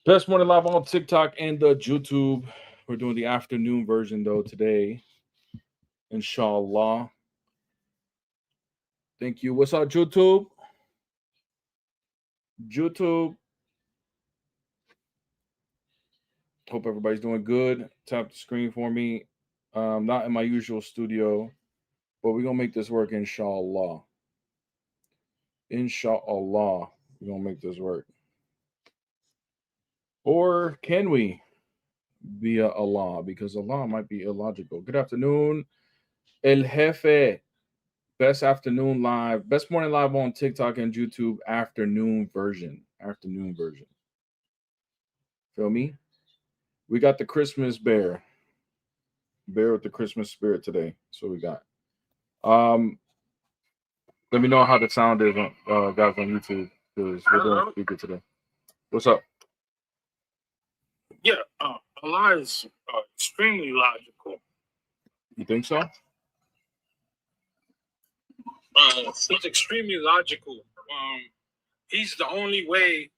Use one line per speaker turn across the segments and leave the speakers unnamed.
Best morning live on TikTok and the YouTube. We're doing the afternoon version though today. Inshallah. Thank you. What's up, YouTube? YouTube. Hope everybody's doing good. Tap the screen for me. Not in my usual studio, but we're gonna make this work, inshallah. Inshallah. We're gonna make this work. Or can we via Allah? Because Allah might be illogical. Good afternoon, El Jefe. Best afternoon live, best morning live on TikTok and YouTube. Afternoon version. Afternoon version. Feel me? We got the Christmas bear. Bear with the Christmas spirit today. That's what we got. Um, Let me know how the sound is, guys on YouTube, because we're doing speaker today. What's up?
Yeah, Allah is extremely logical.
You think so?
He's extremely logical. He's the only way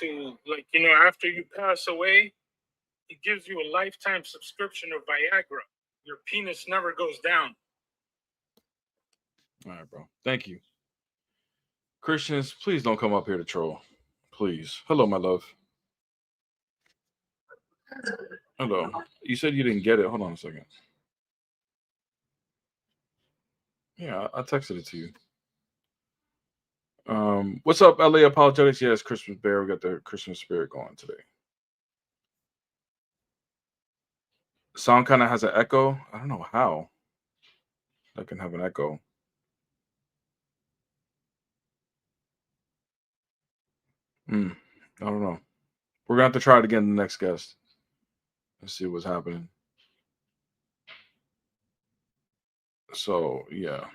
to, after you pass away, he gives you a lifetime subscription of Viagra. Your penis never goes down.
All right, bro. Thank you. Christians, please don't come up here to troll. Please. Hello, my love. Hello. You said you didn't get it. Hold on a second. Yeah, I texted it to you. What's up, LA Apologetics? Yes, Christmas Bear. We got the Christmas spirit going today. Sound kind of has an echo. I don't know how that can have an echo. I don't know. We're gonna have to try it again. The next guest. Let's see what's happening. So yeah.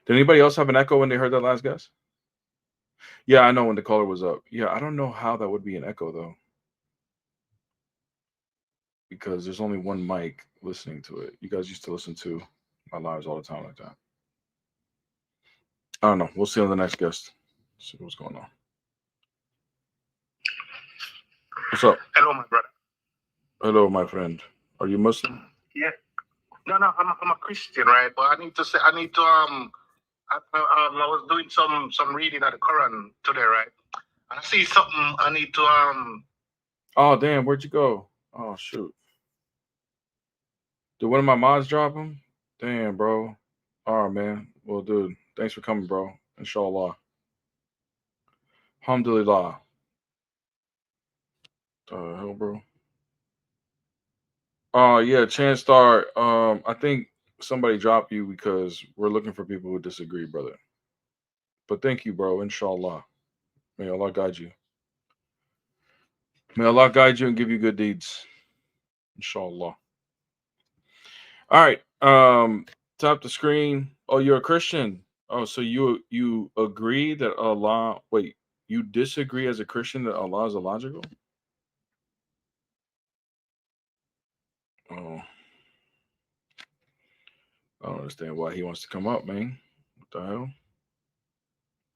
Did anybody else have an echo when they heard that last guest? Yeah, I know when the caller was up. Yeah, I don't know how that would be an echo though, because there's only one mic listening to it. You guys used to listen to my lives all the time like that. I don't know. We'll see on the next guest. See what's going on. What's up?
Hello, my brother.
Hello, my friend. Are you Muslim?
Yeah. No, I'm a Christian, right? But I need to I was doing some reading of the Quran today, right? And I see something I need to
Oh damn, where'd you go? Oh shoot. Did one of my mods drop him? Damn, bro. All right, man. Well, dude, thanks for coming, bro. Inshallah. Alhamdulillah. Hell, bro. Yeah, Chance Star. I think somebody dropped you because we're looking for people who disagree, brother. But thank you, bro. Inshallah. May Allah guide you. May Allah guide you and give you good deeds. Inshallah. All right. Tap the screen. Oh, you're a Christian. Oh, so you agree that Allah? Wait, you disagree as a Christian that Allah is illogical? Oh, I don't understand why he wants to come up, man. What the hell?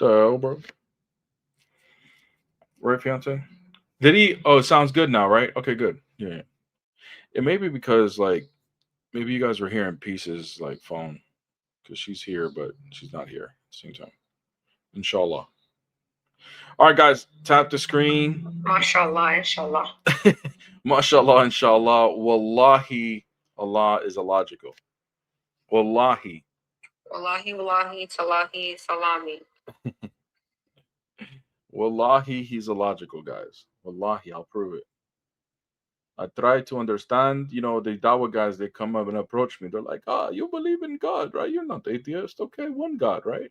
The hell, bro? Right, fiance? Did he? Oh, it sounds good now, right? Okay, good. Yeah. It may be because like maybe you guys were hearing pieces like phone because she's here, but she's not here at the same time. Inshallah. All right, guys, tap the screen.
MashaAllah, inshallah.
MashaAllah, inshallah. Wallahi, Allah is illogical. Wallahi.
Wallahi, wallahi, talahi, salami.
Wallahi, he's illogical, guys. Wallahi, I'll prove it. I try to understand, the Dawa guys, they come up and approach me. They're like, you believe in God, right? You're not atheist. Okay, one God, right?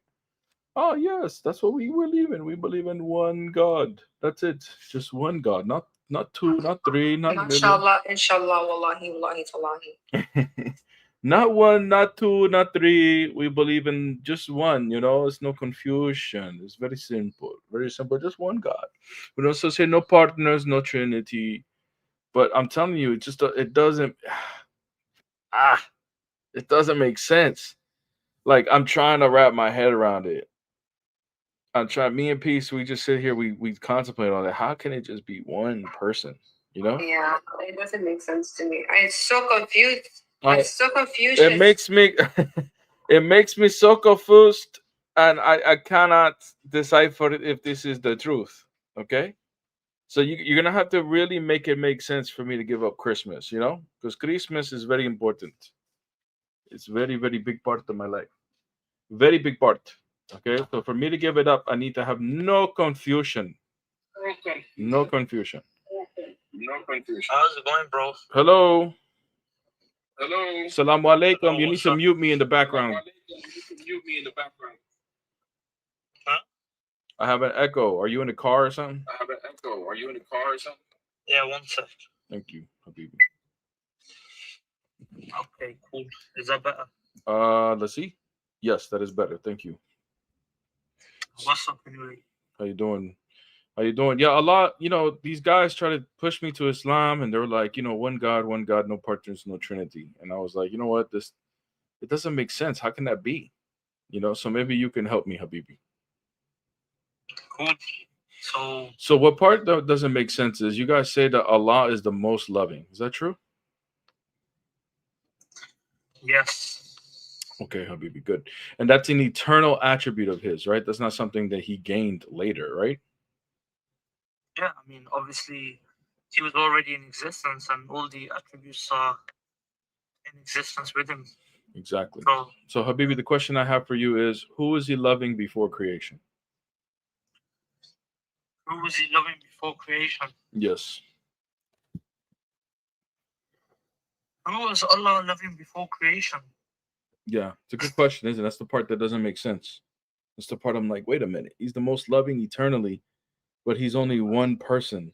Oh, yes, that's what we believe in. We believe in one God. That's it. Just one God. Not two, not three, not million.
MashaAllah, inshallah, wallahi, wallahi, talahi.
Not one, not two, not three. We believe in just one, it's no confusion. It's very simple. Very simple. Just one God. We don't also say no partners, no Trinity. But I'm telling you, it doesn't it doesn't make sense. Like I'm trying to wrap my head around it. I'm trying. Me and Peace, we just sit here. We contemplate on that. How can it just be one person? You know?
Yeah, it doesn't make sense to me. I'm so confused.
I-
I'm so confused.
it makes me it makes me so confused, and I cannot decipher it if this is the truth. Okay, so you're gonna have to really make it make sense for me to give up Christmas, you know, because Christmas is very important. It's very big part of my life, very big part. Okay, so for me to give it up, I need to have no confusion. No confusion.
No confusion. How's it going, bro?
Hello.
Hello.
Salamu alaikum.
Hello,
You need
what's
to
up?
mute me in the background.
You can mute me in the background. Huh?
I have an echo. Are you in a car or something?
I have an echo. Are you in a car or something? Yeah, one sec.
Thank you, Habibi.
Okay, cool. Is that better?
Let's see. Yes, that is better. Thank you.
What's up, anyway?
How you doing? How you doing? Yeah, a lot. You know, these guys try to push me to Islam, and they're like, you know, one God, no partners, no Trinity. And I was like, you know what? It doesn't make sense. How can that be? You know, so maybe you can help me, Habibi.
Cool.
So what part that doesn't make sense is you guys say that Allah is the most loving. Is that true?
Yes.
Okay, Habibi, good. And that's an eternal attribute of his, right? That's not something that he gained later, right?
Yeah, I mean, obviously, he was already in existence, and all the attributes are in existence with him.
Exactly. So Habibi, the question I have for you is, who was he loving before creation?
Who was he loving before creation?
Yes.
Who was Allah loving before creation?
Yeah, it's a good question, isn't it? That's the part that doesn't make sense. That's the part I'm like, wait a minute. He's the most loving eternally, but he's only one person.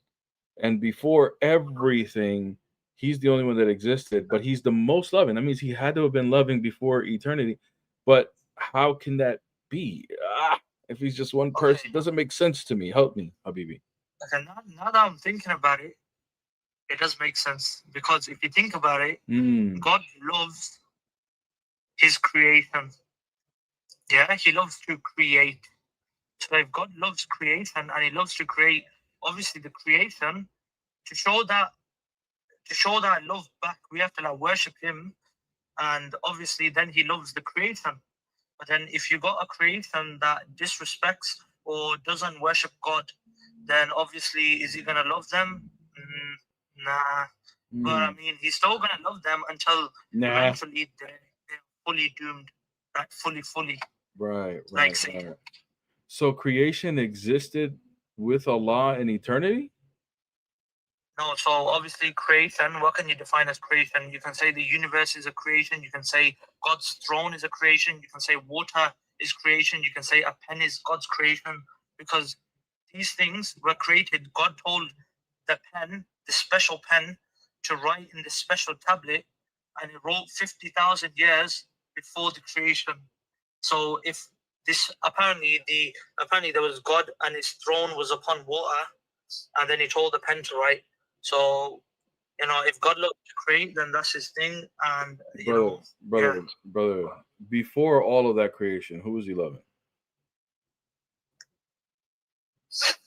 And before everything, he's the only one that existed, but he's the most loving. That means he had to have been loving before eternity. But how can that be? If he's just one person, it doesn't make sense to me. Help me, Habibi.
Okay, now that I'm thinking about it, it does make sense. Because if you think about it, God loves his creation. Yeah, he loves to create. So if God loves creation and he loves to create, obviously the creation, to show that love back, we have to like worship him, and obviously then he loves the creation. But then if you got a creation that disrespects or doesn't worship God, then obviously is he gonna love them? Nah. But I mean, he's still gonna love them until eventually they're fully doomed, like fully.
Right.
Like Satan.
Right. So creation existed with Allah in eternity?
No, so obviously creation, what can you define as creation? You can say the universe is a creation. You can say God's throne is a creation. You can say water is creation. You can say a pen is God's creation, because these things were created. God told the pen, the special pen, to write in this special tablet, and it wrote 50,000 years before the creation. So if this apparently there was God and his throne was upon water, and then he told the pen to write. So, you know, if God loves to create, then that's his thing. And
brother, before all of that creation, who was he loving?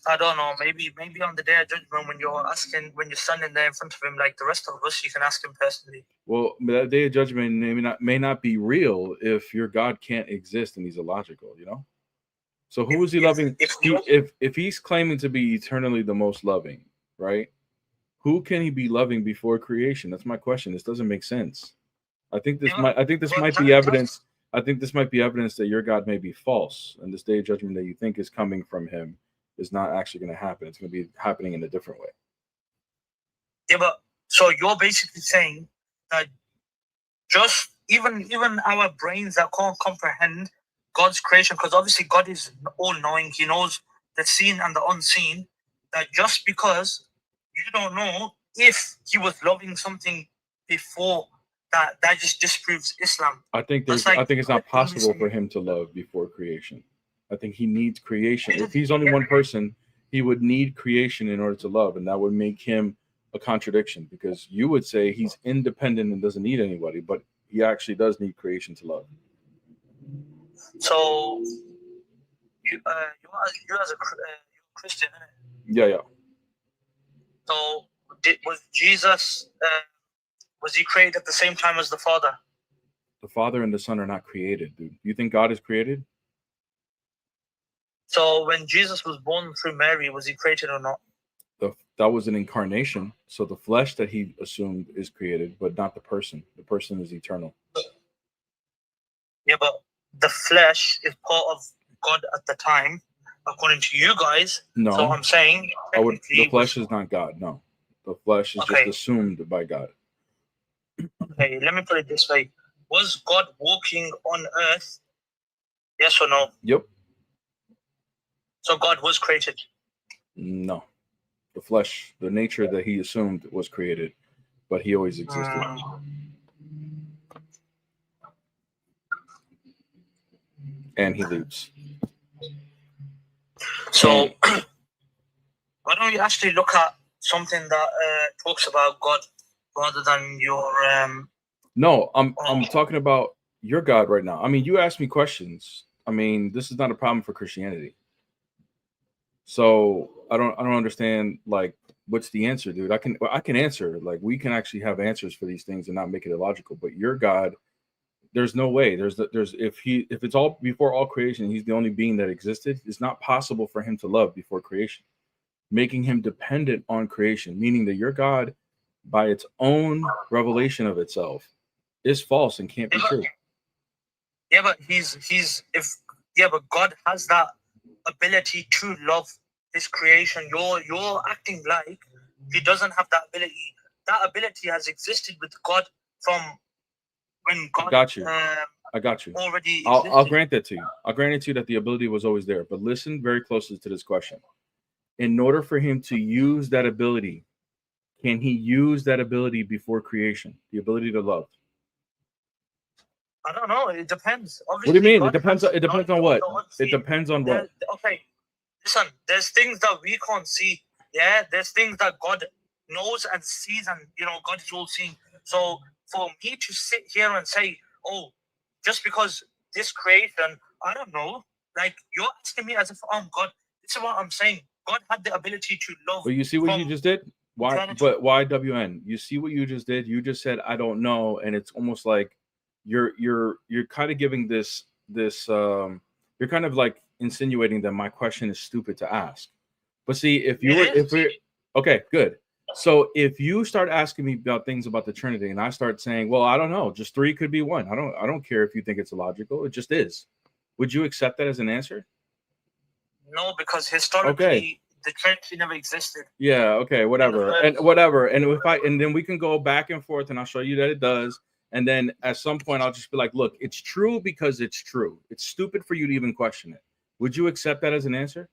I don't know. Maybe on the day of judgment, when you're standing there in front of him, like the rest of us, you can ask him personally.
Well, that day of judgment may not be real if your God can't exist and he's illogical, you know? So who is he loving? If he's claiming to be eternally the most loving, right? Who can he be loving before creation? That's my question. This doesn't make sense. I think this might be evidence. I think this might be evidence that your God may be false, and this day of judgment that you think is coming from him is not actually going to happen. It's going to be happening in a different way.
Yeah, but so you're basically saying that just even our brains that can't comprehend God's creation, because obviously God is all-knowing, he knows the seen and the unseen, that just because you don't know if he was loving something before, that just disproves Islam.
I think it's not possible for him to love before creation. I think he needs creation. If he's only one person, he would need creation in order to love, and that would make him a contradiction, because you would say he's independent and doesn't need anybody, but he actually does need creation to love.
So
you as a Christian, innit?
Yeah.
So was Jesus was he created at the same time as the Father?
The Father and the Son are not created, dude. You think God is created?
So when Jesus was born through Mary, was he created or not?
That was an incarnation. So the flesh that he assumed is created, but not the person. The person is eternal.
Yeah, but the flesh is part of God at the time, according to you guys.
No.
So I'm saying
the flesh is not God. No. The flesh is just assumed by God.
Okay, let me put it this way. Was God walking on earth? Yes or no?
Yep.
So God was created?
No. The flesh, the nature that he assumed was created, but he always existed. And he leaves.
So why don't you actually look at something that talks about God rather than your
No, I'm talking about your God right now. I mean, you asked me questions. I mean, this is not a problem for Christianity. So I don't understand, like, what's the answer, dude? I can answer. Like, we can actually have answers for these things and not make it illogical. But your God, there's no way. There's if it's all before all creation, he's the only being that existed. It's not possible for him to love before creation, making him dependent on creation, meaning that your God, by its own revelation of itself, is false and can't be true.
Yeah, but but God has that ability to love his creation. You're acting like he doesn't have that ability. That ability has existed with God from when God. I got you. Already.
I'll grant that to you. I'll grant it to you that the ability was always there. But listen very closely to this question. In order for him to use that ability, can he use that ability before creation? The ability to love.
I don't know. It depends.
Obviously, what do you mean? It depends on what? It depends on what?
Okay. Listen, there's things that we can't see. Yeah, there's things that God knows and sees, and God is all seeing. So for me to sit here and say, oh, just because this creation, I don't know, like you're asking me as if, oh God, this is what I'm saying. God had the ability to love.
But you see what you just did? Why? But why WN? You see what you just did? You just said I don't know, and it's almost like you're kind of giving this you're kind of like insinuating that my question is stupid to ask. But see, if we're okay, good. So if you start asking me about things about the Trinity, and I start saying, well, I don't know, just 3 could be 1. I don't care if you think it's illogical. It just is. Would you accept that as an answer?
No, because historically the Trinity never existed.
Yeah, okay, whatever. And then we can go back and forth and I'll show you that it does. And then at some point I'll just be like, look, it's true because it's true. It's stupid for you to even question it. Would you accept that as an answer?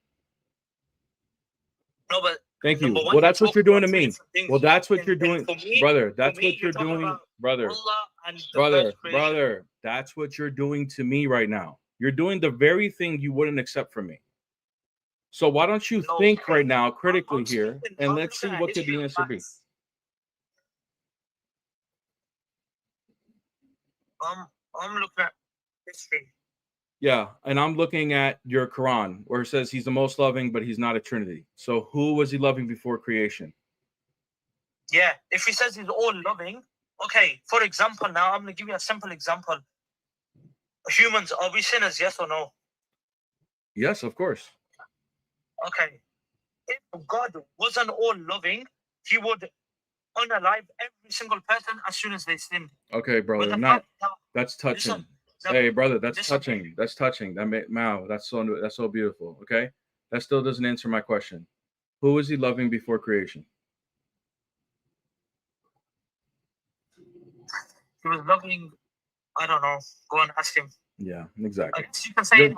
No, but
thank you. Well, that's what you're doing to me. Well, that's what you're doing, brother. That's what you're doing, brother. Brother, that's what you're doing to me right now. You're doing the very thing you wouldn't accept from me. So why don't you think right now critically here, and let's see what could the answer be.
I'm looking at history.
Yeah, and I'm looking at your Quran where it says he's the most loving, but he's not a Trinity. So who was he loving before creation?
Yeah, if he says he's all loving, okay, for example, now I'm going to give you a simple example. Humans, are we sinners, yes or no?
Yes, of course.
Okay. If God wasn't all loving, he would unalive every single person as soon as they sinned.
Okay, brother, that's touching. Listen, hey, brother, that's touching. That's touching. That's so beautiful. Okay, that still doesn't answer my question. Who was he loving before creation?
He was loving. I don't know. Go and ask him.
Yeah, exactly.
You can say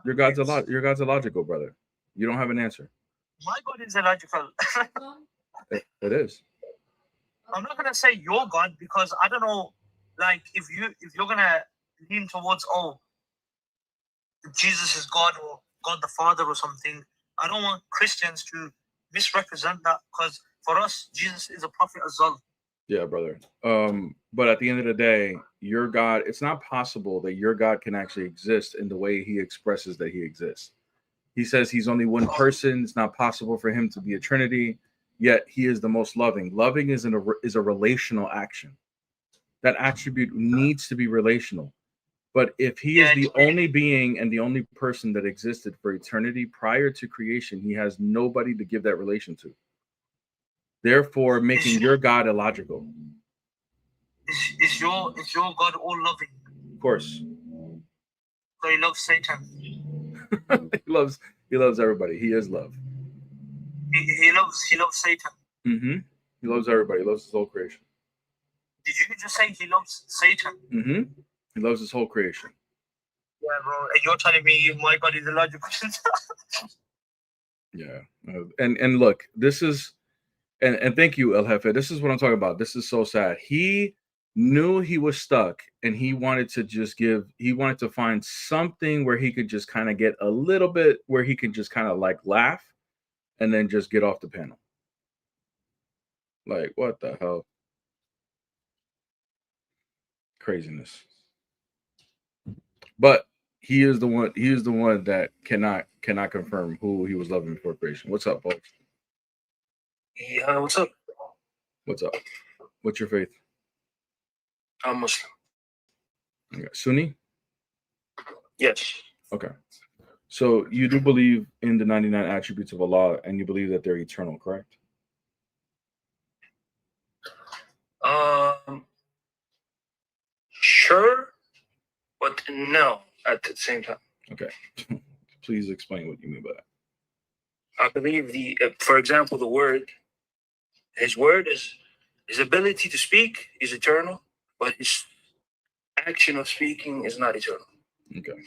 your God's illogical, brother. You don't have an answer.
My God is illogical.
It is.
I'm not gonna say your God because I don't know. Like if you're gonna lean towards Jesus is God or God the Father or something, I don't want Christians to misrepresent that because for us Jesus is a prophet as well.
Yeah, brother. But at the end of the day, your God, it's not possible that your God can actually exist in the way he expresses that he exists. He says he's only one person. It's not possible for him to be a trinity, yet he is the most loving. Loving is a relational action. That attribute needs to be relational. But if he is the only being and the only person that existed for eternity prior to creation, he has nobody to give that relation to. Therefore, making your God illogical.
Is your God all loving?
Of course.
So he loves Satan.
he loves everybody. He is love.
He loves Satan.
Mm-hmm. He loves everybody. He loves his whole creation.
Did you just say he loves Satan?
Mm-hmm. He loves his whole creation.
Yeah, bro. And you're telling me my God is illogical?
Yeah. And look, this is and thank you, El Jefe. This is what I'm talking about. This is so sad. He knew he was stuck and he wanted to find something where he could just kind of get a little bit where he could just kind of like laugh and then just get off the panel. Like, what the hell? Craziness. But he is the one that cannot confirm who he was loving before creation. What's up, folks?
Yeah, what's up?
What's up? What's your faith?
I'm Muslim.
Okay. Sunni?
Yes.
Okay. So you do believe in the 99 attributes of Allah and you believe that they're eternal, correct?
Sure, but no at the same time.
Okay. Please explain what you mean by that.
I believe for example, his word is his ability to speak is eternal, but his action of speaking is not eternal.
Okay.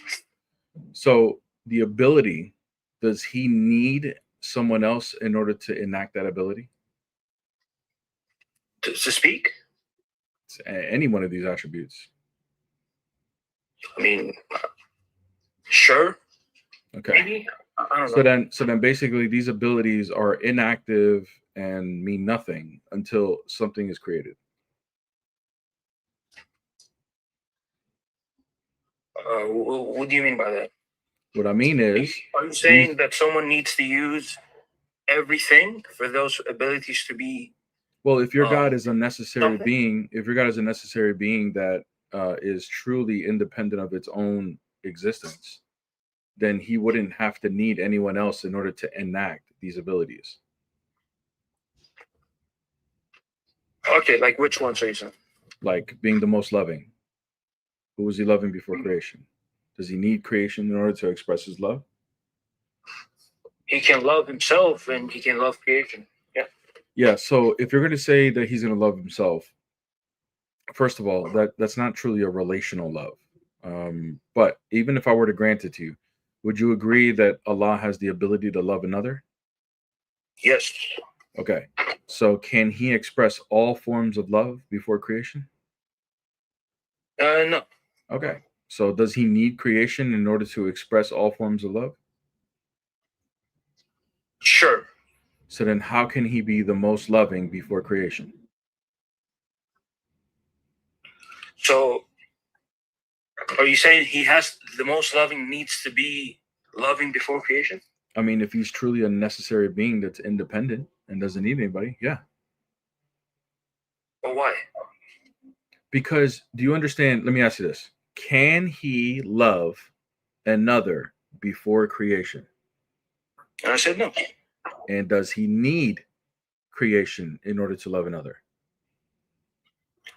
So the ability, does he need someone else in order to enact that ability?
To speak?
Any one of these attributes.
I mean, sure.
Okay.
Maybe. I don't know.
So then basically these abilities are inactive and mean nothing until something is created.
What do you mean by that?
What I mean is,
are you saying that someone needs to use everything for those abilities to be?
Well, if your God is a necessary being, that is truly independent of its own existence, then he wouldn't have to need anyone else in order to enact these abilities.
Okay, like which ones are you saying?
Like being the most loving. Who was he loving before creation? Does he need creation in order to express his love?
He can love himself and he can love creation. Yeah.
Yeah, so if you're going to say that he's going to love himself, first of all, that's not truly a relational love. But even if I were to grant it to you, would you agree that Allah has the ability to love another?
Yes.
Okay. So can he express all forms of love before creation?
No.
Okay. So does he need creation in order to express all forms of love?
Sure.
So then how can he be the most loving before creation?
So are you saying he has the most loving needs to be loving before creation?
I mean, if he's truly a necessary being that's independent and doesn't need anybody, yeah.
But why?
Because do you understand? Let me ask you this. Can he love another before creation?
And I said no.
And does he need creation in order to love another?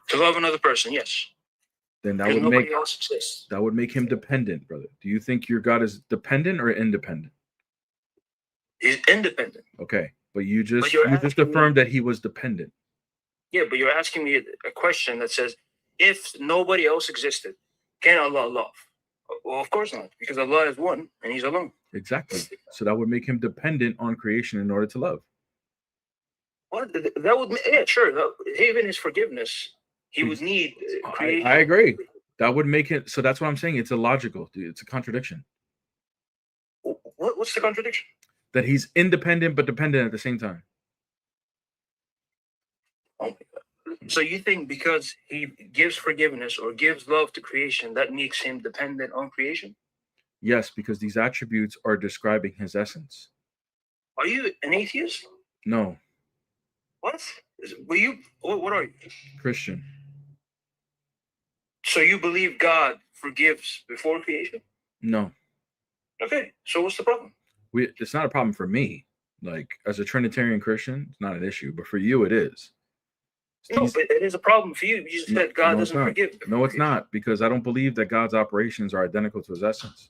To love another person, yes.
Then that
Because
would
nobody
make
else exists.
that would make him dependent, brother. Do you think your God is dependent or independent?
He's independent.
Okay, but you just
asking me-
affirmed that he was dependent.
Yeah, but you're asking me a question that says, if nobody else existed, can Allah love? Well, of course not, because Allah is one and He's alone.
Exactly. So that would make him dependent on creation in order to love.
Well, that would, yeah, sure. Even His forgiveness, He would need creation.
I agree. That would make it. So that's what I'm saying. It's illogical, dude. It's a contradiction.
What's the contradiction?
That he's independent but dependent at the same time.
Oh my God. So you think because he gives forgiveness or gives love to creation, that makes him dependent on creation?
Yes, because these attributes are describing his essence.
Are you an atheist?
No,
What? Were you? What are you?
Christian.
So you believe God forgives before creation?
No,
Okay. So what's the problem?
it's not a problem for me. Like as a Trinitarian Christian, it's not an issue, but for you, it is.
No, but it is a problem for you. You just said God
No, it's
doesn't
not.
forgive.
No, it's not, because I don't believe that God's operations are identical to his essence.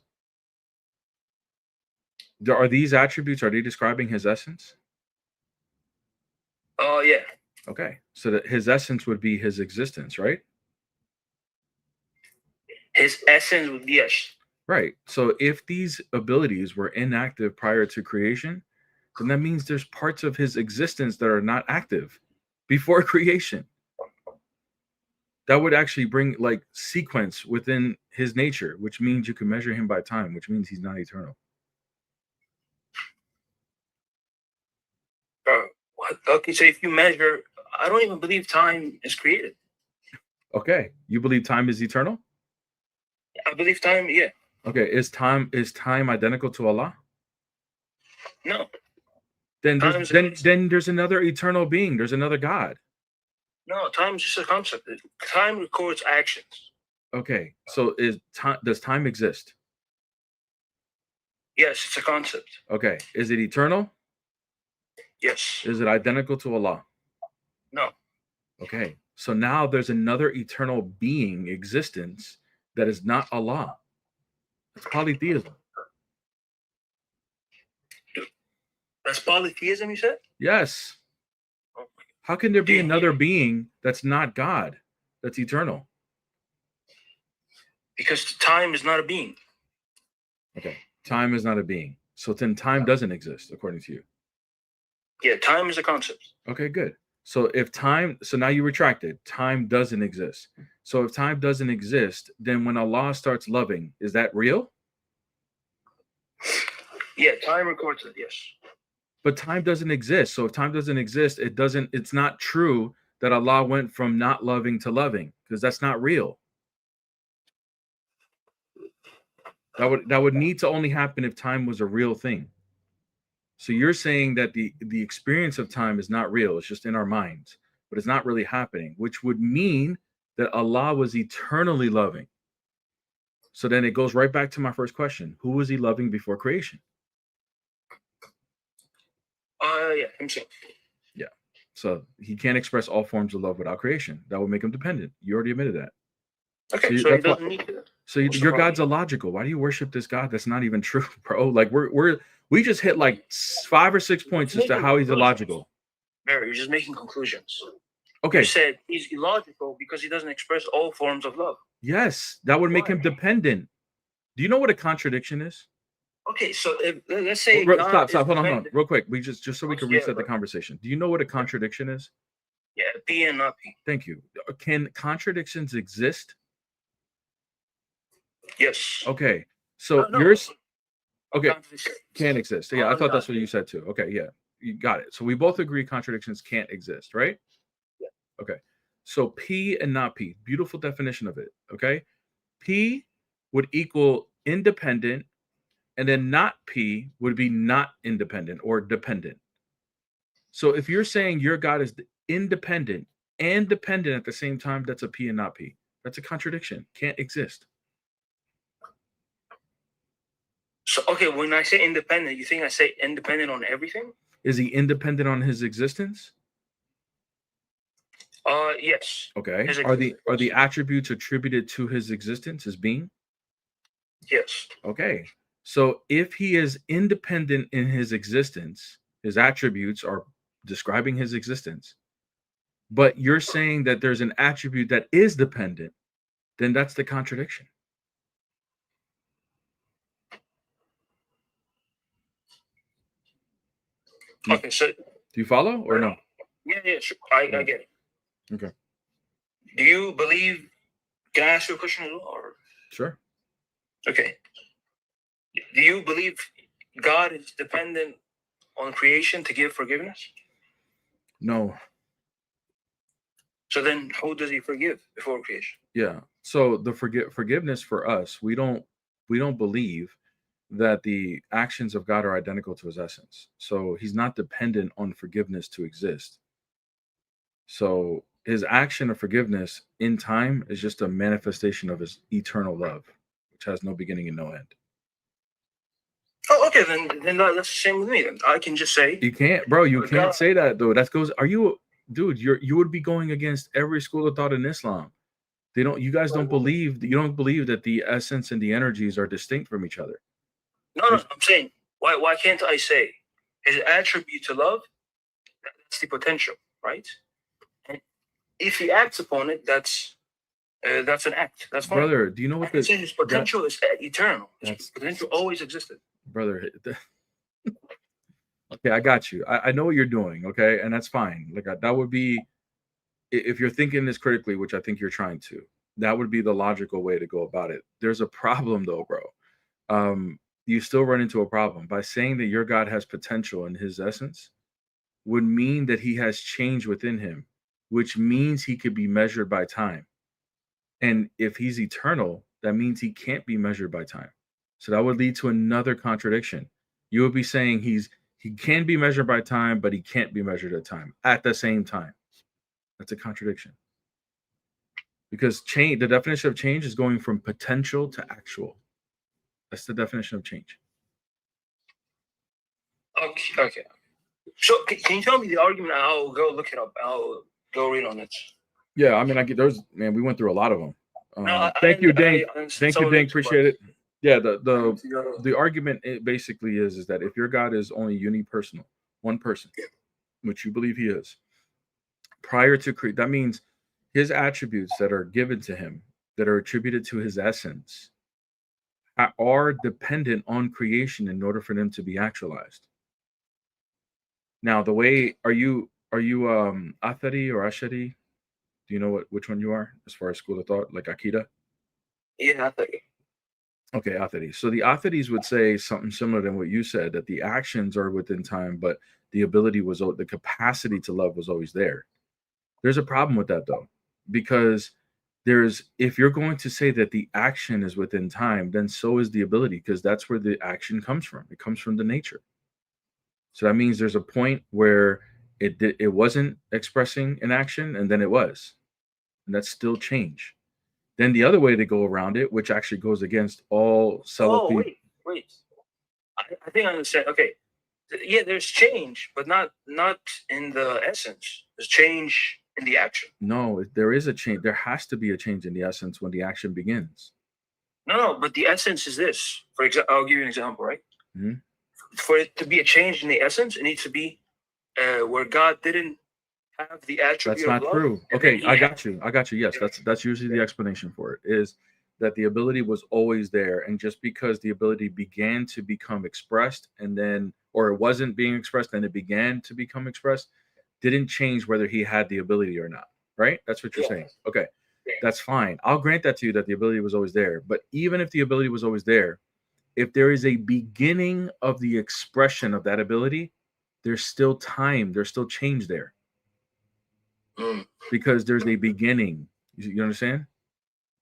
Are these attributes, are they describing his essence?
Oh, yeah.
Okay, so that his essence would be his existence, right?
His essence would be yes.
Right. So if these abilities were inactive prior to creation, then that means there's parts of his existence that are not active before creation. That would actually bring like sequence within his nature, which means you can measure him by time, which means he's not eternal.
What? Okay, so if you measure, I don't even believe time is created.
Okay. You believe time is eternal?
I believe time, yeah.
Okay. Is time identical to Allah?
No.
Then there's another eternal being. There's another God.
No, time is just a concept. Time records actions.
Okay. So does time exist?
Yes, it's a concept.
Okay. Is it eternal?
Yes.
Is it identical to Allah?
No.
Okay. So now there's another eternal being existence that is not Allah. It's polytheism.
That's polytheism, you said?
Yes. How can there be another being that's not God, that's eternal?
Because time is not a being.
Okay. Time is not a being. So then time doesn't exist, according to you.
Yeah, time is a concept.
Okay, good. So now you retracted. Time doesn't exist. So if time doesn't exist, then when Allah starts loving, is that real?
Yeah, time records it, yes.
But time doesn't exist. So if time doesn't exist, it's not true that Allah went from not loving to loving, because that's not real. That would need to only happen if time was a real thing. So you're saying that the experience of time is not real. It's just in our minds, but it's not really happening, which would mean that Allah was eternally loving. So then it goes right back to my first question. Who was he loving before creation?
Yeah, himself.
Yeah. So he can't express all forms of love without creation. That would make him dependent. You already admitted that.
Okay, so he doesn't need to.
So your God's illogical. Why do you worship this God that's not even true, bro? Like we just hit like 5 or 6 points as to how he's illogical.
Mary, you're just making conclusions.
Okay.
You said he's illogical because he doesn't express all forms of love.
Yes, that would make him dependent. Do you know what a contradiction is?
Okay, so let's say
stop. Hold on, real quick. We just so we can reset the conversation. Do you know what a contradiction is?
Yeah, P and not P.
Thank you. Can contradictions exist?
Yes.
Okay. So yours can't exist. Yeah, I thought that's what you said too. Okay, yeah. You got it. So we both agree contradictions can't exist, right?
Yeah.
Okay. So P and not P. Beautiful definition of it. Okay. P would equal independent, and then not P would be not independent or dependent. So if you're saying your God is independent and dependent at the same time, that's a P and not P. That's a contradiction. Can't exist.
So, okay, when I say independent, you think I say independent on everything?
Is he independent on his existence?
Yes.
Okay. Are the attributes attributed to his existence as being?
Yes.
Okay. So if he is independent in his existence, his attributes are describing his existence, but you're saying that there's an attribute that is dependent, then that's the contradiction.
Okay, so do
you follow or no?
Yeah, sure. I get it.
Okay.
Do you believe? Can I ask you a question as well? Or?
Sure.
Okay. Do you believe God is dependent on creation to give forgiveness?
No.
So then, who does he forgive before creation?
Yeah. So the forgiveness for us, we don't believe that the actions of God are identical to his essence. So he's not dependent on forgiveness to exist. So his action of forgiveness in time is just a manifestation of his eternal love, which has no beginning and no end.
Oh, okay. Then that's the same with me. Then I can just say
You can't, bro. You
God-
can't say that though. That goes. Are you, dude? You would be going against every school of thought in Islam. They don't. You guys don't believe. You don't believe that the essence and the energies are distinct from each other.
No. I'm saying why can't I say his attribute to love? That's the potential, right? And if he acts upon it, that's an act. That's fine.
Brother, do you know what
I say his potential is eternal. His potential always existed.
Brother? Okay, I got you. I know what you're doing. Okay, and that's fine. Like that would be, if you're thinking this critically, which I think you're trying to. That would be the logical way to go about it. There's a problem though, bro. You still run into a problem by saying that your God has potential in his essence would mean that he has change within him, which means he could be measured by time. And if he's eternal, that means he can't be measured by time. So that would lead to another contradiction. You would be saying he can be measured by time, but he can't be measured at time at the same time. That's a contradiction. Because change, the definition of change is going from potential to actual. That's the definition of change.
Okay. So can you tell me the argument? I'll go look it up. I'll go read on it.
Yeah, I mean, we went through a lot of them.
No,
thank you, Dink.
Thank you,
Dink. Appreciate it. Yeah, the argument basically is that if your God is only unipersonal, one person, which you believe he is, prior to creation, that means his attributes that are given to him, that are attributed to his essence, are dependent on creation in order for them to be actualized. Now, the way are you Athari or Ashari? Do you know which one you are as far as school of thought, like Akida?
Yeah, Athari.
Okay, Athari. So the Atharis would say something similar to what you said, that the actions are within time, but the capacity to love was always there. There's a problem with that though, because if you're going to say that the action is within time, then so is the ability, because that's where the action comes from. It comes from the nature. So that means there's a point where it wasn't expressing an action, and then it was, and that's still change. Then the other way to go around it, which actually goes against all Salafi.
Wait. I think I understand. Okay, yeah, there's change, but not in the essence. There's change in the action.
No, there is a change. There has to be a change in the essence when the action begins.
No, but the essence is this. For example, I'll give you an example, right?
Mm-hmm.
For it to be a change in the essence, it needs to be where God didn't have the attribute.
That's not true. Okay, I got you. Yes, that's usually the explanation for it, is that the ability was always there, and just because the ability began to become expressed, and then, or it wasn't being expressed and it began to become expressed, didn't change whether he had the ability or not. Right? That's what you're saying. Okay, that's fine. I'll grant that to you, that the ability was always there. But even if the ability was always there, if there is a beginning of the expression of that ability, there's still time. There's still change there. Because there's a beginning. You understand?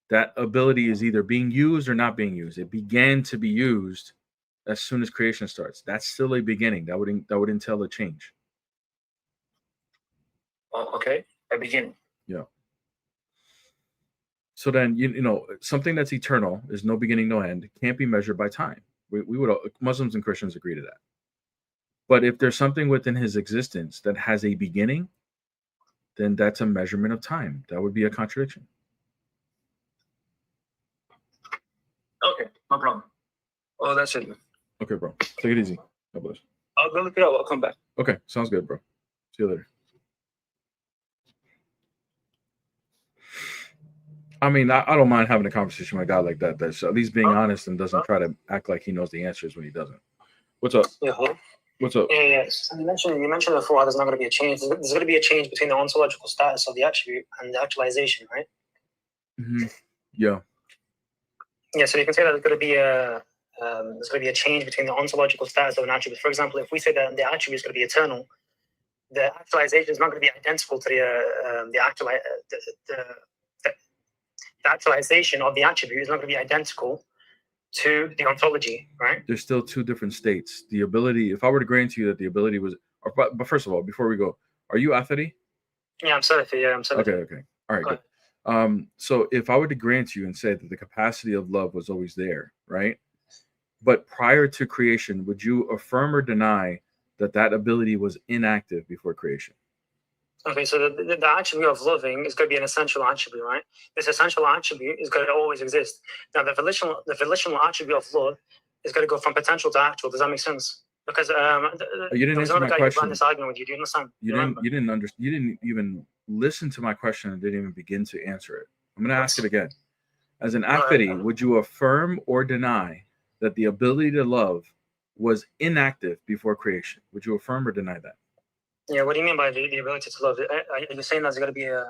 That ability is either being used or not being used. It began to be used as soon as creation starts. That's still a beginning. That would entail a change.
Oh, okay. A beginning.
Yeah. So then, you know, something that's eternal is no beginning, no end, can't be measured by time. Muslims and Christians agree to that. But if there's something within his existence that has a beginning, then that's a measurement of time. That would be a contradiction.
Okay, no problem. Oh, that's it.
Okay, bro. Take it easy. God bless.
I'll go look it up. I'll come back.
Okay, sounds good, bro. See you later. I mean, I don't mind having a conversation with a guy like that. That's at least being honest and doesn't try to act like he knows the answers when he doesn't. What's up?
Yeah, hello?
What's up?
Yeah. So you mentioned before there's not going to be a change. There's going to be a change between the ontological status of the attribute and the actualization, right?
Mm-hmm. Yeah.
Yeah. So you can say that there's going to be a change between the ontological status of an attribute. For example, if we say that the attribute is going to be eternal, the actualization is not going to be identical to the actualization of the attribute is not going to be identical to the ontology, right?
There's still two different states. The ability, if I were to grant you that the ability was, but first of all, before we go, are you Athari?
Yeah, I'm Salafi. Yeah, I'm Salafi.
Okay. All right,
Go
good. So if I were to grant you and say that the capacity of love was always there, right? But prior to creation, would you affirm or deny that that ability was inactive before creation?
Okay, so the attribute of loving is going to be an essential attribute, right? This essential attribute is going to always exist. Now, the volitional attribute of love is going to go from potential to actual. Does that make sense? Because
You didn't answer my
guy
question.
who ran this argument with you. Do you understand?
You didn't even listen to my question and didn't even begin to answer it. I'm going to ask it again. As an Athari, would you affirm or deny that the ability to love was inactive before creation? Would you affirm or deny that?
Yeah, what do you mean by the ability to love? Are you saying that's going to be are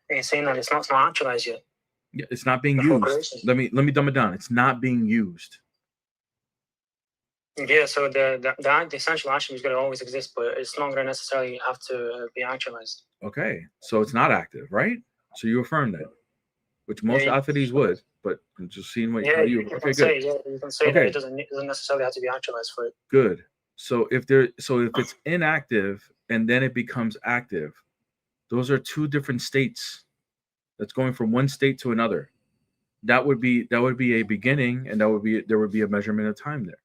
you saying that it's not actualized yet?
Yeah, it's not being
Before
used.
creation.
Let me dumb it down. It's not being used.
Yeah, so the essential attribute is going to always exist, but it's not going to necessarily have to be actualized.
Okay, so it's not active, right? So you affirm that, which most Atharis would, but I'm just seeing what how you. Okay, good.
You can say that it doesn't necessarily have to be actualized for it.
Good. So if it's inactive and then it becomes active, those are two different states. That's going from one state to another. That would be a beginning, and there would be a measurement of time there.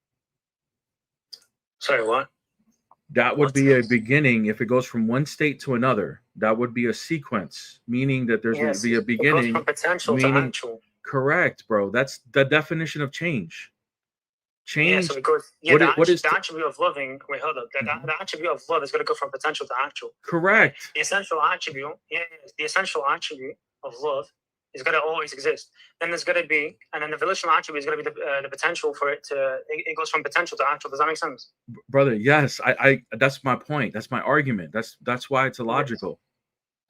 Sorry, what?
That would be a beginning. If it goes from one state to another, that would be a sequence, meaning that there's going to be a beginning.
It goes from potential to actual.
Correct, bro. That's the definition of change. Change.
Yeah, so it goes. Yeah, the attribute of loving. Wait, hold up. The attribute of love is going to go from potential to actual.
Correct.
The essential attribute. Yeah, the essential attribute of love is going to always exist. Then there's going to be, and then the volitional attribute is going to be the potential for it to. It goes from potential to actual. Does that make sense?
Brother, yes. I that's my point. That's my argument. That's why it's illogical.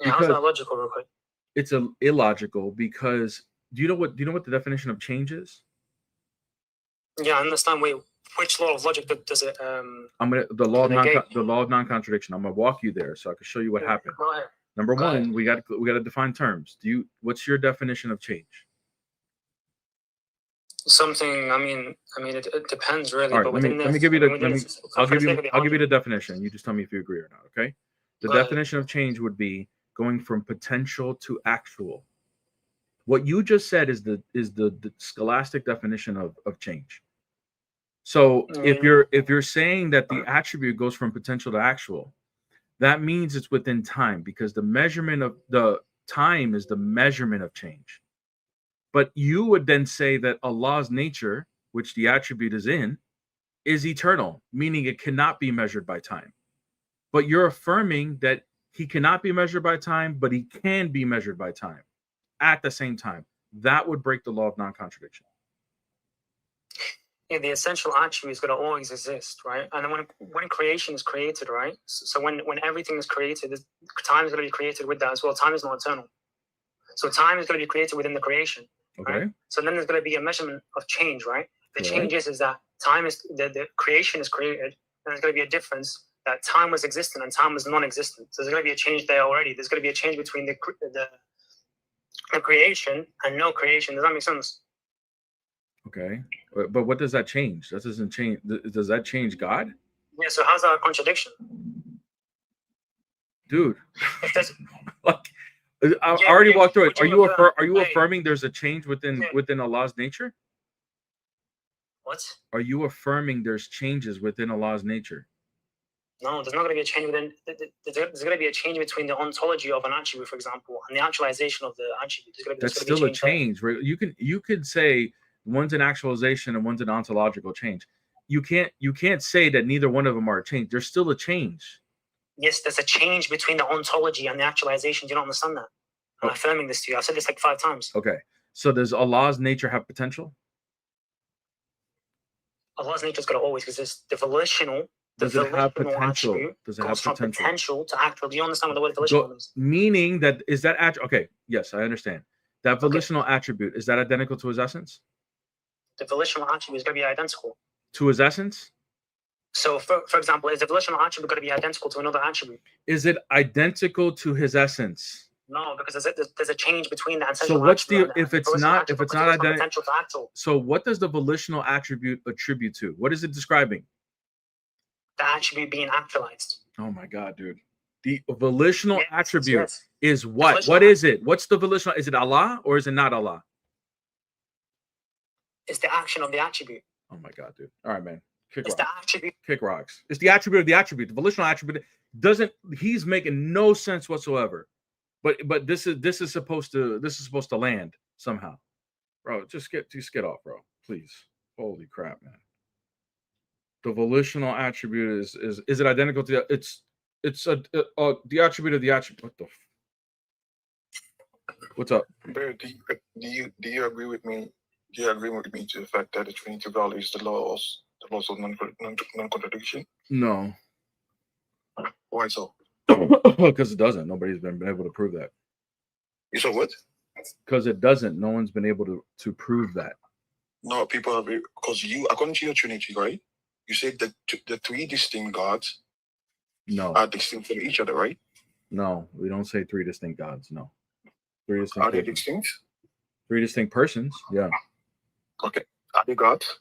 Yeah, how's that logical, real quick?
It's illogical because do you know what the definition of change is?
Yeah, I understand. Wait, which law of logic does it?
The law of non-contradiction. I'm gonna walk you there so I can show you what happened.
Go ahead.
Number one, we got to define terms. What's your definition of change?
Something. I mean, it depends really.
All right,
but
let me give you I'll give you the definition. You just tell me if you agree or not. Okay. The definition of change would be going from potential to actual. What you just said is the scholastic definition of change. So if you're saying that the attribute goes from potential to actual, that means it's within time because the measurement of the time is the measurement of change. But you would then say that Allah's nature, which the attribute is in, is eternal, meaning it cannot be measured by time. But you're affirming that he cannot be measured by time, but he can be measured by time at the same time. That would break the law of non-contradiction.
Yeah, the essential attribute is going to always exist, right? And then when creation is created, right? So when everything is created, time is going to be created with that as well. Time is not eternal. So time is going to be created within the creation.
Okay.
Right? So then there's going to be a measurement of change, right? The change is that time is the creation is created, and there's going to be a difference that time was existent and time was non-existent. So there's going to be a change there already. There's going to be a change between the creation and no creation. Does that make sense?
Okay, but what does that change? That doesn't change. Does that change God?
Yeah. So how's that a contradiction,
dude?
Like,
I already walked through it. Are you affirming there's a change within Allah's nature?
What?
Are you affirming there's changes within Allah's nature?
No, there's not going to be a change within. There's going to be a change between the ontology of an attribute, for example, and the actualization of the attribute.
That's still a change. Right? You could say one's an actualization and one's an ontological change. You can't say that neither one of them are a change. There's still a change.
Yes, there's a change between the ontology and the actualization. Do you not understand that? I'm affirming this to you. I've said this like 5 times.
Okay. So does Allah's nature have potential?
Allah's nature is going to always exist. The volitional.
Does it have potential? Does it have potential?
From potential to actual. Do you understand what the word volitional means?
Meaning that is that okay? Yes, I understand. That volitional attribute, is that identical to his essence?
The volitional attribute is going to be identical
to his essence.
So, for example, is the volitional attribute going to be identical to another attribute?
Is it identical to his essence?
No, because there's a change between the
So
essential
what's the
attribute and
if it's
volitional
not
attribute, because it goes from
identical?
potential to actual.
So what does the volitional attribute attribute to? What is it describing?
The attribute being actualized.
Oh my God, dude. The volitional
Yes,
attribute
yes.
is what?
Volitional
What is it? What's the volitional? Is it Allah or is it not Allah?
It's the action of the attribute.
Oh my God, dude. All right, man. Kick
It's
rocks.
the attribute.
Kick rocks. It's the attribute of the attribute. The volitional attribute doesn't. He's making no sense whatsoever. But this is supposed to land somehow, bro. Just get off, bro. Please. Holy crap, man. The volitional attribute is it identical to it's the attribute of the attribute. What the? What's up?
Bear, do you agree with me? Do you agree with me to the fact that the Trinity values the laws of non-contradiction?
No,
Why so?
because it doesn't. Nobody's been able to prove that.
You saw what?
Because it doesn't. No one's been able to prove that.
No, people have, because you, according to your Trinity, right? You said that the three distinct gods
No,
are distinct from each other, right?
no, we don't say three distinct gods. No, three distinct.
Are they
persons.
distinct?
Three distinct persons. Yeah,
Okay. Are they gods?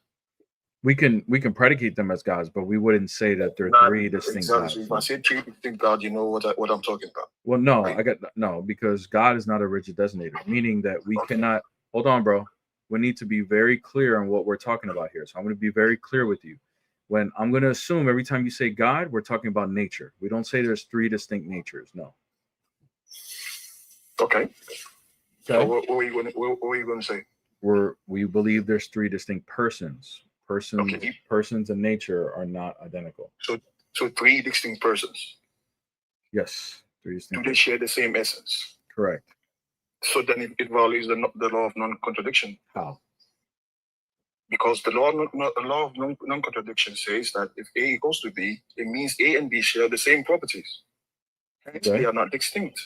we can predicate them as gods, but we wouldn't say that they're three distinct
Exactly. If I
gods.
say three distinct gods, you know what I'm talking about.
Well, no,
Right.
I got no, because God is not a rigid designator, meaning that we
Okay.
cannot. Hold on, bro. We need to be very clear on what we're talking about here. So I'm going to be very clear with you. When I'm going to assume every time you say God, we're talking about nature. We don't say there's three distinct natures. No.
Okay. So
Okay.
what were you going to say?
We believe there's three distinct persons.
Okay.
Persons and nature are not identical.
So three distinct persons.
Yes, three
Do
distinct.
they share the same essence?
Correct.
So then it values the law of non-contradiction.
How?
Because the law of non-contradiction says that if A equals to B, it means A and B share the same properties. Hence,
Okay.
they are not distinct.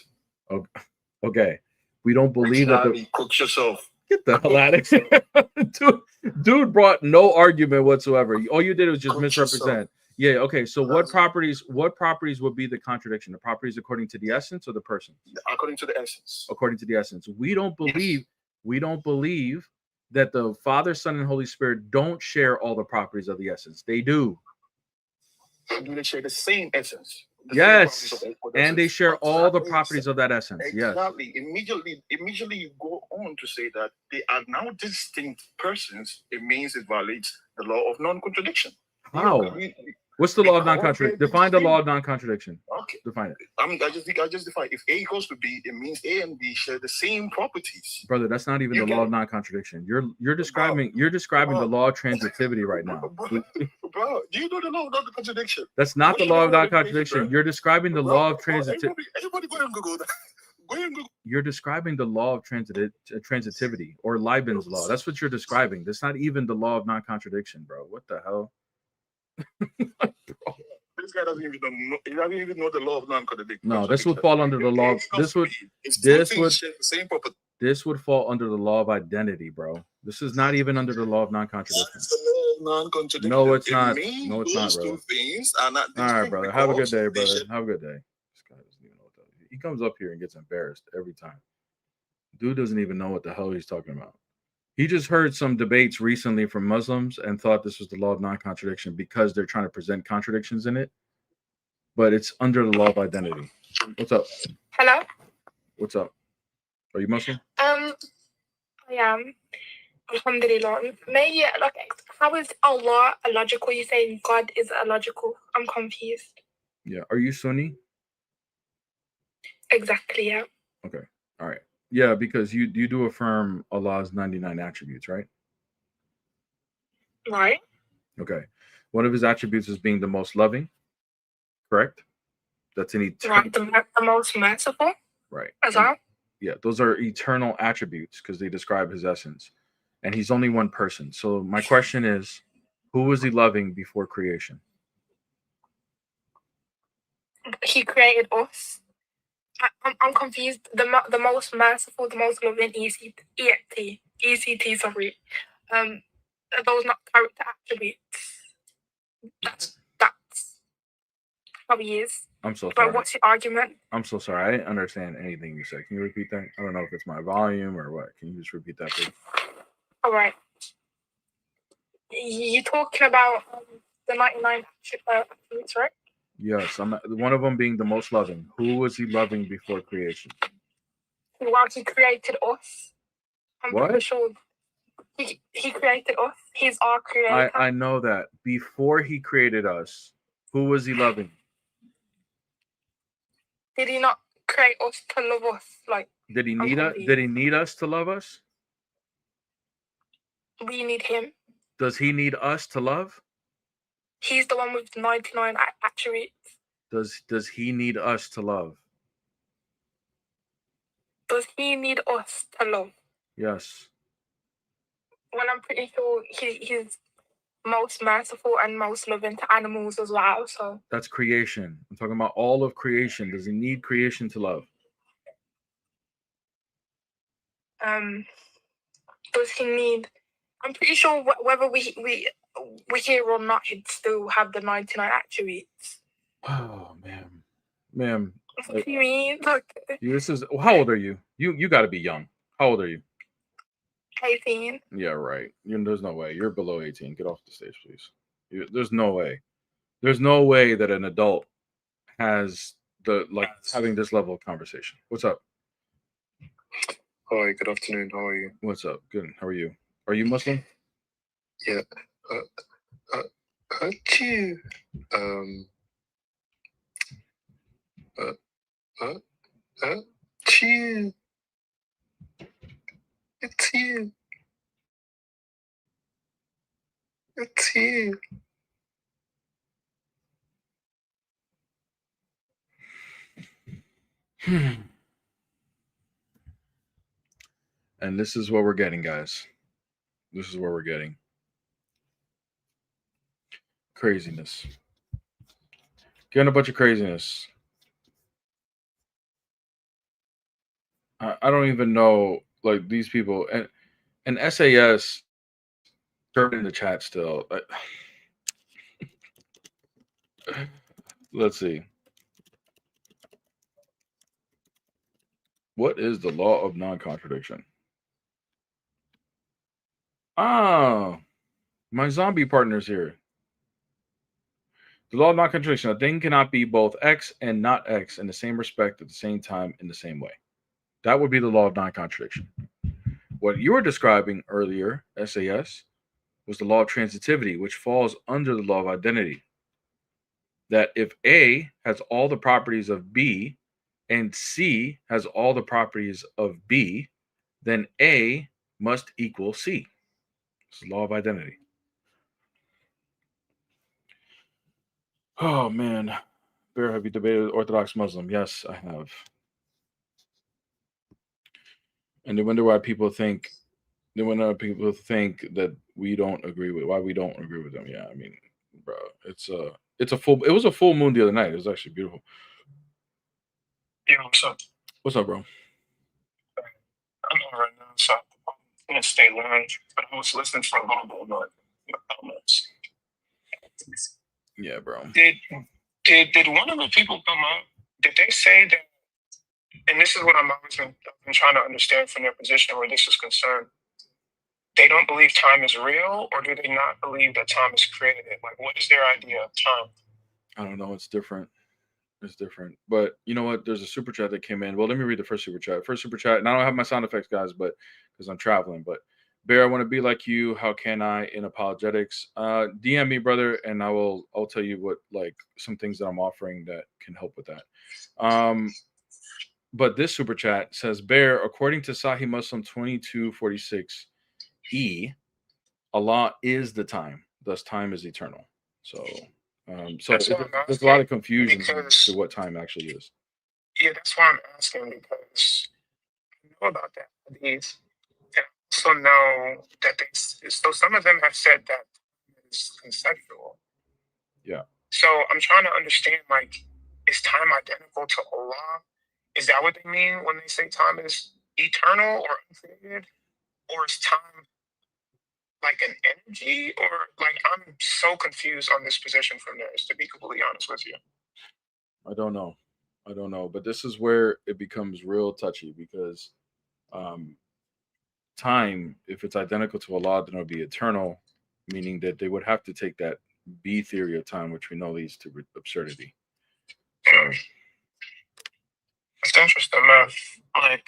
Okay. We don't believe that the
Cook yourself.
get the hell out of here. Dude brought no argument whatsoever. All you did was just
Cook
misrepresent. Yeah, okay. So what
That's-
properties would be the contradiction? The properties according to the essence or the person?
According to the essence.
According to the essence. We don't
Yes.
believe that the Father, Son, and Holy Spirit don't share all the properties of the essence. They do.
Do they share the same essence? The same
Yes.
properties of
And they
essence?
share all the
Exactly.
properties of that essence. Yes.
Exactly. Immediately you go on to say that they are now distinct persons. It means it violates the law of non-contradiction.
How? What's the law of non-contradiction? Define the law of non-contradiction.
Okay.
Define it.
I just define if A equals to B, it means A and B share the same properties.
Brother, that's not even
You
the
get
law
it?
of non-contradiction. You're describing the law of transitivity right now.
Bro, do you know the law of non-contradiction?
That's not
What
the
you
law
know
of
about
non-contradiction.
education,
You're describing the law of transitivity.
Everybody go and Google that. Go and Google.
You're describing the law of transitivity or Leibniz's law. That's what you're describing. That's not even the law of non-contradiction, bro. What the hell?
This guy doesn't even know. He doesn't even know the law of non-contradiction.
No, this would fall under the law. This would fall under the law of identity, bro. This is not even under the law of non-contradiction.
That's the law of non-contradiction.
No, it's
It
not.
means
No, it's not,
those
brother.
two things are not
All right,
distinct
brother. Have a good
because
day,
they
brother.
share-
Have a good day. This guy doesn't even know what the hell. He comes up here and gets embarrassed every time. Dude doesn't even know what the hell he's talking about. He just heard some debates recently from Muslims and thought this was the law of non-contradiction because they're trying to present contradictions in it. But it's under the law of identity. What's up?
Hello.
What's up? Are you Muslim?
I am. Alhamdulillah. Maybe how is Allah illogical? You saying God is illogical? I'm confused.
Yeah. Are you Sunni?
Exactly. Yeah.
Okay. All right. Yeah, because you do affirm Allah's 99 attributes, right?
Right.
Okay. One of his attributes is being the most loving. Correct? That's an eternal.
Right. The most merciful.
Right.
As well.
Yeah, those are eternal attributes because they describe his essence. And he's only one person. So my question is, who was he loving before creation?
He created us. I'm confused. The most merciful, the most loving, ECT. Sorry. Are those not character attributes? That's how he is.
I'm so
But
sorry.
what's your argument?
I'm so sorry. I didn't understand anything you said. Can you repeat that? I don't know if it's my volume or what. Can you just repeat that, please?
All right. You're talking about the 99 attributes, right?
Yes, one of them being the most loving. Who was he loving before creation?
Well, he created us. I'm
What?
pretty sure he created us. He's our creator.
I know that. Before he created us, who was he loving?
Did he not create us to love us? Like,
Did he
I'm
need us?
confused.
Did he need us to love us?
We need him.
Does he need us to love?
He's the one with 99 attributes.
Does he need us to love?
Does he need us to love?
Yes.
Well, I'm pretty sure he's most merciful and most loving to animals as well. So
That's creation. I'm talking about all of creation. Does he need creation to love?
does he need? I'm pretty sure whether we here or not, he'd still have the 99 attributes.
Oh, ma'am.
What do you mean? Like,
This is how old are you? You got to be young. How old are you?
18.
Yeah, right. There's no way. You're below 18. Get off the stage, please. There's no way. There's no way that an adult has having this level of conversation. What's up?
Hi, good afternoon. How are you?
What's up? Good. How are you? Are you Muslim?
Yeah. Achoo. Achoo. It's you. It's you.
And this is what we're getting, guys. This is what we're getting. Craziness. Getting a bunch of craziness. I don't even know, like, these people and SAS in the chat still. Let's see. What is the law of non-contradiction? Ah, my zombie partner's here. The law of non-contradiction. A thing cannot be both X and not X in the same respect at the same time in the same way. That would be the law of non-contradiction. What you were describing earlier, SAS, was the law of transitivity, which falls under the law of identity. That if A has all the properties of B and C has all the properties of B, then A must equal C. It's the law of identity. Oh, man. Bear, have you debated with Orthodox Muslim? Yes, I have. And they wonder why people think that we don't agree with them. Yeah, I mean, bro, it was a full moon the other night. It was actually beautiful.
Yeah, what's up?
What's up, bro?
I'm on right now, so I'm gonna stay long. But I was listening for a little bit more.
Yeah, bro.
Did one of the people come up? Did they say that? And this is what I've been trying to understand from their position where this is concerned. They don't believe time is real, or do they not believe that time is created? Like, what is their idea of time?
I don't know. It's different. It's different. But you know what? There's a super chat that came in. Well, let me read the first super chat. And I don't have my sound effects, guys, but because I'm traveling. But Bear, I want to be like you. How can I in apologetics? DM me, brother, and I'll tell you what, like, some things that I'm offering that can help with that. But this super chat says, Bear, according to Sahih Muslim 2246E, Allah is the time. Thus, time is eternal. So there's a lot of confusion as to what time actually is.
Yeah, that's why I'm asking, because I know about that hadith, and I also know that so some of them have said that it's conceptual.
Yeah.
So I'm trying to understand, like, is time identical to Allah? Is that what they mean when they say time is eternal or uncreated? Or is time like an energy? Or, like, I'm so confused on this position from theirs, to be completely honest with you.
I don't know. But this is where it becomes real touchy because time, if it's identical to Allah, then it'll be eternal, meaning that they would have to take that B theory of time, which we know leads to absurdity. So
It's interesting, man. Like,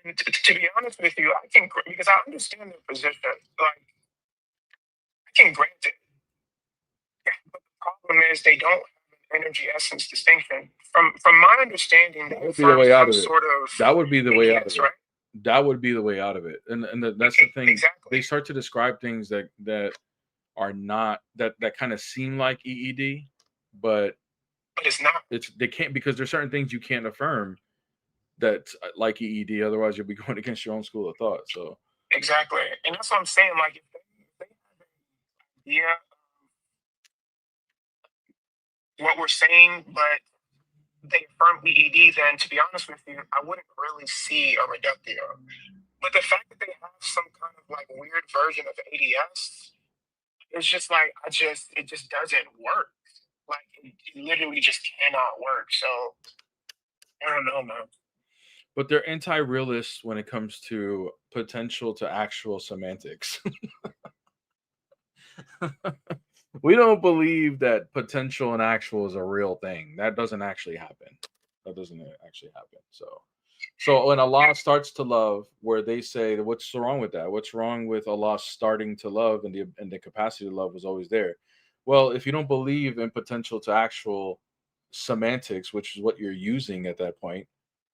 and to be honest with you, I can because I understand their position. Like, I can grant it. But the problem is they don't have an energy essence distinction. From my understanding, they
that would be the
affirm
way out
some
of it.
sort of
That would be the way out of
ADS,
it.
right?
That would be the way out of it. And that's the thing.
Exactly.
They start to describe things that are not that kind of seem like EED, but
it's not.
They can't, because there's certain things you can't affirm that's like EED. Otherwise, you'll be going against your own school of thought. So
exactly, and that's what I'm saying. Like, if they have an idea of what we're saying, but they affirm EED, then to be honest with you, I wouldn't really see a reductio. But the fact that they have some kind of like weird version of ADS, it's just like it just doesn't work. Like it literally just cannot work. So I don't know, man.
But they're anti-realists when it comes to potential to actual semantics. We don't believe that potential and actual is a real thing. That doesn't actually happen. So when Allah starts to love, where they say, what's wrong with that? What's wrong with Allah starting to love, and the capacity to love was always there? Well, if you don't believe in potential to actual semantics, which is what you're using at that point,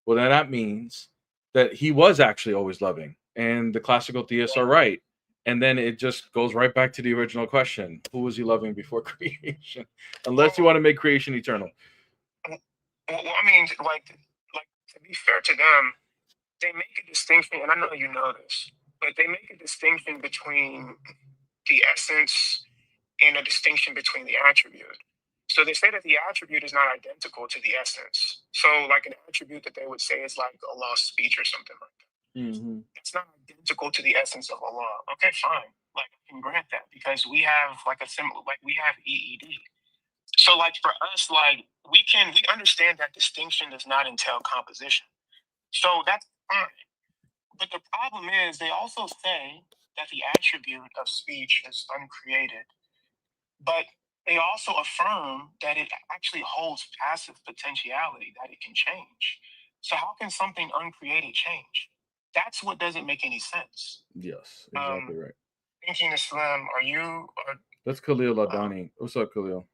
well, then that means that he was actually always loving, and the classical theists are right. And then it just goes right back to the original question: who was he loving before creation? Unless you want to make creation eternal.
Well, I mean, like to be fair to them, they make a distinction, and I know you know this, but they make a distinction between the essence and a distinction between the attribute. So they say that the attribute is not identical to the essence. So, like an attribute that they would say is like Allah's speech or something like that.
Mm-hmm.
It's not identical to the essence of Allah. Okay, fine. Like I can grant that because we have like we have EED. So like for us, like we understand that distinction does not entail composition. So that's fine. But the problem is they also say that the attribute of speech is uncreated. But they also affirm that it actually holds passive potentiality, that it can change. So how can something uncreated change? That's what doesn't make any sense.
Yes, exactly right.
Thinking Islam,
That's Khalil Adani. What's up, Khalil?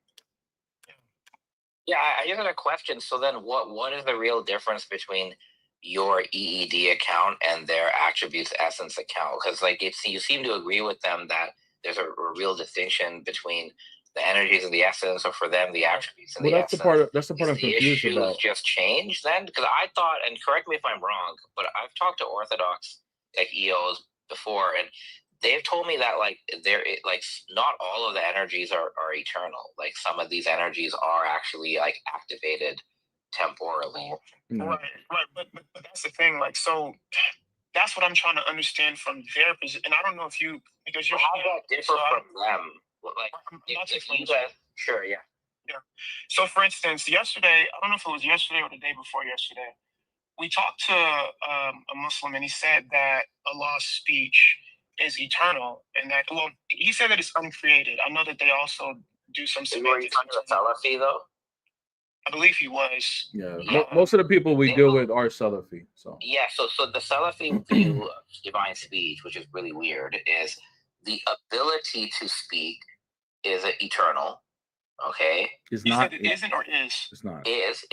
Yeah, I just had a question. So then what is the real difference between your EED account and their attributes essence account? Because like you seem to agree with them that there's a real distinction between the energies of the essence, or for them the attributes and the essence.
That's the part I'm confused about.
Just changed then? Because I thought, and correct me if I'm wrong, but I've talked to Orthodox like EOs before, and they've told me that like not all of the energies are eternal. Like some of these energies are actually like activated temporally.
Right. But that's the thing. Like, so that's what I'm trying to understand from their position. And I don't know if because you're
how does that differ from them? Like, sure, yeah.
Yeah. So, for instance, yesterday, I don't know if it was yesterday or the day before yesterday, we talked to a Muslim, and he said that Allah's speech is eternal, and that he said that it's uncreated. I know that they also do some semantics.
Salafi though?
I believe he was.
Yeah. Most of the people we deal with are Salafi. So
yeah, so the Salafi view of divine speech, which is really weird, is the ability to speak is eternal. Okay.
It's
you
not.
Said it isn't or is?
It's not.
Is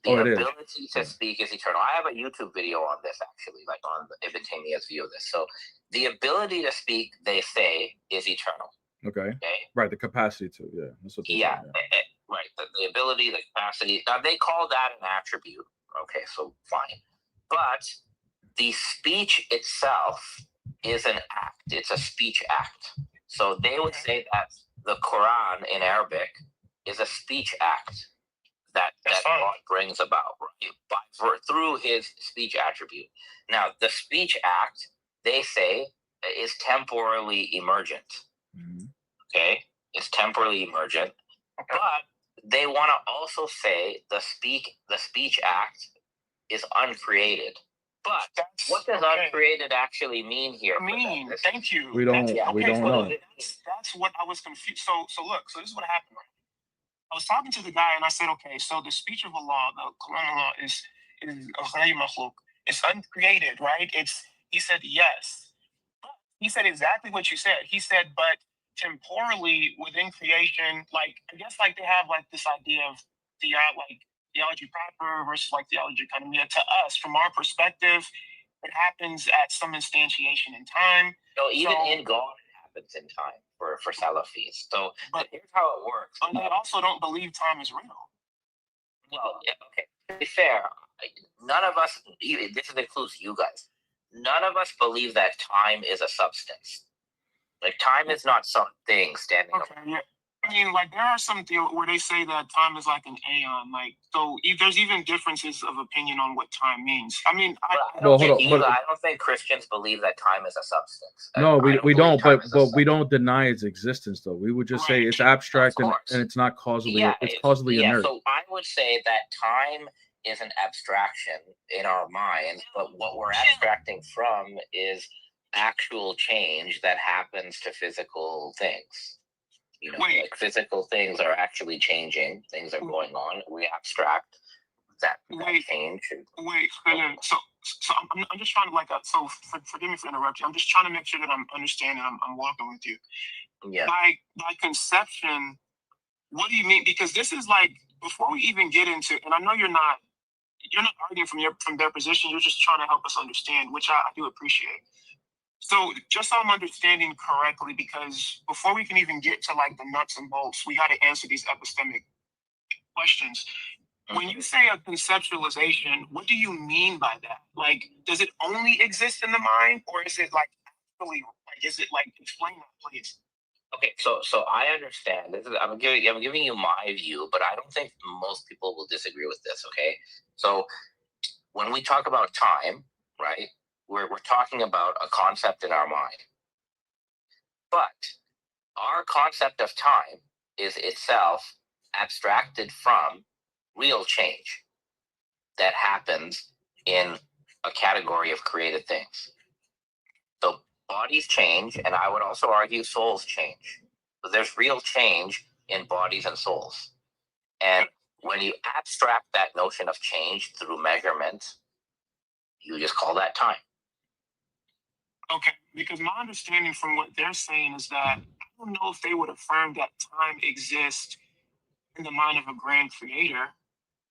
the ability to speak is eternal. I have a YouTube video on this actually, like on Ibn Taymiyyah's view of this. So the ability to speak, they say, is eternal.
Okay. Right. The capacity to. Yeah. That's what they say, yeah.
Right. The ability, the capacity. Now they call that an attribute. Okay. So fine, but the speech itself is an act. It's a speech act. So they would say that the Quran in Arabic is a speech act that God brings about, right? Through his speech attribute. Now, the speech act, they say, is temporally emergent. Mm-hmm. Okay? It's temporally emergent, but they want to also say the speech act is uncreated. But what does uncreated actually mean here?
Thank you.
We don't know.
That's what I was confused. So look, so this is what happened, right? I was talking to the guy and I said, okay, so the speech of Allah, the Quran law is it's uncreated, right? He said yes. He said exactly what you said. He said, but temporally within creation, like I guess like they have like this idea of theology proper versus like theology economia. To us, from our perspective, it happens at some instantiation in time.
No, even in God it happens in time for Salafis. So but here's how it works.
But they also don't believe time is real.
Well, yeah, okay. To be fair, none of us, this includes you guys, none of us believe that time is a substance. Like, time is not something standing up.
Yeah. I mean, like, there are some deals where they say that time is like an aeon. Like, so there's even differences of opinion on what time means. I mean,
I don't think Christians believe that time is a substance.
No, we don't. But we don't deny its existence, though. We would just say it's abstract and it's not causally. It's causally inert.
So I would say that time is an abstraction in our minds, but what we're abstracting from is actual change that happens to physical things. You know, like physical things are actually changing. Things are going on. We abstract that change.
So I'm just trying to forgive me for interrupting. I'm just trying to make sure that I'm understanding. I'm walking with you.
Yeah.
By conception, what do you mean? Because this is like before we even get into, and I know you're not arguing from their position. You're just trying to help us understand, which I do appreciate. So just so I'm understanding correctly, because before we can even get to like the nuts and bolts, we got to answer these epistemic questions. When you say a conceptualization, what do you mean by that? Like, does it only exist in the mind, or is it like actually, like, is it like, explain that, please?
Okay, so I understand. I'm giving you my view, but I don't think most people will disagree with this. Okay, so when we talk about time, right? We're talking about a concept in our mind. But our concept of time is itself abstracted from real change that happens in a category of created things. So bodies change, and I would also argue souls change. So there's real change in bodies and souls. And when you abstract that notion of change through measurement, you just call that time.
Okay, because my understanding from what they're saying is that I don't know if they would affirm that time exists in the mind of a grand creator,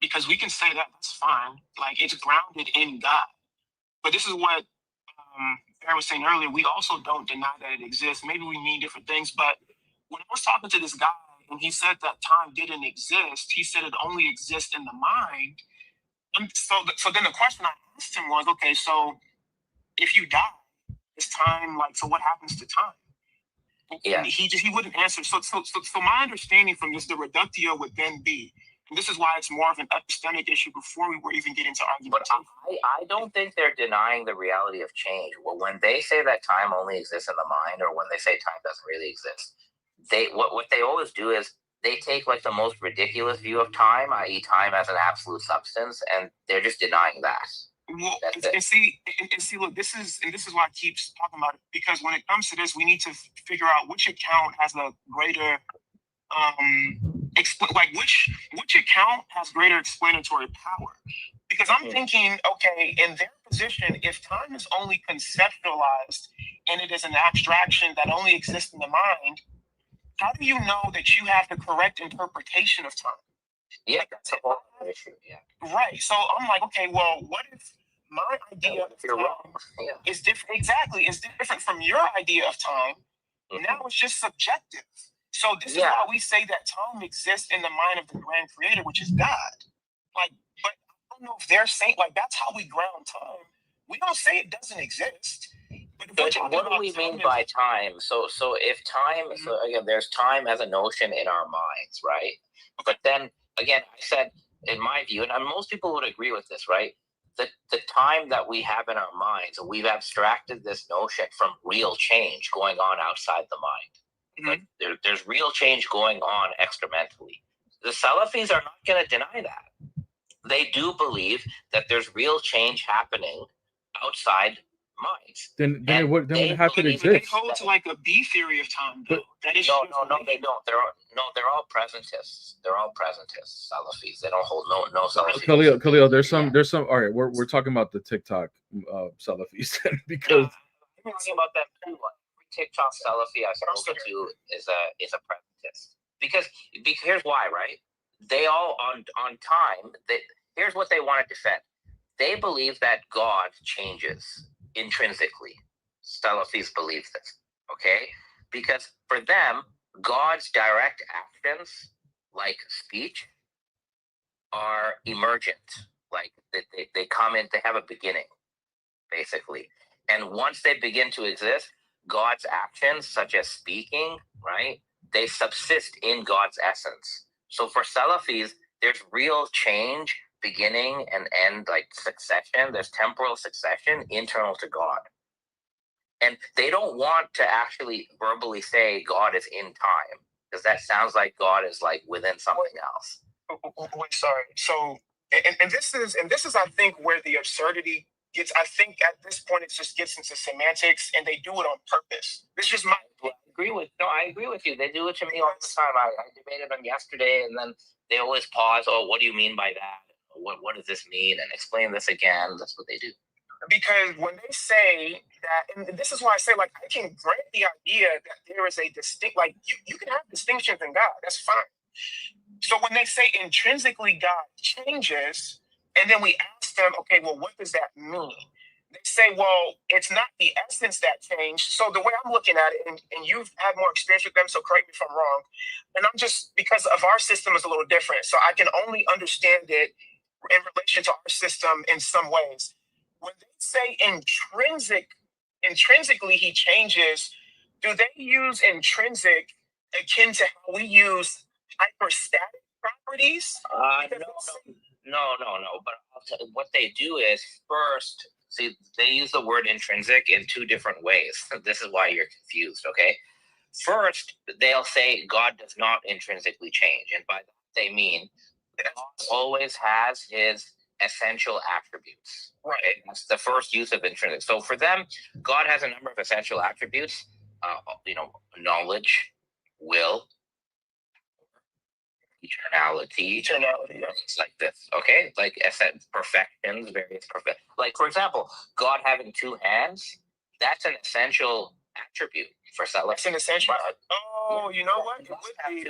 because we can say that, that's fine. Like, it's grounded in God. But this is what Aaron was saying earlier. We also don't deny that it exists. Maybe we mean different things, but when I was talking to this guy and he said that time didn't exist, he said it only exists in the mind. And so then the question I asked him was, okay, so if you die, is time like, so what happens to time?
Yeah.
And he wouldn't answer. So my understanding from this, the reductio would then be, and this is why it's more of an epistemic issue before we were even getting to argument.
But I don't think they're denying the reality of change. Well, when they say that time only exists in the mind, or when they say time doesn't really exist, what they always do is they take like the most ridiculous view of time, i.e. time as an absolute substance, and they're just denying that.
Well, and see, look, this is why I keep talking about it, because when it comes to this, we need to figure out which account has a greater, which account has greater explanatory power. Because I'm thinking, okay, in their position, if time is only conceptualized and it is an abstraction that only exists in the mind, how do you know that you have the correct interpretation of time?
Yeah, that's a whole issue. Yeah.
Right. So I'm like, okay, well, what if my idea of time is different? Exactly, is different from your idea of time. Now it's just subjective. So this is why we say that time exists in the mind of the grand creator, which is God. Like, but I don't know if they're saying, like, that's how we ground time. We don't say it doesn't exist.
But what do we mean by time? So if time, so again, there's time as a notion in our minds, right? But then again, I said, in my view, and most people would agree with this, right? The time that we have in our minds, we've abstracted this notion from real change going on outside the mind. Like there's real change going on extramentally. The Salafis are not going to deny that. They do believe that there's real change happening outside minds.
Then
And
it would
they
have to
believe
They
exist.
hold to like a B theory of time, though. That is
No, they don't. They're all presentists. They're all presentists. Salafis. They don't hold no Salafis.
Khalil, there's some. All right, we're talking about the TikTok Salafis because
I'm talking about that too. TikTok Salafi I spoke to is a presentist because here's why, right? They all on time. Here's what they want to defend. They believe that God changes intrinsically. Salafis believe this, okay? Because for them, God's direct actions, like speech, are emergent. Like they come in, they have a beginning, basically. And once they begin to exist, God's actions, such as speaking, right, they subsist in God's essence. So for Salafis, there's real change, beginning and end, like succession. There's temporal succession internal to God. And they don't want to actually verbally say God is in time, because that sounds like God is like within something else.
Wait, sorry. So, and this is, I think, where the absurdity gets. I think at this point it just gets into semantics, and they do it on purpose. It's just my.
I agree with you. They do it to me all the time. I debated them yesterday, and then they always pause. Oh, what do you mean by that? What does this mean? And explain this again. That's what they do.
Because when they say that, and this is why I say, like, I can grant the idea that there is a distinct, like, you can have distinctions in God. That's fine. So when they say intrinsically God changes, and then we ask them, okay, well, what does that mean? They say, well, it's not the essence that changed. So the way I'm looking at it, and you've had more experience with them, so correct me if I'm wrong, and I'm just, because of our system is a little different, so I can only understand it in relation to our system in some ways. When they say intrinsically he changes, do they use intrinsic akin to how we use hyperstatic properties?
No. But I'll tell you, what they do is first, see, they use the word intrinsic in two different ways. This is why you're confused, okay? First, they'll say God does not intrinsically change. And by that, they mean God always has his essential attributes. Right. That's the first use of intrinsic. So for them, God has a number of essential attributes, knowledge, will, eternality, things like this. Okay, like perfections, various perfect. Like for example, God having two hands, that's an essential attribute for Salafis.
That's an essential. Oh, you know what? It would be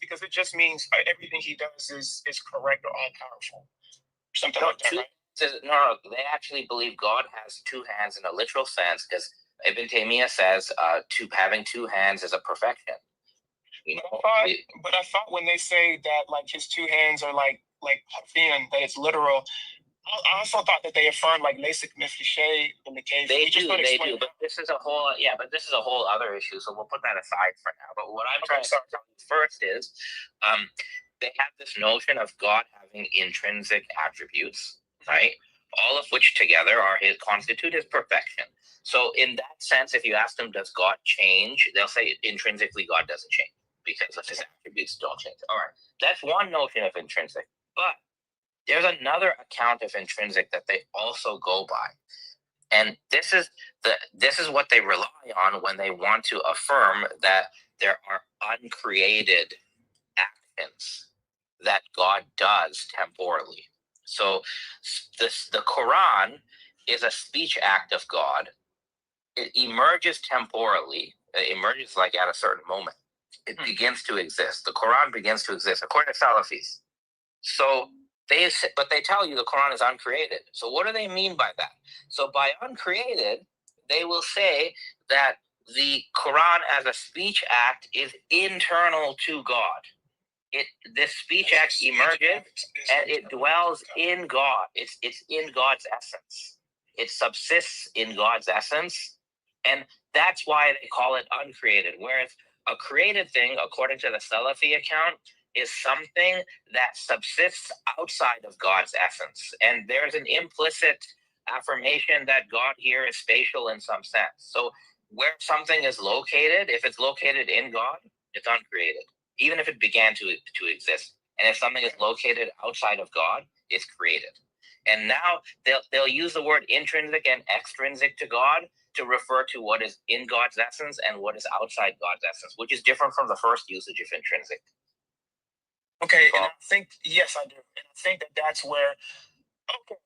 because it just means everything he does is correct or all powerful. Something like that, right?
No, they actually believe God has two hands in a literal sense, because Ibn Taymiyyah says having two hands is a perfection.
But I thought when they say that, like, his two hands are like harfian, that it's literal. I also thought that they affirmed like Lasik Miflishay in the cave.
They do, but this is a whole other issue. So we'll put that aside for now. But what I'm trying to tell you first is, they have this notion of God having intrinsic attributes, right? All of which together constitute his perfection. So in that sense, if you ask them, does God change? They'll say intrinsically God doesn't change because of his attributes don't change. All right, that's one notion of intrinsic. But there's another account of intrinsic that they also go by. And this is what they rely on when they want to affirm that there are uncreated actions that God does temporally. So the Quran is a speech act of God. It emerges temporally. It emerges like at a certain moment. It begins to exist. The Quran begins to exist according to Salafis. So they tell you the Quran is uncreated. So what do they mean by that? So by uncreated, they will say that the Quran as a speech act is internal to God. This speech act emerges and it dwells in God. It's in God's essence. It subsists in God's essence, and that's why they call it uncreated. Whereas a created thing, according to the Salafi account, is something that subsists outside of God's essence. And there's an implicit affirmation that God here is spatial in some sense. So where something is located, if it's located in God, it's uncreated. even if it began to exist. And if something is located outside of God, it's created. And now they'll use the word intrinsic and extrinsic to God to refer to what is in God's essence and what is outside God's essence, which is different from the first usage of intrinsic.
Okay, and I think, yes, I do. And I think that that's where, okay.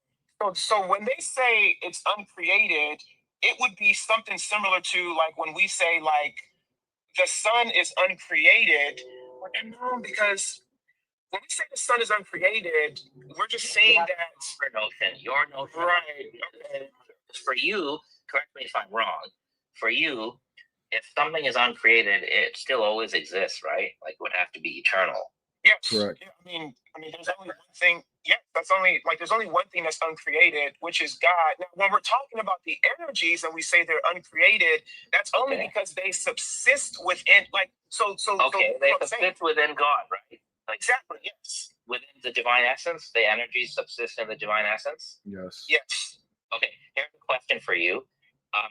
So when they say it's uncreated, it would be something similar to like when we say like the sun is uncreated. And no, because when we say the sun is uncreated, we're just saying that
Your notion.
right. Okay.
For you, correct me if I'm wrong, for you, if something is uncreated, it still always exists, right? Like it would have to be eternal.
Yes.
Correct.
Yeah, I mean, there's only one thing. Yeah, that's only like there's only one thing that's uncreated, which is God. Now, when we're talking about the energies and we say they're uncreated, that's only because they subsist within, like, so.
Okay, they subsist within God, right? Like
exactly. Yes.
within the divine essence, the energies subsist in the divine essence.
Yes.
Yes.
Okay, here's a question for you. Are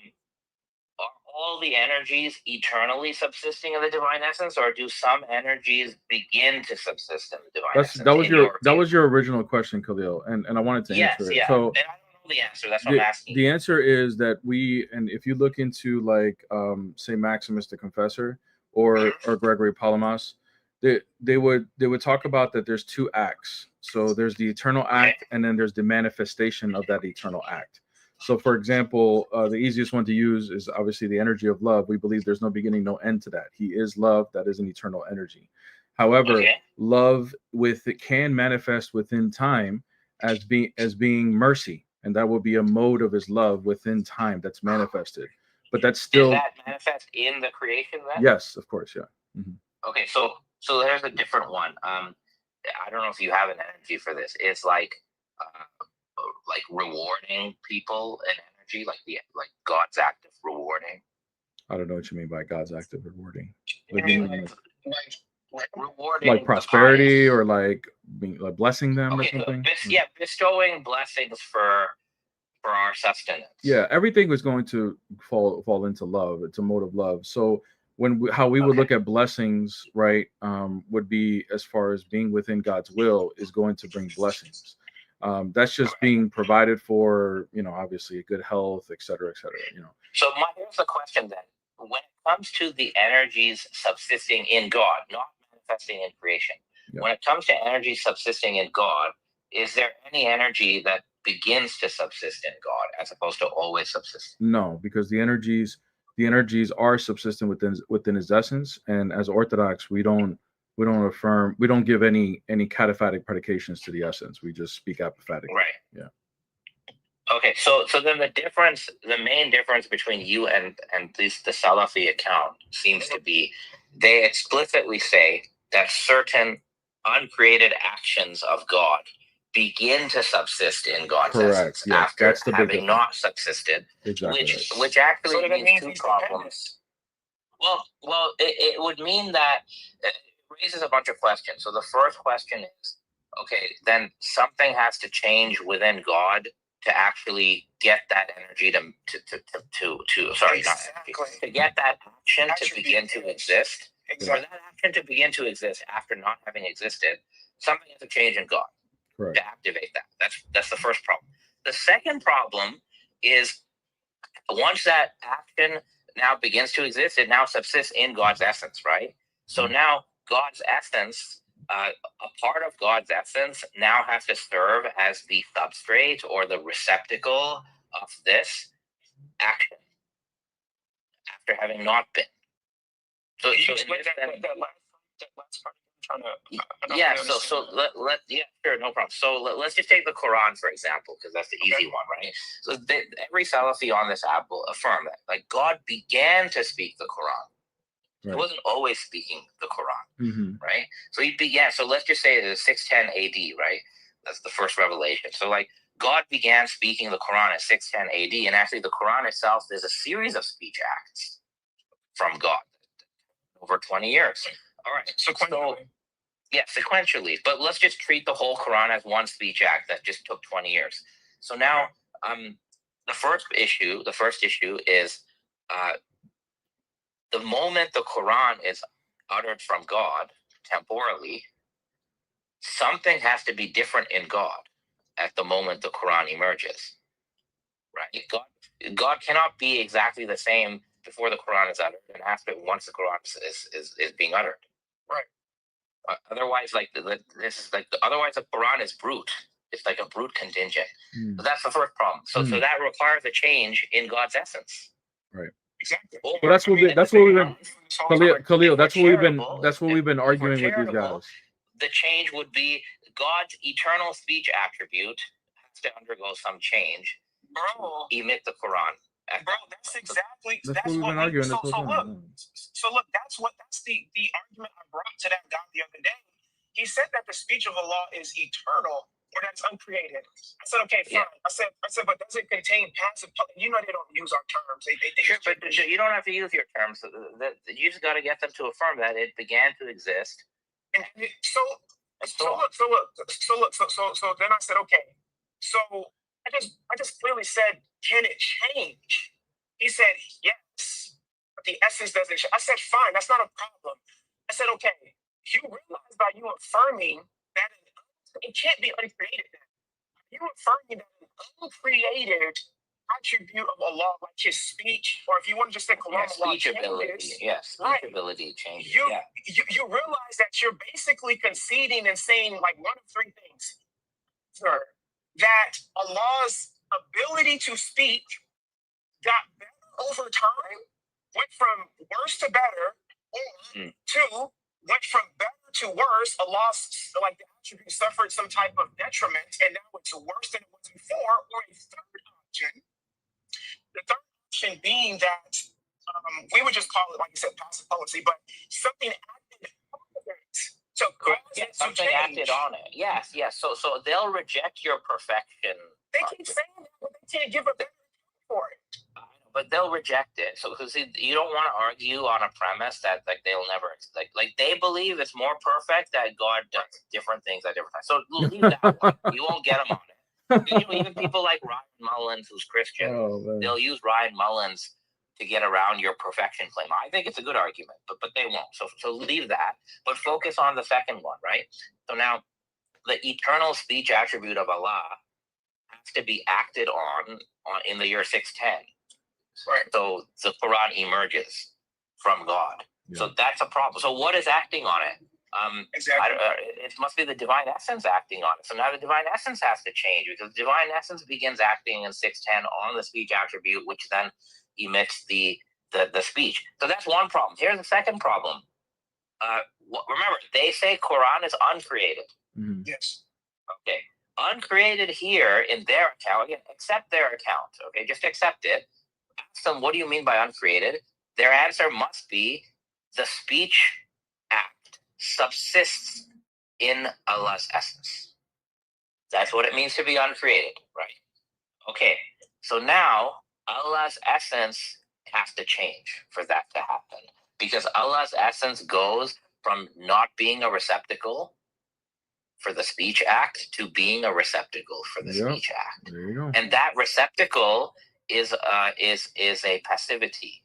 all the energies eternally subsisting in the divine essence, or do some energies begin to subsist in the divine essence?
That was your original question, Khalil, and I wanted to answer it.
Yeah.
So
and I don't know the answer. That's what I'm asking.
The answer is that and if you look into like say Maximus the Confessor or Gregory Palamas, they would talk about that there's two acts. So there's the eternal act, and then there's the manifestation of that eternal act. So, for example, the easiest one to use is obviously the energy of love. We believe there's no beginning, no end to that. He is love. That is an eternal energy. However, love can manifest within time as being mercy, and that will be a mode of his love within time that's manifested. But that's still
Does that manifest in the creation then?
Yes, of course, yeah. Mm-hmm.
Okay, so there's a different one. I don't know if you have an energy for this. It's like rewarding people in energy, like God's act of rewarding.
I don't know what you mean by God's act of rewarding.
Like rewarding,
like prosperity, or like blessing them or
Okay,
something.
Bestowing blessings for our sustenance.
Yeah, everything is going to fall into love. It's a mode of love. So how we would look at blessings, right, would be as far as being within God's will is going to bring blessings. That's just being provided for, obviously good health, et cetera, et cetera,
So here's the question then. When it comes to the energies subsisting in God, not manifesting in creation, when it comes to energy subsisting in God, is there any energy that begins to subsist in God as opposed to always subsisting?
No, because the energies are subsistent within his essence, and as Orthodox, we don't affirm, we don't give any cataphatic predications to the essence. We just speak apophatic.
Right.
Yeah.
Okay, so then the main difference between you and the Salafi account seems to be they explicitly say that certain uncreated actions of God begin to subsist in God's essence after having not subsisted, which actually means two problems. Well, it would mean that it raises a bunch of questions. So the first question is, okay, then something has to change within God to actually get that energy to get that action to begin to exist. For that action to begin to exist after not having existed, something has to change in God to activate that. That's the first problem. The second problem is once that action now begins to exist, it now subsists in God's essence, right? So now God's essence, a part of God's essence now has to serve as the substrate or the receptacle of this action after having not been. So in this sense, that last part sure, no problem. So let's just take the Quran for example, because that's the easy one, right? So every Salafi on this app will affirm that, like, God began to speak the Quran. He wasn't always speaking the Quran, right? So he began. So let's just say it is 610 AD, right? That's the first revelation. So like God began speaking the Quran at 610 AD, and actually the Quran itself is a series of speech acts from God over 20 years. All right. Sequentially. But let's just treat the whole Quran as one speech act that just took 20 years. So now the first issue is the moment the Quran is uttered from God, temporally, something has to be different in God at the moment the Quran emerges, right? God cannot be exactly the same before the Quran is uttered and after once the Quran is being uttered.
Right.
Otherwise, otherwise the Quran is brute. It's like a brute contingent. So that's the first problem. So that requires a change in God's essence.
Right.
Exactly.
Well, that's what we've been Khalil. That's what we've been arguing with these guys.
The change would be God's eternal speech attribute has to undergo some change
Bro.
to emit the Quran.
Bro, that's exactly
that's what we've been arguing this whole time.
So look, that's the argument I brought to that guy the other day. He said that the speech of Allah is eternal or that it's uncreated. I said, okay, fine. Yeah. I said, but does it contain passive? You know, they don't use our terms. They
sure, but you don't have to use your terms. You just got to get them to affirm that it began to exist.
And so then I said, okay. So I just clearly said, can it change? He said, yes, but the essence doesn't change. I said, fine, that's not a problem. I said, okay, you realize by you affirming that it can't be uncreated. You affirming that an uncreated attribute of Allah, like his speech, or if you want to just say Quran,
speech ability, ability changes.
You realize that you're basically conceding and saying like one of three things. That Allah's ability to speak got better over time, went from worse to better, or two, went from better to worse. Allah's like the attribute suffered some type of detriment, and now it's worse than it was before. Or a third option, the third option being that we would just call it, like you said, passive policy, but something acted on it. So
something acted on it. Yes. So they'll reject your perfection.
They keep saying that, but they can't give a better for it.
But they'll reject it. So see, you don't want to argue on a premise that like they'll never like they believe it's more perfect that God does different things at different times. So leave that one. You won't get them on it. Even people like Ryan Mullins, who's Christian, they'll use Ryan Mullins to get around your perfection claim. I think it's a good argument, but they won't. So leave that, but focus on the second one, right? So now, the eternal speech attribute of Allah has to be acted on in the year 610.
Right.
So the Quran emerges from God. Yeah. So that's a problem. So what is acting on it?
Exactly.
It must be the divine essence acting on it. So now the divine essence has to change because the divine essence begins acting in 610 on the speech attribute, which then emits the speech. So that's one problem. Here's the second problem. Remember, they say Quran is uncreated.
Mm-hmm.
Yes.
Okay. Uncreated here in their account. Again, accept their account. Okay, just accept it. Ask them, what do you mean by uncreated? Their answer must be the speech act subsists in Allah's essence. That's what it means to be uncreated, right? Okay, so now Allah's essence has to change for that to happen because Allah's essence goes from not being a receptacle for the speech act to being a receptacle for the speech act.
There you go.
And that receptacle is a passivity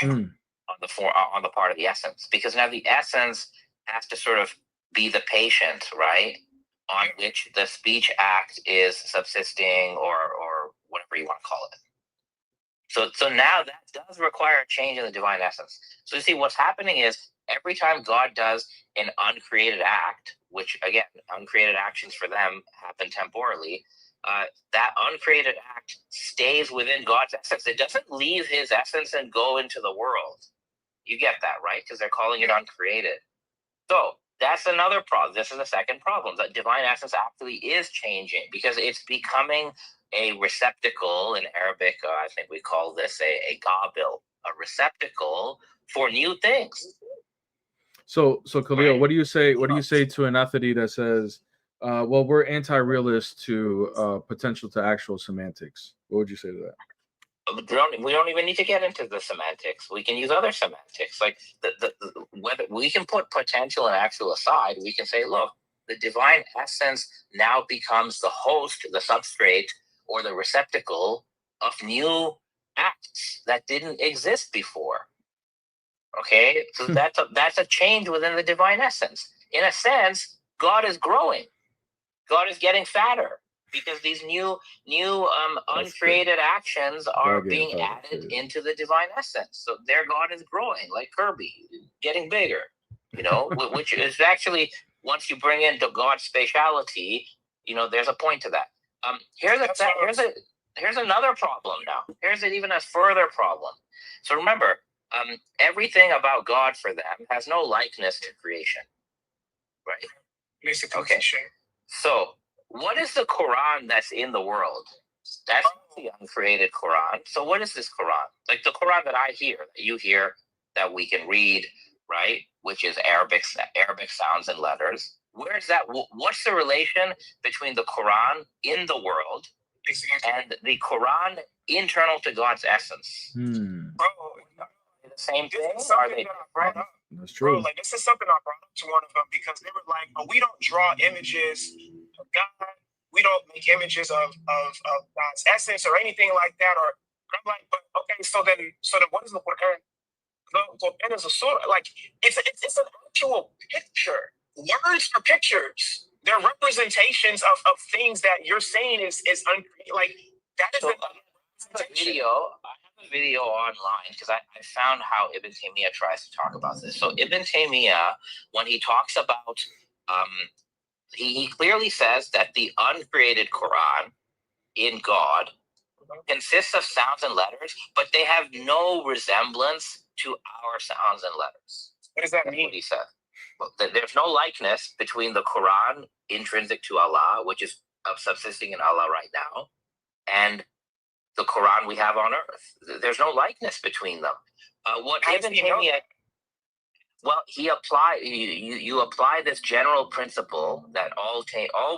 on the part of the essence, because now the essence has to sort of be the patient, right, on which the speech act is subsisting or whatever you want to call it. So now that does require a change in the divine essence. So you see, what's happening is every time God does an uncreated act, which again, uncreated actions for them happen temporally, that uncreated act stays within God's essence. It doesn't leave his essence and go into the world. You get that, right? Because they're calling it uncreated. So that's another problem. This is the second problem. The divine essence actually is changing because it's becoming a receptacle. In Arabic, I think we call this a qabil, a receptacle for new things.
So Khalil, what do you say? What do you say to an athete that says, well, we're anti-realist to potential to actual semantics? What would you say to that?
We don't even need to get into the semantics. We can use other semantics, like whether we can put potential and actual aside. We can say, look, the divine essence now becomes the host, the substrate, or the receptacle of new acts that didn't exist before. Okay, so that's a change within the divine essence. In a sense, God is growing. God is getting fatter because these new uncreated actions are being added into the divine essence. So their God is growing, like Kirby, getting bigger. You know, which is actually, once you bring into God's spatiality, you know, there's a point to that. Here's another problem now. Here's even a further problem. So remember, everything about God for them has no likeness to creation, right? Okay. So what is the Quran that's in the world? That's the uncreated Quran. So what is this Quran? Like the Quran that I hear, that you hear, that we can read, right? Which is Arabic sounds and letters. Where's that? What's the relation between the Quran in the world and the Quran internal to God's essence?
Bro,
The same thing?
this is
Are
something
they
that I brought
different?
up.
That's
Bro,
true.
like this is something I brought up to one of them because they were like, "Oh, we don't draw images of God. We don't make images of God's essence or anything like that." Or I'm like, "But okay, so then what is the Quran? The Quran is a surah. Like it's an actual picture. Words are pictures. They're representations of things that you're saying is uncreated. Like that is
So
an
I have a video online because I found how Ibn Taymiyyah tries to talk about this. So Ibn Taymiyyah, when he talks about, he clearly says that the uncreated Quran in God consists of sounds and letters, but they have no resemblance to our sounds and letters.
What does that
That's
mean?
what he said. Well, there's no likeness between the Quran intrinsic to Allah, which is subsisting in Allah right now, and the Quran we have on earth. There's no likeness between them. What Ibn Taymiyyah, well, he applied. You apply this general principle that all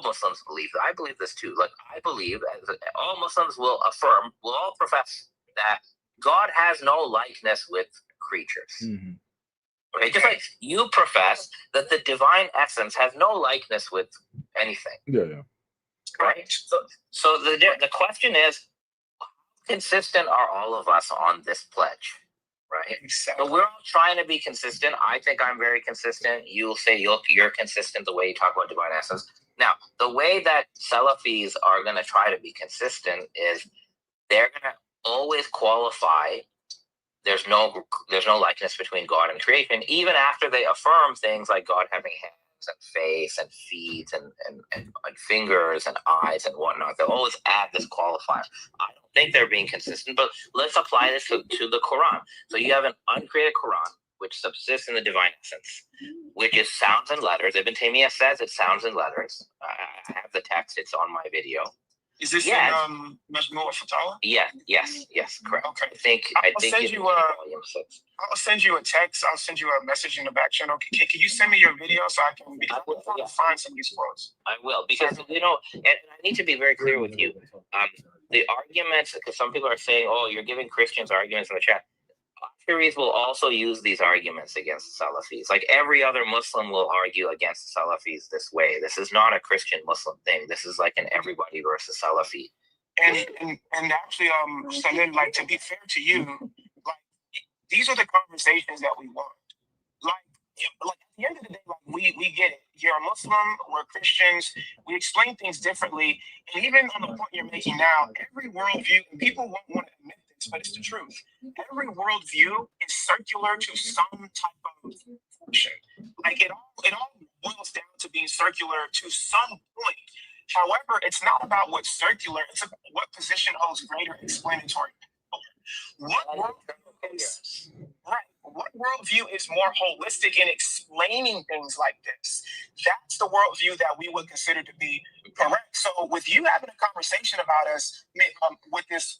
Muslims believe. I believe this too. Like I believe all Muslims will all profess that God has no likeness with creatures.
Mm-hmm.
Okay, just like you profess that the divine essence has no likeness with anything.
Yeah.
Right. So the question is, how consistent are all of us on this pledge? Right.
Exactly.
So we're all trying to be consistent. I think I'm very consistent. You'll say you're consistent the way you talk about divine essence. Now, the way that Salafis are going to try to be consistent is they're going to always qualify there's no likeness between God and creation, even after they affirm things like God having hands and face and feet and fingers and eyes and whatnot. They'll always add this qualifier. I don't think they're being consistent, but let's apply this to the Quran. So you have an uncreated Quran, which subsists in the divine essence, which is sounds and letters. Ibn Taymiyyah says it's sounds and letters. I have the text. It's on my video.
Is this in Majmu' al-Fatawa?
Yes, correct.
Okay.
I think
send you
volume 6.
I'll send you a text. I'll send you a message in the back channel. Can you send me your video so I can find some of these quotes?
I will, because and I need to be very clear with you. The arguments, because some people are saying, "Oh, you're giving Christians arguments in the chat." Ash'aris will also use these arguments against Salafis. Like every other Muslim will argue against Salafis this way. This is not a Christian Muslim thing. This is like an everybody versus Salafi.
And actually, Salim, like to be fair to you, like these are the conversations that we want. Like at the end of the day, like we get it. You're a Muslim, we're Christians, we explain things differently. And even on the point you're making now, every worldview, and people won't want to admit this, but it's the truth. Every worldview is circular to some type of function. Like it all boils down to being circular to some point. However, it's not about what's circular, it's about what position holds greater explanatory power. What worldview is more holistic in explaining things like this? That's the worldview that we would consider to be correct. So with you having a conversation about us with this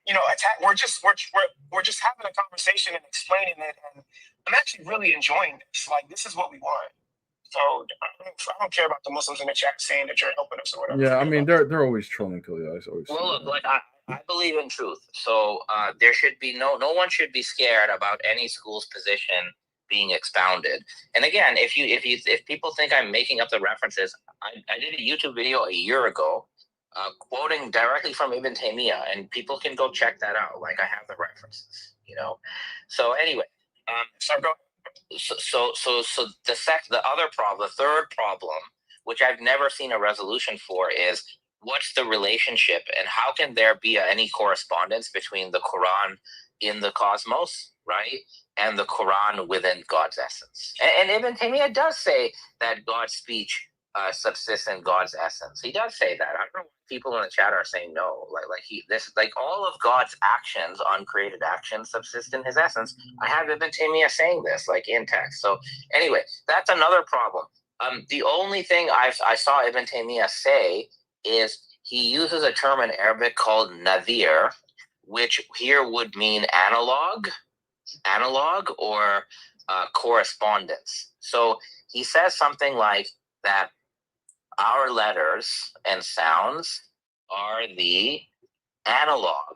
attack, we're just having a conversation and explaining it, and I'm actually really enjoying this. Like this is what we want. So I don't care about the Muslims in the chat saying that you're helping us or whatever.
Yeah, I mean they're always trolling Khalil.
Well, look, like I believe in truth, so there should be no one should be scared about any school's position being expounded. And again, if people think I'm making up the references, I did a YouTube video a year ago, quoting directly from Ibn Taymiyyah, and people can go check that out. Like I have the references. You know. So anyway,
So go.
so the other problem, the third problem, which I've never seen a resolution for, is what's the relationship and how can there be any correspondence between the Quran in the cosmos, right, and the Quran within God's essence? And Ibn Taymiyyah does say that God's speech subsists in God's essence. He does say that. I don't know why people in the chat are saying no. Like all of God's actions, uncreated actions, subsist in His essence. I have Ibn Taymiyyah saying this, like in text. So anyway, that's another problem. The only thing I saw Ibn Taymiyyah say is he uses a term in Arabic called nadir, which here would mean analog or correspondence. So he says something like that our letters and sounds are the analog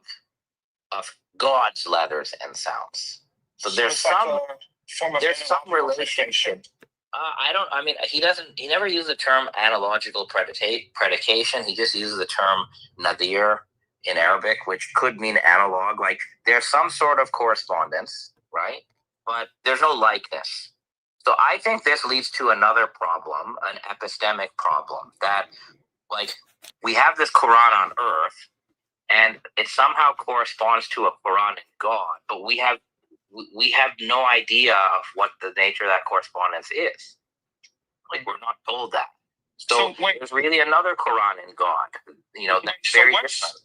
of God's letters and sounds. So there's some relationship. He never used the term analogical predication. He just uses the term nadir in Arabic, which could mean analog. Like there's some sort of correspondence, right? But there's no likeness. So I think this leads to another problem, an epistemic problem, that like we have this Quran on earth and it somehow corresponds to a Quran in God, but we have no idea of what the nature of that correspondence is. Like we're not told that. So there's really another Quran in God. You know, that's very different.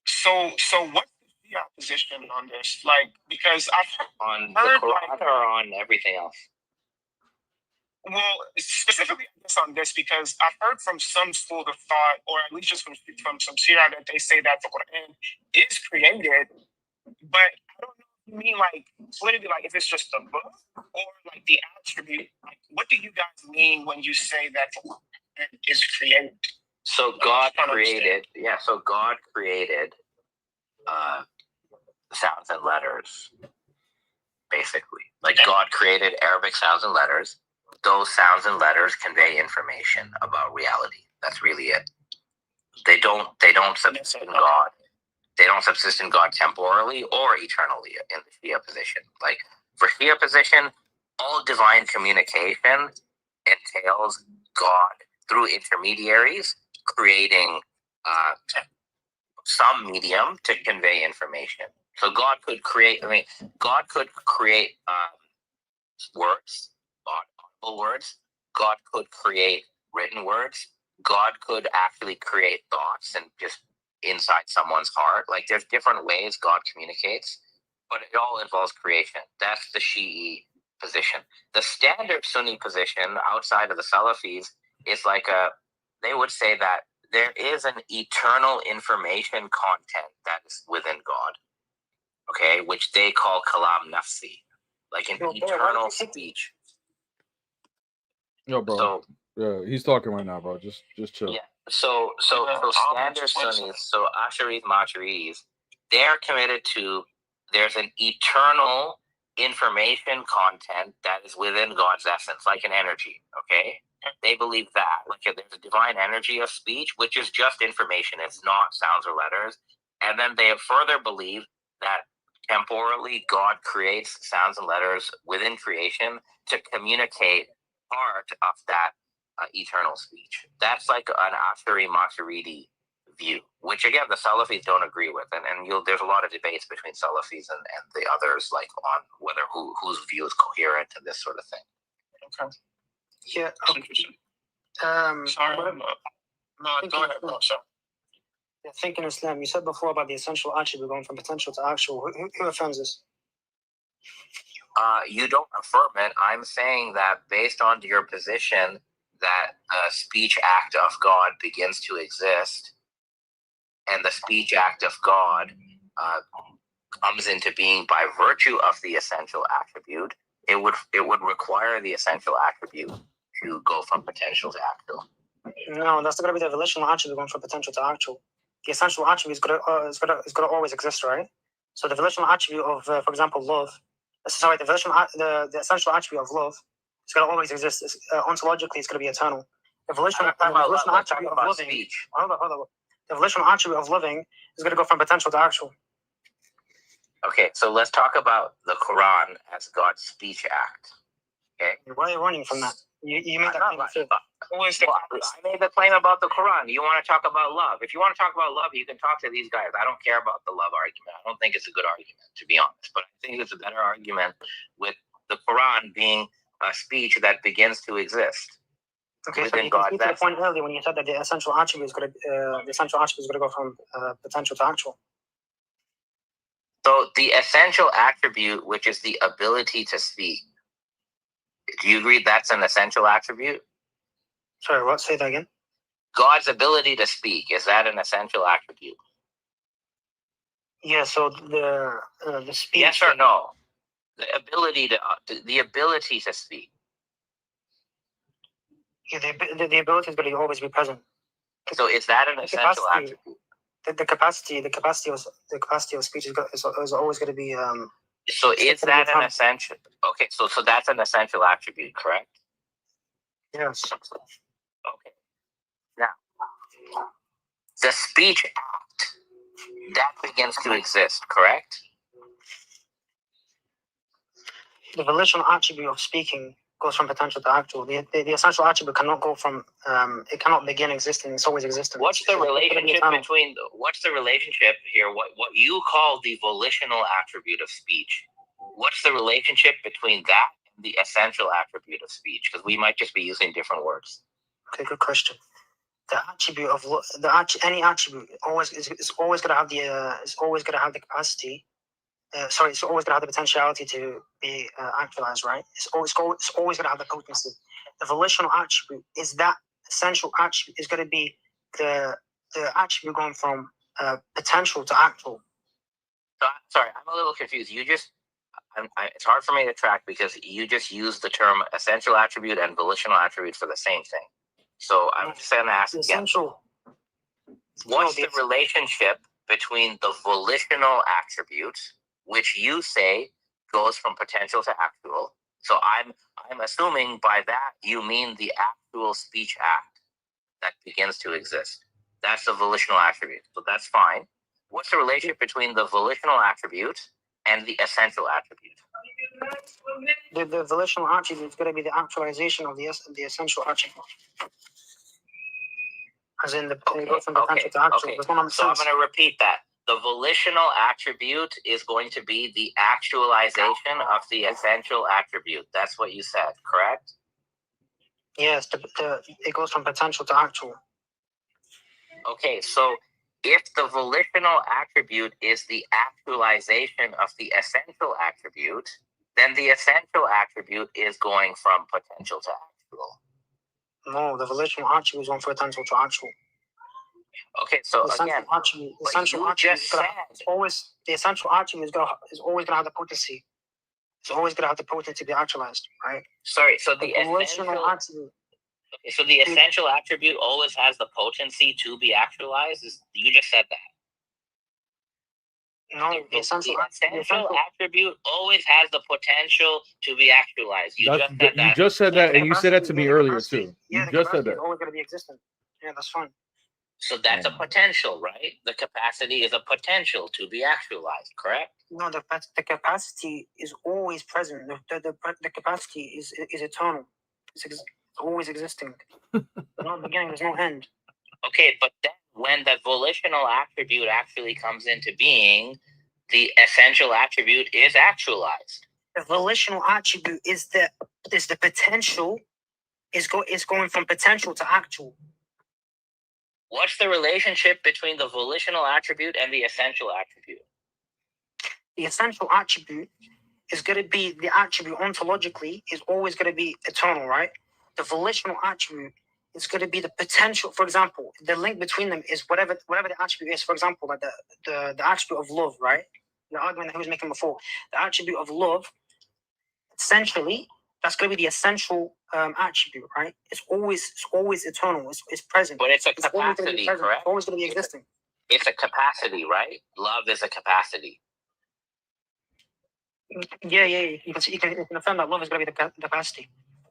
So what's the opposition on this? Like, because I've
on the Quran or on everything else?
Well, specifically on this, because I've heard from some school of thought, or at least just from some Shia, that they say that the Quran is created, but I don't know if you mean like literally like if it's just a book or like the attribute. Like, what do you guys mean when you say that the Quran is created?
So God created, so God created sounds and letters, basically. Like God created Arabic sounds and letters. Those sounds and letters convey information about reality. That's really it. They don't subsist in God. They don't subsist in God temporally or eternally in the Shia position. Like for Shia position, all divine communication entails God through intermediaries creating some medium to convey information. So God could create. God could create words. Audible words. God could create written words. God could actually create thoughts and just inside someone's heart. Like there's different ways God communicates, but it all involves creation. That's the Shi'i position. The standard Sunni position outside of the Salafis is like they would say that there is an eternal information content that is within God, okay, which they call kalam nafsi, like an eternal speech.
Yo, bro. Yeah, he's talking right now, bro. Just chill.
Yeah. So standard Sunnis, so Asharis, Maturidis, they're committed to there's an eternal information content that is within God's essence, like an energy, okay? They believe that. Like there's a divine energy of speech, which is just information. It's not sounds or letters. And then they further believe that temporally God creates sounds and letters within creation to communicate part of that eternal speech. That's like an Ashari Maturidi view, which again the Salafis don't agree with, and there's a lot of debates between Salafis and the others, like on whether whose view is coherent and this sort of thing.
Okay.
Yeah.
Sorry. No, go ahead, bro. Sorry.
I think in Islam, you said before about the essential attribute going from potential to actual. Who affirms this?
You don't affirm it. I'm saying that based on your position that a speech act of God begins to exist, and the speech act of God comes into being by virtue of the essential attribute, it would require the essential attribute to go from potential to actual.
No, that's not going to be the volitional attribute going from potential to actual. The essential attribute is going to always exist, right? So the volitional attribute of, for example, love. The essential attribute of love is going to always exist. Ontologically, it's going to be eternal. The volitional attribute of loving. Hold on. The volitional attribute of loving is going to go from potential to actual.
Okay, so let's talk about the Quran as God's speech act. Okay.
Why are you running from that? You made that claim before.
I made the claim about the Quran. You want to talk about love? If you want to talk about love, you can talk to these guys. I don't care about the love argument. I don't think it's a good argument, to be honest. But I think it's a better argument with the Quran being a speech that begins to exist.
Okay, so you can speak to the point earlier when you said that the essential attribute is going to go from potential to actual.
So the essential attribute, which is the ability to speak, do you agree that's an essential attribute?
Sorry, what? Say that again.
God's ability to speak, is that an essential attribute?
Yeah. So the speech.
Yes or no? The ability to speak.
Yeah, the ability is going to always be present.
So is that an essential attribute?
The capacity of speech is always going to be.
So is that an essential? Okay, so that's an essential attribute, correct?
Yes.
Okay. Now, the speech act that begins to exist, correct?
The volitional attribute of speaking goes from potential to actual. The essential attribute cannot go from. It cannot begin existing. It's always existing.
What's the relationship between? What's the relationship here? What you call the volitional attribute of speech? What's the relationship between that and the essential attribute of speech? Because we might just be using different words.
Okay, good question. The attribute of any attribute is always going to have the capacity. It's always going to have the potentiality to be actualized, right? It's always going to have the potency. The volitional attribute is that essential attribute is going to be the attribute going from potential to actual.
So, sorry, I'm a little confused. It's hard for me to track because you just used the term essential attribute and volitional attribute for the same thing. So I'm just going to ask again. What's the relationship between the volitional attribute, which you say goes from potential to actual? So I'm assuming by that you mean the actual speech act that begins to exist. That's the volitional attribute. So that's fine. What's the relationship between the volitional attribute and the essential attribute?
The volitional attribute is going to be the actualization of the essential attribute. As in the potential to actual.
Okay. So I'm going to repeat that. The volitional attribute is going to be the actualization of the essential attribute. That's what you said, correct?
Yes, it goes from potential to actual.
Okay, so if the volitional attribute is the actualization of the essential attribute, then the essential attribute is going from potential to actual.
No, the volitional attribute is going from potential to actual.
Okay, so
the
again,
essential attribute is always gonna have the potency. It's always gonna have the potency to be actualized, right?
Sorry, so the essential attribute. Okay, so the essential attribute always has the potency to be actualized. You just said that.
No, the essential
attribute always has the potential to be actualized.
You just said that, and you said that to me earlier too.
Yeah,
you just said that.
It's always going to be existent. Yeah, that's fine.
So that's a potential, right? The capacity is a potential to be actualized, correct?
No, the capacity is always present. The capacity is eternal. It's always existing. No beginning, there's no end.
Okay, but then when the volitional attribute actually comes into being, the essential attribute is actualized.
The volitional attribute is the potential is going from potential to actual.
What's the relationship between the volitional attribute and the essential attribute?
The essential attribute is going to be the attribute ontologically is always going to be eternal, right? The volitional attribute is going to be the potential. For example, the link between them is whatever the attribute is. For example, like the attribute of love, right? The argument that he was making before, the attribute of love, essentially, that's going to be the essential attribute, right? It's always eternal. It's present.
But it's a capacity, correct?
It's always going to be existing.
It's a capacity, right? Love is a capacity.
Yeah. You can affirm that love is going to be the capacity.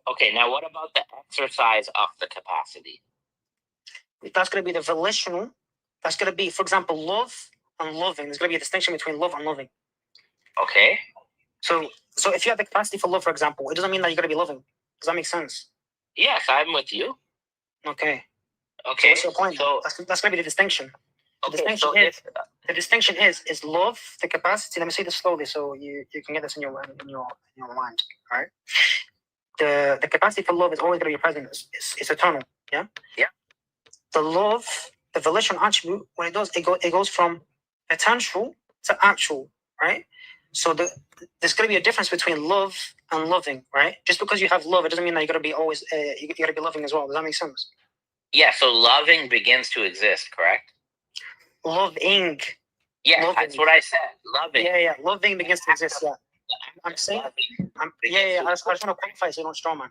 Okay, now what about the exercise of the capacity?
That's going to be the volitional. That's going to be, for example, love and loving. There's going to be a distinction between love and loving.
Okay.
So if you have the capacity for love, for example, it doesn't mean that you're gonna be loving. Does that make sense?
Yes, I'm with you.
Okay.
Okay.
So what's your point?
So
That's gonna be the distinction.
okay. So if
The distinction is love, the capacity. Let me say this slowly so you can get this in your mind. All right. The capacity for love is always going to be present. It's eternal. Yeah.
Yeah.
The love, the volition attribute, when it goes from potential to actual. Right. So there's going to be a difference between love and loving. Right. Just because you have love, it doesn't mean that you're going to be always. You got to be loving as well. Does that make sense?
yeah, so loving begins to exist, correct?
Loving.
Yeah,
loving.
that's what I said. Loving.
Yeah. Loving begins to exist. Yeah. I'm saying. I just want to qualify so you don't straw man.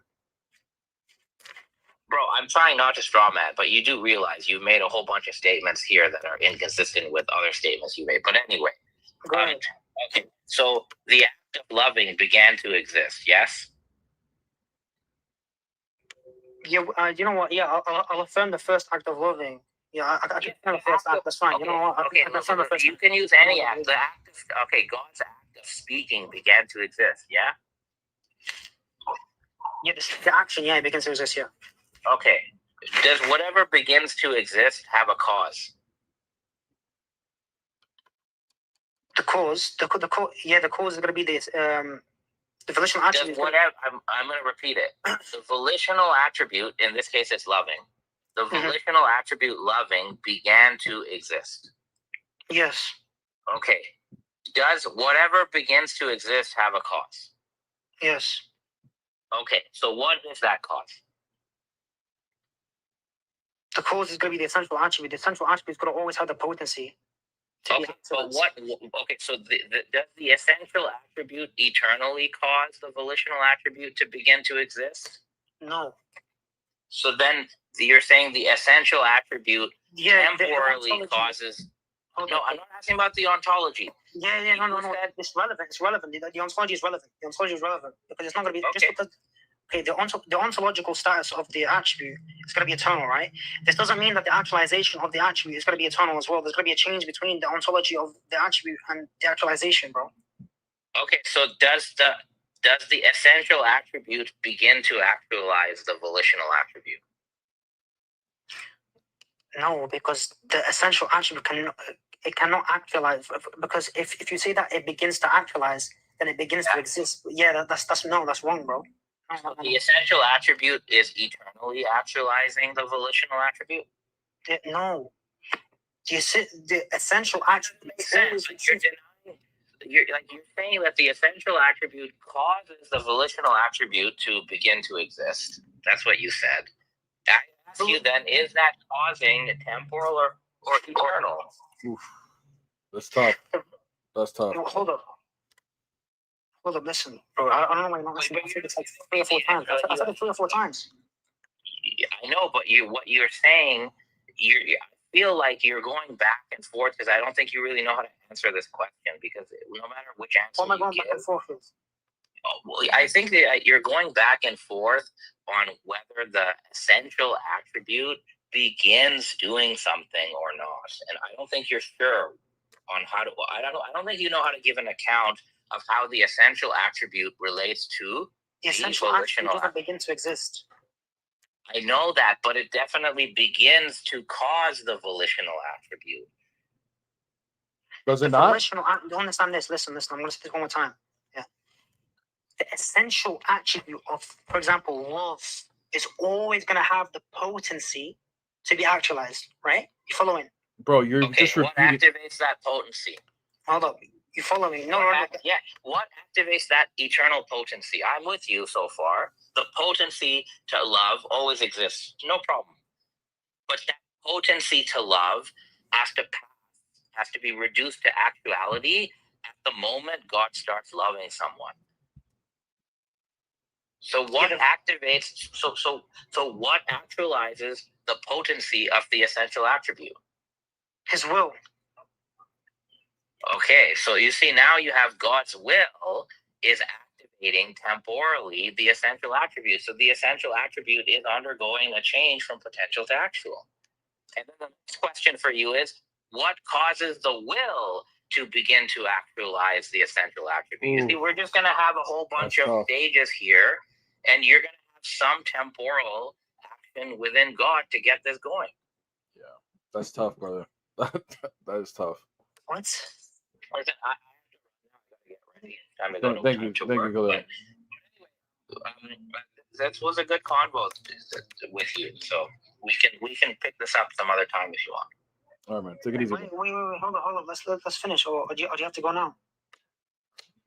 Bro, I'm trying not to straw man, but you do realize you made a whole bunch of statements here that are inconsistent with other statements you made. But anyway,
Go ahead.
okay. So the act of loving began to exist. Yes.
Yeah, you know what? Yeah, I'll affirm the first act of loving. Yeah, I can affirm the first act. That's fine.
Okay,
You know what? I can affirm the first
you can use any act. The act of God's act of speaking began to exist. Yeah.
Yeah, the action. Yeah, it begins to exist. Yeah.
Okay. Does whatever begins to exist have a cause?
The cause. The cause. Yeah, the cause is going to be the volitional attribute.
Whatever. I'm going to repeat it. The volitional attribute, in this case, it's loving. The volitional attribute loving began to exist.
Yes.
Okay. Does whatever begins to exist have a cause?
Yes.
Okay. So what is that cause?
The cause is going to be the essential attribute. The essential attribute is going to always have the potency.
Okay. So what? Okay. So does the essential attribute eternally cause the volitional attribute to begin to exist?
No.
So then you're saying the essential attribute temporarily causes. No, I'm not asking about the ontology.
Yeah, no. It's relevant. It's relevant. The ontology is relevant. The ontology is relevant because it's not going to be just because. Okay, the ontological status of the attribute is going to be eternal, right? This doesn't mean that the actualization of the attribute is going to be eternal as well. There's going to be a change between the ontology of the attribute and the actualization, bro.
Okay, so does the essential attribute begin to actualize the volitional attribute?
No, because the essential attribute cannot actualize. Because if you say that it begins to actualize, then it begins to exist. Yeah, that's wrong, bro.
So the essential attribute is eternally actualizing the volitional attribute?
No. You see, the essential attribute
makes sense. You're saying that the essential attribute causes the volitional attribute to begin to exist. That's what you said. I ask you then, is that causing temporal or eternal?
Oof. That's tough.
Hold up, listen, bro. I don't know why you're not listening. I said it like 3 or 4 times. I said it 3 or 4 times.
I know, but what you're saying, I feel like you're going back and forth because I don't think you really know how to answer this question because no matter which answer
what am I going back and forth with?
Well, I think that you're going back and forth on whether the essential attribute begins doing something or not, and I don't think you're sure on how to. I don't think you know how to give an account of how the essential attribute relates to
the essential attribute doesn't begin to exist.
I know that, but it definitely begins to cause the volitional attribute.
Does it not?
You understand this? Listen. I'm going to say this one more time. Yeah. The essential attribute of, for example, love is always going to have the potency to be actualized, right? You following?
Bro, you're just repeating.
What activates that potency?
Hold up. You follow me? No.
Yeah. What activates that eternal potency? I'm with you so far. The potency to love always exists. No problem. But that potency to love has to be reduced to actuality at the moment God starts loving someone. So what activates? So what actualizes the potency of the essential attribute?
His will.
Okay, so you see now you have God's will is activating temporally the essential attribute. So the essential attribute is undergoing a change from potential to actual. And then the next question for you is, what causes the will to begin to actualize the essential attribute. You
Ooh.
see, we're just going to have a whole bunch
That's
of
tough.
stages here, and you're going to have some temporal action within God to get this going.
Yeah, that's tough, brother. That is tough.
What?
Listen, I have to get ready. Time to go to,
Thank
time
you,
to
thank
work.
you, Khalil.
But anyway, that was a good convo with you. So we can pick this up some other time if you want.
All right, man. Take it easy.
Wait, hold on. Let's finish. Or do you have to go now?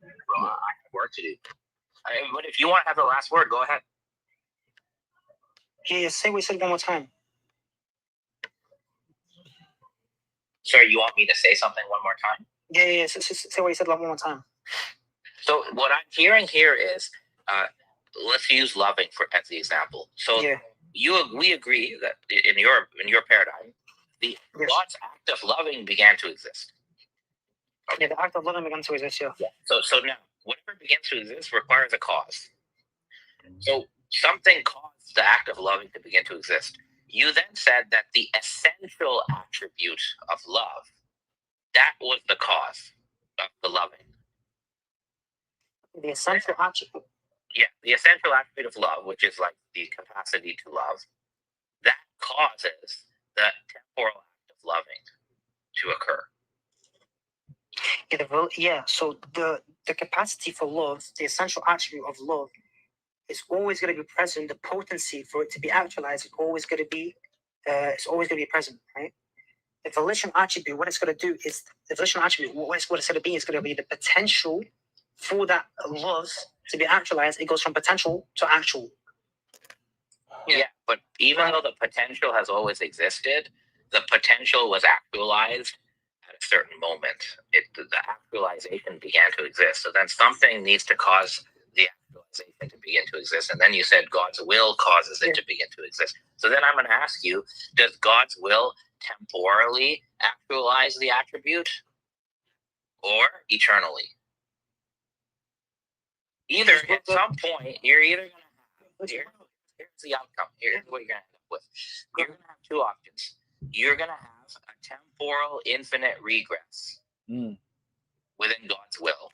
Well, I have work to do. But if you want to have the last word, go ahead.
Yeah, say what you said one more time.
Sir, you want me to say something one more time?
Yeah. Say what you said one more time.
So what I'm hearing here is, let's use loving as the example. So
Yeah.
we agree that in your paradigm, the God's act of loving began to exist.
Okay. Yeah, the act of loving began to exist. Yeah.
So now, whatever begins to exist requires a cause. So something caused the act of loving to begin to exist. You then said that the essential attribute of love, that was the cause of the loving.
The essential attribute.
Yeah, the essential attribute of love, which is like the capacity to love, that causes the temporal act of loving to occur.
Yeah. So the capacity for love, the essential attribute of love, is always going to be present. The potency for it to be actualized is always going to be, it's always going to be present, right? The volition attribute, what it's going to do is the volition attribute. What it's going to be is going to be the potential for that love to be actualized. It goes from potential to actual.
Yeah, but even though the potential has always existed, the potential was actualized at a certain moment. The actualization began to exist. So then something needs to cause the actualization to begin to exist. And then you said God's will causes it to begin to exist. So then I'm going to ask you, does God's will temporally actualize the attribute or eternally? Either at some point, you're either going to have, here's the outcome. Here's what you're going to end up with. You're going to have two options. You're going to have a temporal infinite regress within God's will,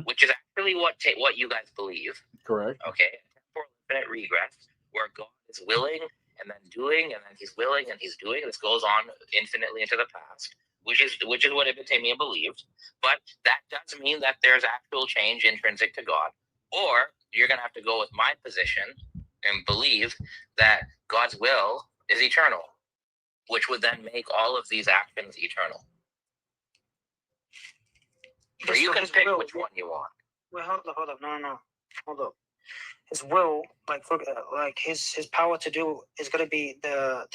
which is actually what you guys believe.
Correct.
Okay, temporal infinite regress, where God is willing and then doing, and then he's willing and he's doing. This goes on infinitely into the past, which is what Ibn Taymiyyah believed. But that does mean that there's actual change intrinsic to God. Or you're going to have to go with my position and believe that God's will is eternal, which would then make all of these actions eternal. Or you can pick which one you want.
Wait, hold up. No. Hold up. His will, like his power to do is going to be the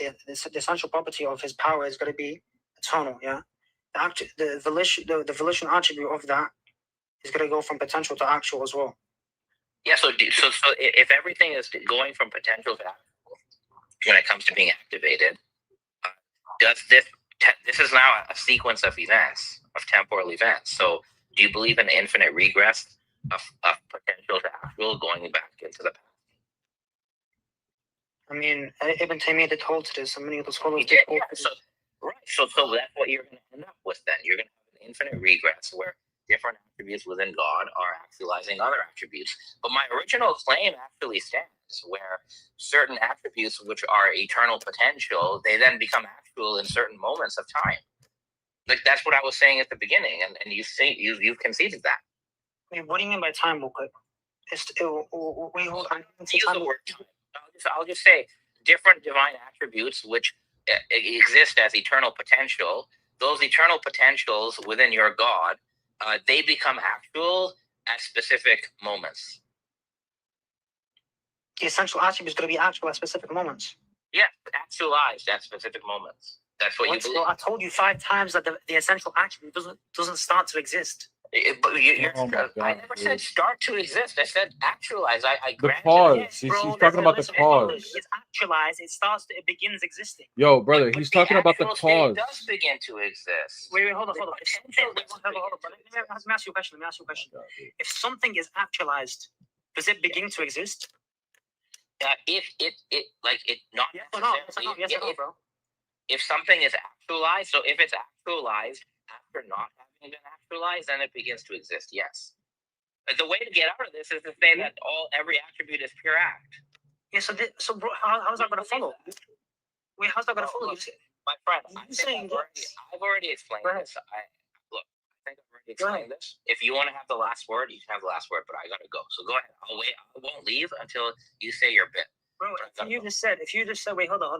essential property of his power is going to be eternal. Yeah, the volition attribute of that is going to go from potential to actual as well.
Yeah. So if everything is going from potential to actual when it comes to being activated, does this is now a sequence of events, of temporal events. So do you believe in infinite regress of potential to actual going back into the past?
I mean, Ibn Taymiyyah did hold to this, and many of the scholars did hold to this.
So that's what you're going to end up with then. You're going to have an infinite regress where different attributes within God are actualizing other attributes. But my original claim actually stands, where certain attributes which are eternal potential, they then become actual in certain moments of time. Like that's what I was saying at the beginning, and you've conceded that.
Wait, what do you mean by time, real quick? Wait, hold on.
Use the word time. I'll just say different divine attributes which exist as eternal potential. Those eternal potentials within your God, they become actual at specific moments.
The essential attribute is going to be actual at specific moments.
Yeah, actualized at specific moments. That's what you believe.
Well, I told you 5 times that the essential attribute doesn't start to exist.
But I never said start to exist. I said actualize. I
the cause. He's talking about the cause.
It's actualized. It begins existing.
Yo, brother, he's talking about the cause.
It does begin to exist.
Wait, hold on. Let me ask you a question. If something is actualized, does it begin to exist?
If not
Yes or no, bro.
If something is actualized, so if it's actualized after not having been actualized, then it begins to exist. Yes. But the way to get out of this is to say that every attribute is pure act.
Yeah, so bro, how's that gonna follow? Wait, how's that gonna follow?
Look, my friend,
saying
I've already explained this. I think I've already explained this. If you want to have the last word, you can have the last word, but I gotta go. So go ahead. I'll wait. I won't leave until you say your bit.
Bro, if you just said, wait, hold on.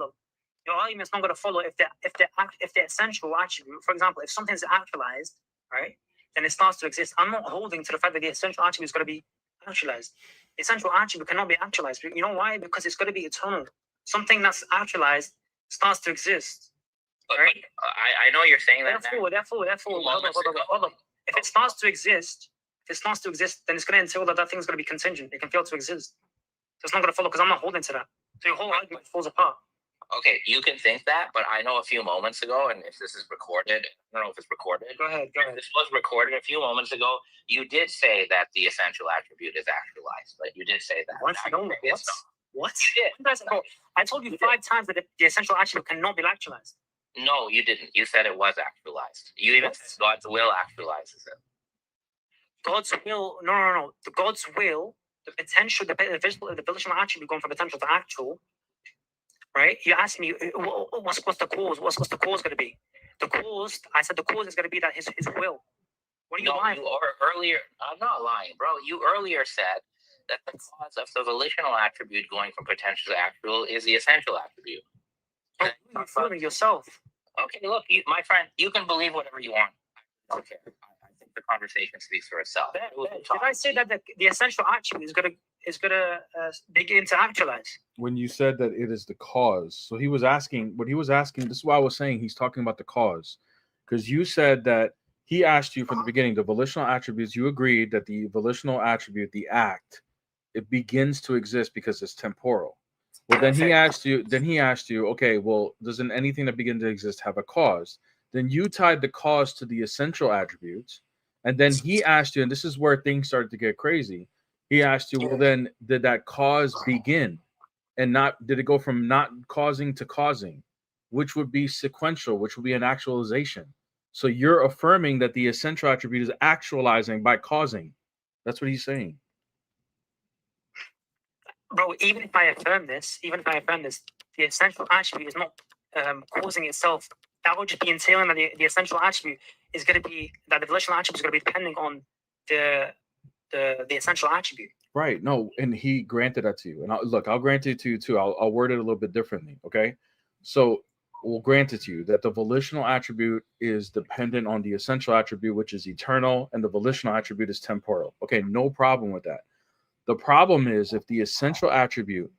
Your argument's not gonna follow if the essential attribute, for example, if something's actualized, right, then it starts to exist. I'm not holding to the fact that the essential attribute is gonna be actualized. The essential attribute cannot be actualized. You know why? Because it's gonna be eternal. Something that's actualized starts to exist. Right?
I know you're saying that.
Therefore, hold on. If it starts to exist, then it's going to entail that thing's going to be contingent. It can fail to exist. So it's not going to follow because I'm not holding to that. So your whole argument falls apart.
Okay, you can think that, but I know a few moments ago, and if this is recorded, I don't know if it's recorded.
Go ahead.
If this was recorded a few moments ago, you did say that the essential attribute is actualized, but you did say that.
What? What? I told you 5 times that the essential attribute cannot be actualized.
No, you didn't. You said it was actualized. You even said God's will actualizes it.
God's will, no. The God's will, the potential, the volitional attribute going from potential to actual, right? You asked me, what's the cause? What's the cause going to be? The cause, I said the cause is going to be that his will. What are you lying?
Earlier, I'm not lying, bro. You earlier said that the cause of the volitional attribute going from potential to actual is the essential attribute.
You're fooling yourself.
Okay, look, my friend, you can believe whatever you want. I don't care. I think the conversation speaks for itself.
Did I say that the essential attribute is gonna begin to actualize?
When you said that it is the cause, so he was asking. What he was asking. This is why I was saying he's talking about the cause, because you said that he asked you from the beginning the volitional attributes. You agreed that the volitional attribute, the act, it begins to exist because it's temporal. Well, then he asked you, okay, well, doesn't anything that begins to exist have a cause? Then you tied the cause to the essential attributes. And then he asked you, and this is where things started to get crazy. He asked you, well, then did that cause begin? And did it go from not causing to causing, which would be sequential, which would be an actualization. So you're affirming that the essential attribute is actualizing by causing. That's what he's saying.
Bro, even if I affirm this, the essential attribute is not causing itself. That would just be entailing that the essential attribute is going to be, that the volitional attribute is going to be depending on the essential attribute.
Right. No, and he granted that to you. And I'll grant it to you too. I'll word it a little bit differently. Okay. So we'll grant it to you that the volitional attribute is dependent on the essential attribute, which is eternal, and the volitional attribute is temporal. Okay. No problem with that. The problem is if the essential attribute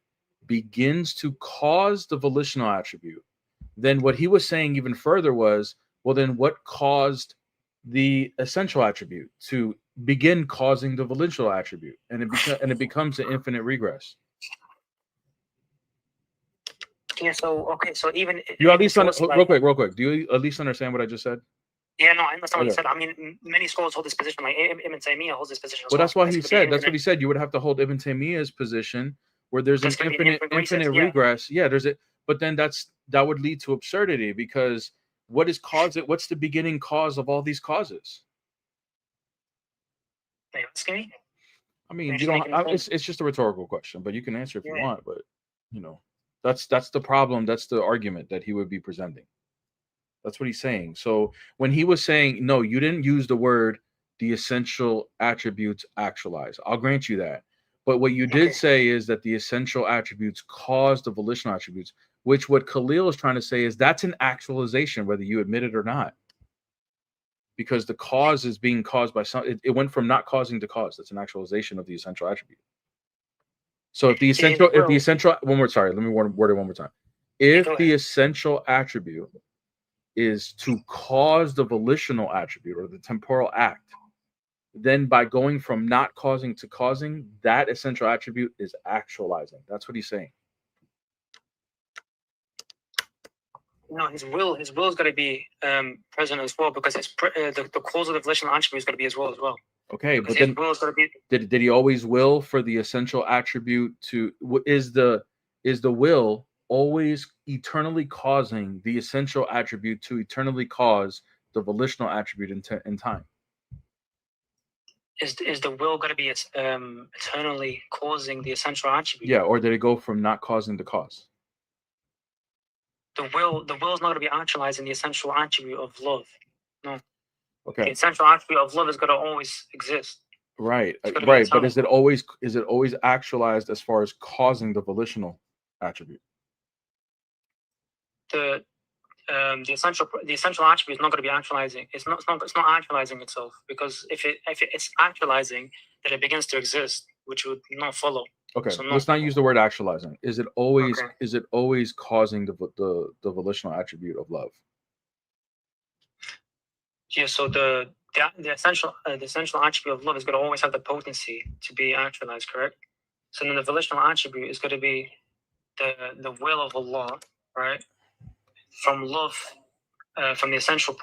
begins to cause the volitional attribute, then what he was saying even further was, well, then what caused the essential attribute to begin causing the volitional attribute? And it becomes an infinite regress.
Yeah, so even
you at least real quick. Do you at least understand what I just said?
Yeah, no, I understand what you said. I mean, many scholars hold this position. Like Ibn Taymiyyah holds this position.
Well, that's why he said. That's what he said. You would have to hold Ibn Taymiyyah's position, where there's an infinite regress. Yeah, there's it. But then that would lead to absurdity, because what is cause it? What's the beginning cause of all these causes?
Are you asking me?
I mean, you don't. It's just a rhetorical question, but you can answer if you want. But that's the problem. That's the argument that he would be presenting. That's what he's saying. So when he was saying, no, you didn't use the word the essential attributes actualize. I'll grant you that. But what you did say is that the essential attributes cause the volitional attributes, which what Khalil is trying to say is that's an actualization, whether you admit it or not. Because the cause is being caused by it went from not causing to cause. That's an actualization of the essential attribute. So if the essential, let me word it one more time. If the essential attribute is to cause the volitional attribute or the temporal act, then by going from not causing to causing, that essential attribute is actualizing. That's what he's saying.
No, his will is going to be present as well, because it's the cause of the volitional attribute is going to be as well.
Okay,
because
but then
will is going to be...
did he always will for the essential attribute to is the will always eternally causing the essential attribute to eternally cause the volitional attribute in time?
Is the will going to be eternally causing the essential attribute?
Yeah, or did it go from not causing to cause?
The will is not going to be actualizing the essential attribute of love. No. The
Okay,
essential attribute of love is going to always exist.
right,
It's gonna be
right. But
eternal.
is it always actualized as far as causing the volitional attribute?
The essential attribute is not going to be actualizing. It's not actualizing itself, because if it's actualizing, then it begins to exist, which would not follow.
Okay,
So no.
let's not use the word actualizing. Is it always
Okay.
causing the volitional attribute of love?
Yeah. So the essential attribute of love is going to always have the potency to be actualized, correct? So then the volitional attribute is going to be the will of Allah, right? From love, from the essential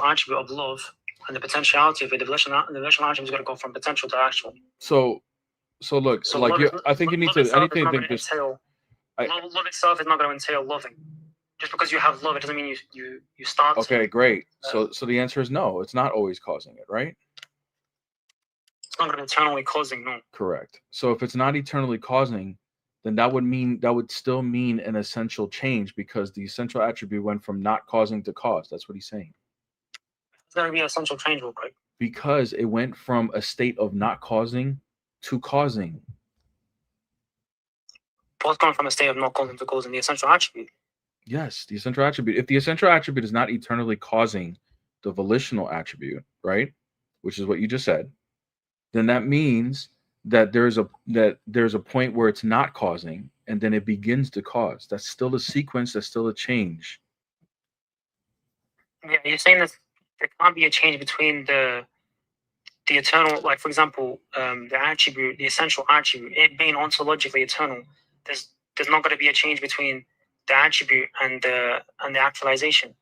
attribute of love and the potentiality of it, the volitional attribute is going to go from potential to actual.
So look,
So
like
love
I think you need
love
to.
itself
Anything
is
to
not
think
going to
this.
entail.
I-
Love itself is not going to entail loving. Just because you have love, it doesn't mean you start.
Okay, great.
Uh,
So the answer is no. It's not always causing it, right?
It's not going to eternally causing. No.
Correct. So if it's not eternally causing, then that would still mean an essential change, because the essential attribute went from not causing to cause. That's what he's saying.
It's going to be an essential change, real quick.
Because it went from a state of not causing to causing.
What's going from a state of not causing to causing? The essential attribute.
Yes, the essential attribute. If the essential attribute is not eternally causing the volitional attribute, right, which is what you just said, then that means that there's a point where it's not causing, and then it begins to cause. That's still a sequence. That's still a change.
Yeah, you're saying that there can't be a change between the eternal, like for example, the attribute, the essential attribute, it being ontologically eternal. There's not going to be a change between the attribute and the actualization.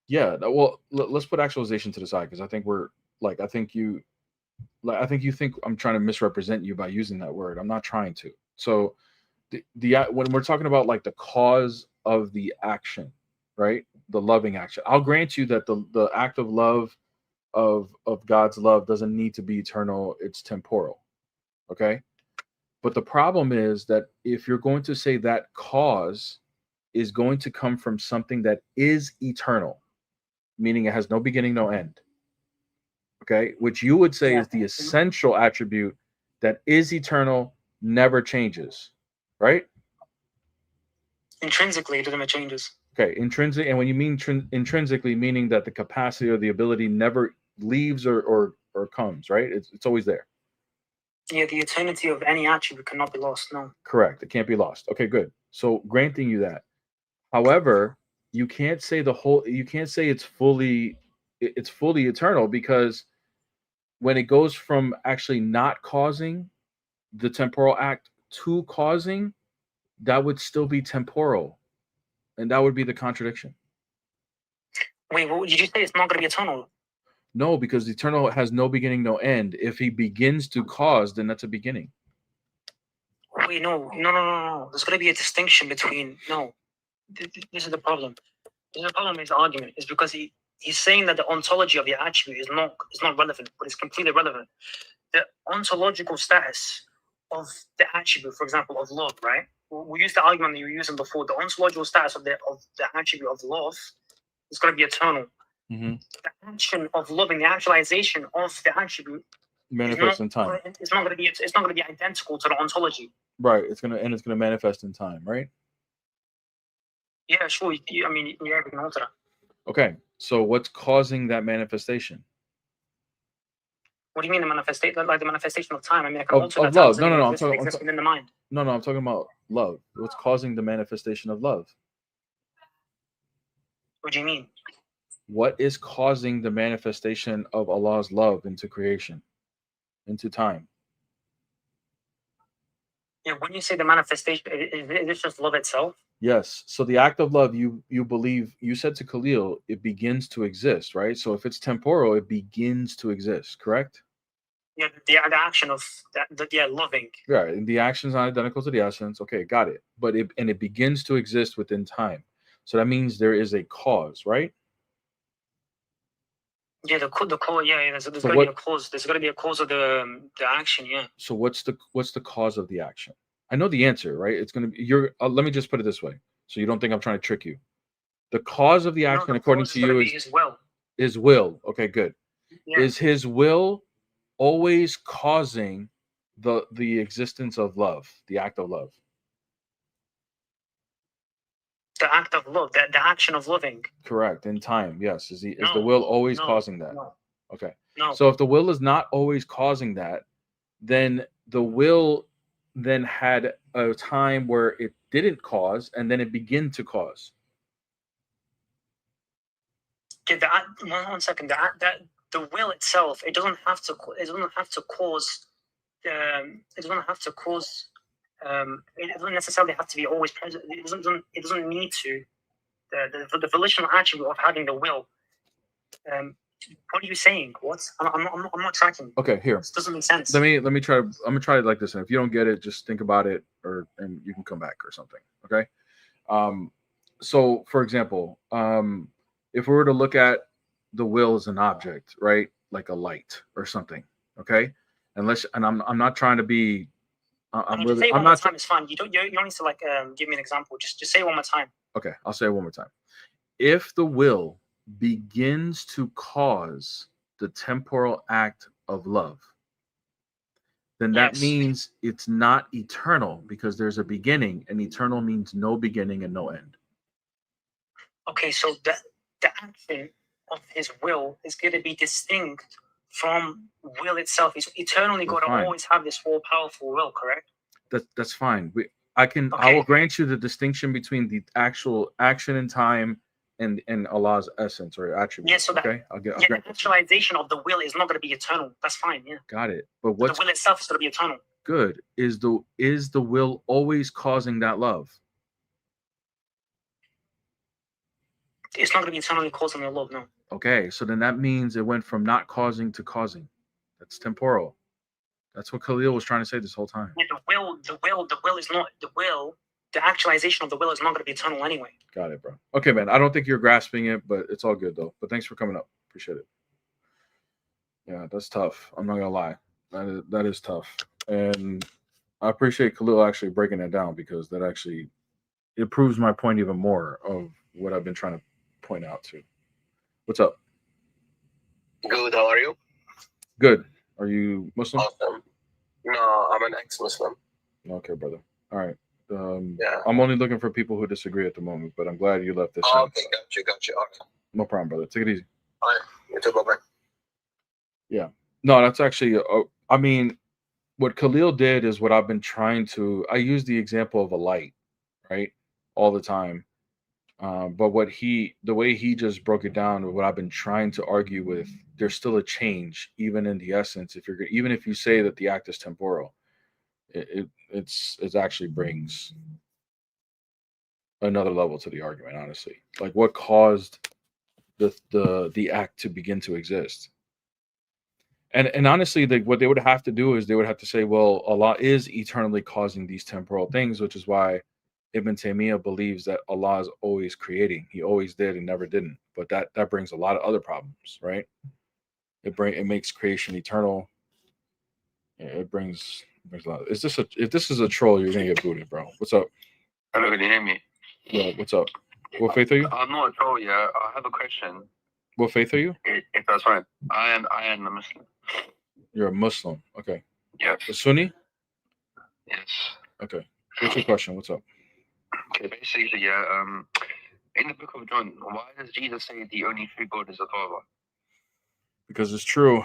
Yeah. Well, let's put actualization to the side, because I think I think you think I'm trying to misrepresent you by using that word. I'm not trying to. So when we're talking about like the cause of the action, right? The loving action. I'll grant you that the act of love of God's love doesn't need to be eternal. It's temporal. Okay? But the problem is that if you're going to say that cause is going to come from something that is eternal, meaning it has no beginning, no end. Okay, which you would say is the essential attribute that is eternal, never changes, right?
Intrinsically, it never changes.
Okay, intrinsic, and when you mean intrinsically, meaning that the capacity or the ability never leaves or comes, right? It's always there.
Yeah, the eternity of any attribute cannot be lost. No.
Correct. It can't be lost. Okay, good. So granting you that. However, you can't say it's fully eternal, because when it goes from actually not causing the temporal act to causing, that would still be temporal, and that would be the contradiction.
Wait, what did you say? It's not going to be eternal?
No, because eternal has no beginning, no end. If he begins to cause, then that's a beginning.
Wait, no. There's going to be a distinction between This is the problem. The problem is the argument is because he's saying that the ontology of the attribute is not relevant, but it's completely relevant. The ontological status of the attribute, for example, of love, right? We used the argument that you were using before. The ontological status of the attribute of love is going to be eternal.
Mm-hmm.
The action of loving, the actualization of the attribute,
manifest in time.
It's not going to be identical to the ontology.
Right. It's going to manifest in time, right?
Yeah, sure. I mean, yeah, we can alter that.
Okay. So what's causing that manifestation?
What do you mean the manifestation? Like the manifestation of time? I mean, I can alter
of
that.
Love. No. I'm
talking within the mind.
No, I'm talking about love. What's causing the manifestation of love?
What do you mean?
What is causing the manifestation of Allah's love into creation, into time?
Yeah, when you say the manifestation, is it just love itself?
Yes. So the act of love, you believe, you said to Khalil, it begins to exist, right? So if it's temporal, it begins to exist, correct?
Yeah, the action of that, loving.
Right, and the action's not identical to the essence. Okay, got it. But it begins to exist within time. So that means there is a cause, right?
Yeah, the cause. Yeah, there's
So
got to be
what?
a cause. There's got to be a cause of the action. Yeah.
So what's the cause of the action? I know the answer, right? It's going to be your. Let me just put it this way, so you don't think I'm trying to trick you. The cause of the
No,
action,
the
according
cause
to
is going
you,
to be his will.
is will. Okay, good.
Yeah.
Is his will always causing the existence of love, the act of love?
The act of love, the action of loving.
Correct. In time, yes. Is the
No,
will always
no,
causing that?
no.
Okay.
No.
So if the will is not always causing that, then the will then had a time where it didn't cause, and then it began to cause.
Okay, one second. The will itself, it doesn't have to cause. It doesn't have to cause. It doesn't necessarily have to be always present. It doesn't need to. The volitional attribute of having the will. What are you saying? What? I'm not tracking.
Okay, here.
This doesn't make sense.
Let me try. I'm gonna try it like this, and if you don't get it, just think about it, and you can come back or something. Okay. So for example, if we were to look at the will as an object, right, like a light or something, okay, and I'm not trying to be. I'm
just
really.
say it
I'm
one more
not.
time. It's fine. You don't need to like give me an example. Just say it one more time.
Okay, I'll say it one more time. If the will begins to cause the temporal act of love, then that
Yes.
means it's not eternal because there's a beginning, and eternal means no beginning and no end.
Okay, so the action of his will is going to be distinct from will itself. He's eternally
That's
going to
fine.
always have this all powerful will, correct?
That's fine. I will
Okay.
grant you the distinction between the actual action in time and Allah's essence or attribute.
Yeah, so
okay, I'll
the
grant that.
actualization of the will is not going to be eternal. That's fine. Yeah.
Got it. But
The
what's
will itself is going to be eternal.
good is the will always causing that love?
It's not going to be eternally causing the love. No.
Okay, so then that means it went from not causing to causing. That's temporal. That's what Khalil was trying to say this whole time.
Yeah, the will is not the will. The actualization of the will is not going to be eternal anyway.
Got it, bro. Okay, man. I don't think you're grasping it, but it's all good though. But thanks for coming up. Appreciate it. Yeah, that's tough. I'm not gonna lie. That is tough, and I appreciate Khalil actually breaking it down because that actually it proves my point even more of what I've been trying to point out to. What's up?
Good. How are you?
Good. Are you Muslim?
Awesome. No, I'm an ex-Muslim.
Okay, brother. All right.
Yeah.
I'm only looking for people who disagree at the moment, but I'm glad you left this.
Oh, okay, got you. All right.
No problem, brother. Take it easy.
All right. You too. Bye-bye.
Yeah. No, that's actually. I mean, what Khalil did is what I've been trying to. I use the example of a light, right, all the time. But the way he just broke it down, what I've been trying to argue with, there's still a change, even in the essence. Even if you say that the act is temporal, it actually brings another level to the argument. Honestly, like what caused the act to begin to exist. And honestly, what they would have to do is they would have to say, well, Allah is eternally causing these temporal things, which is why Ibn Taymiyyah believes that Allah is always creating. He always did and never didn't. But that brings a lot of other problems, right? It makes creation eternal. Yeah, it brings a lot. If this is a troll, you're gonna get booted, bro. What's up?
Hello, can you hear me?
Yeah, what's up? What faith are you?
I'm not a troll, yeah. I have a question.
What faith are you?
If that's fine. I am a Muslim.
You're a Muslim. Okay.
Yes.
A Sunni?
Yes.
Okay. What's your question? What's up?
Okay, basically, yeah. In the book of John, why does Jesus say the only true God is the Father?
Because it's true.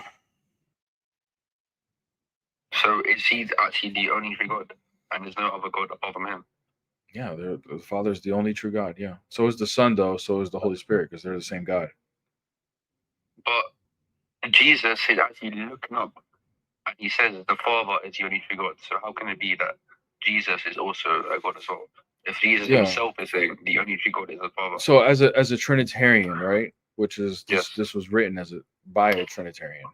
So is he actually the only true God, and there's no other God apart from him?
Yeah, the Father is the only true God. Yeah. So is the Son, though. So is the Holy Spirit, because they're the same God.
But Jesus is actually looking up, and he says the Father is the only true God. So how can it be that Jesus is also a God as well? If Jesus himself is saying the only true God is the Father.
So as a Trinitarian, right? Which is this was written by a Trinitarian.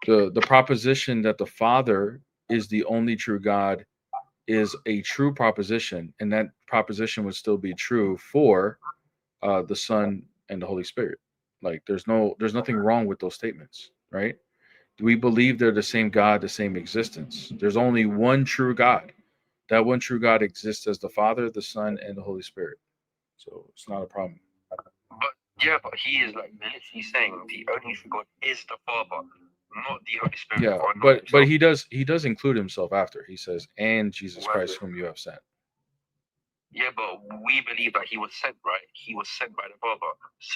The proposition that the Father is the only true God is a true proposition, and that proposition would still be true for the Son and the Holy Spirit. Like there's nothing wrong with those statements, right? We believe they're the same God, the same existence. There's only one true God. That one true God exists as the Father, the Son, and the Holy Spirit. So it's not a problem.
But he is like literally saying the only true God is the Father, not the Holy Spirit.
Yeah,
or not
but
himself.
he does include himself after. He says, and Jesus
Well,
Christ whom you have sent.
Yeah, but we believe that he was sent, right? He was sent by the Father.